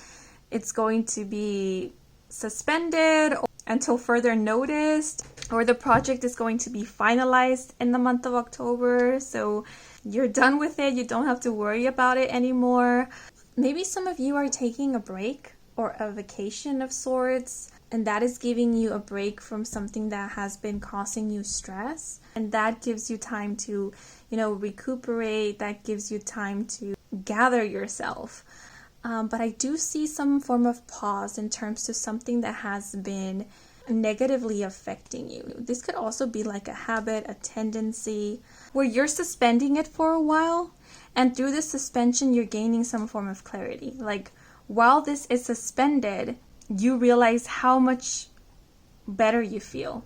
it's going to be suspended until further notice, or the project is going to be finalized in the month of October. So you're done with it. You don't have to worry about it anymore. Maybe some of you are taking a break or a vacation of sorts, and that is giving you a break from something that has been causing you stress. And that gives you time to, recuperate. That gives you time to gather yourself. But I do see some form of pause in terms of something that has been negatively affecting you. This could also be like a habit, a tendency, where you're suspending it for a while. And through this suspension, you're gaining some form of clarity. Like, while this is suspended, you realize how much better you feel.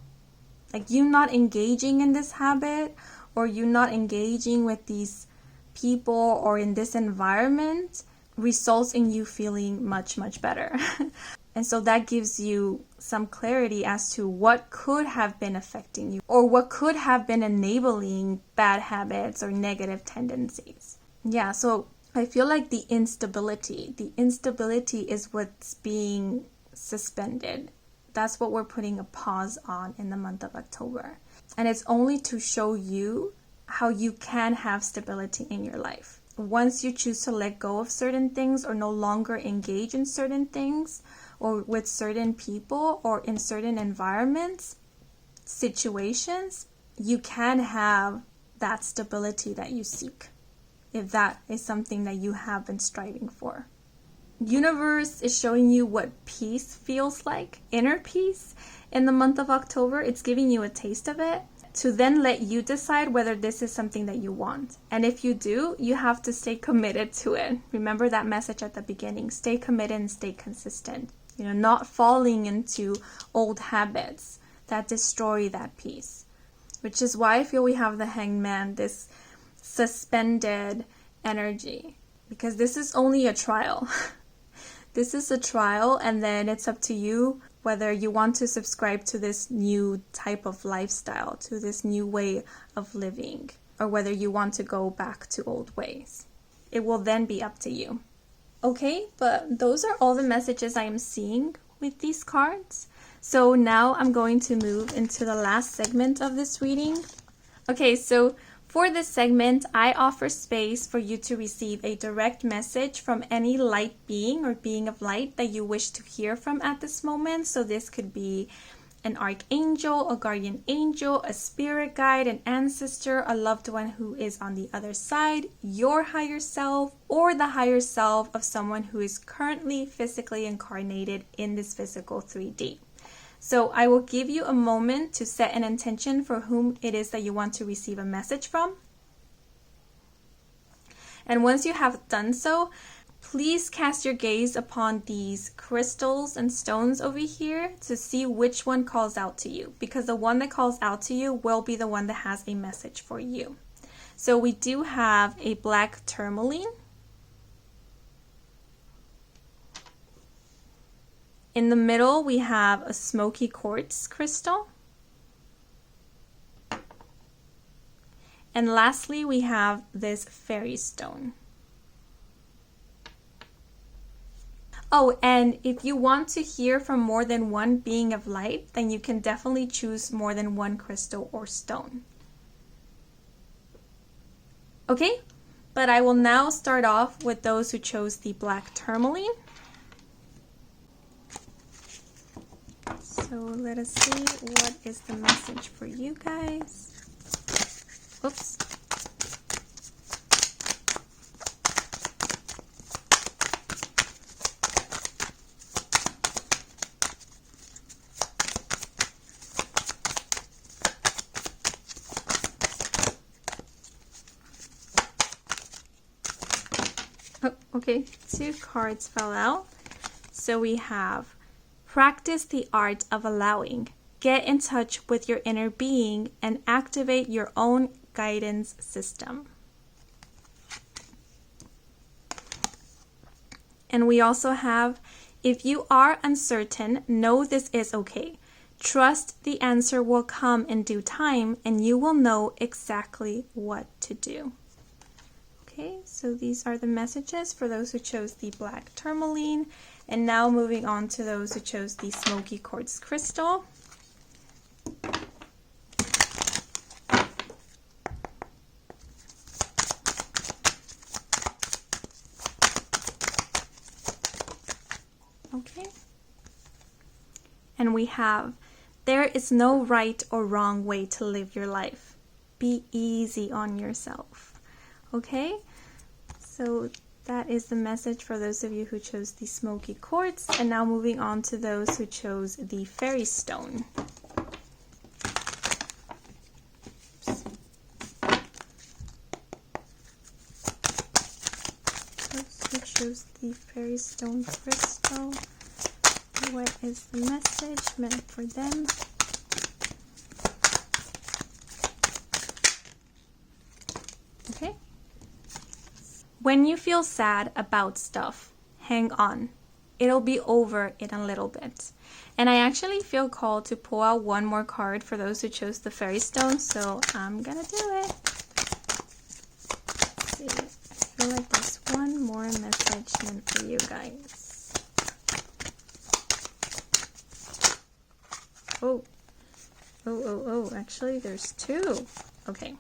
Like, you not engaging in this habit, or you not engaging with these people or in this environment, results in you feeling much, much better. And so that gives you some clarity as to what could have been affecting you, or what could have been enabling bad habits or negative tendencies. Yeah, so I feel like the instability is what's being suspended. That's what we're putting a pause on in the month of October. And it's only to show you how you can have stability in your life. Once you choose to let go of certain things, or no longer engage in certain things, or with certain people, or in certain environments, situations, you can have that stability that you seek, if that is something that you have been striving for. Universe is showing you what peace feels like, inner peace, in the month of October. It's giving you a taste of it, to then let you decide whether this is something that you want. And if you do, you have to stay committed to it. Remember that message at the beginning. Stay committed and stay consistent. Not falling into old habits that destroy that peace. Which is why I feel we have the Hanged Man, this suspended energy. Because this is only a trial. This is a trial, and then it's up to you whether you want to subscribe to this new type of lifestyle, to this new way of living, or whether you want to go back to old ways. It will then be up to you. Okay, but those are all the messages I am seeing with these cards. So now I'm going to move into the last segment of this reading. Okay, so for this segment, I offer space for you to receive a direct message from any light being or being of light that you wish to hear from at this moment. So this could be an archangel, a guardian angel, a spirit guide, an ancestor, a loved one who is on the other side, your higher self, or the higher self of someone who is currently physically incarnated in this physical 3D. So I will give you a moment to set an intention for whom it is that you want to receive a message from. And once you have done so, please cast your gaze upon these crystals and stones over here to see which one calls out to you, because the one that calls out to you will be the one that has a message for you. So we do have a black tourmaline. In the middle, we have a smoky quartz crystal. And lastly, we have this fairy stone. Oh, and if you want to hear from more than one being of light, then you can definitely choose more than one crystal or stone. Okay, but I will now start off with those who chose the black tourmaline. So let us see what is the message for you guys. Oops. Okay, 2 cards fell out. So we have practice the art of allowing. Get in touch with your inner being and activate your own guidance system. And we also have, if you are uncertain, know this is okay. Trust the answer will come in due time and you will know exactly what to do. Okay, so these are the messages for those who chose the black tourmaline. And now moving on to those who chose the smoky quartz crystal. Okay. And we have, there is no right or wrong way to live your life. Be easy on yourself. Okay? So that is the message for those of you who chose the smoky quartz. And now moving on to those who chose the fairy stone. Those who chose the fairy stone crystal. What is the message meant for them? Okay. When you feel sad about stuff, hang on. It'll be over in a little bit. And I actually feel called to pull out one more card for those who chose the fairy stone, so I'm gonna do it. Let's see. I feel like there's one more message meant for you guys. Actually, there's 2. Okay.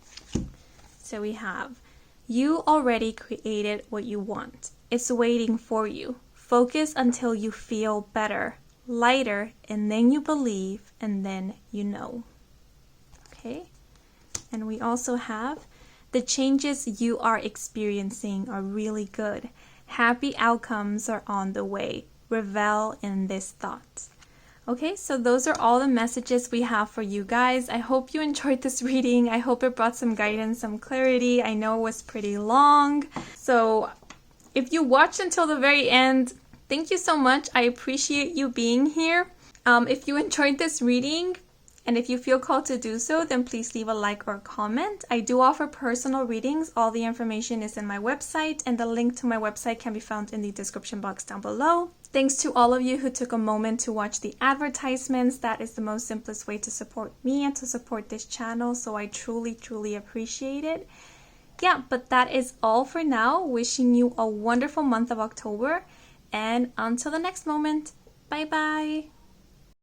So we have, you already created what you want. It's waiting for you. Focus until you feel better, lighter, and then you believe, and then you know. Okay. And we also have, the changes you are experiencing are really good. Happy outcomes are on the way. Revel in this thought. Okay, so those are all the messages we have for you guys. I hope you enjoyed this reading. I hope it brought some guidance, some clarity. I know it was pretty long. So if you watched until the very end, thank you so much. I appreciate you being here. If you enjoyed this reading, and if you feel called to do so, then please leave a like or comment. I do offer personal readings. All the information is in my website, and the link to my website can be found in the description box down below. Thanks to all of you who took a moment to watch the advertisements. That is the most simplest way to support me and to support this channel, so I truly, truly appreciate it. Yeah, but that is all for now. Wishing you a wonderful month of October, and until the next moment, bye-bye.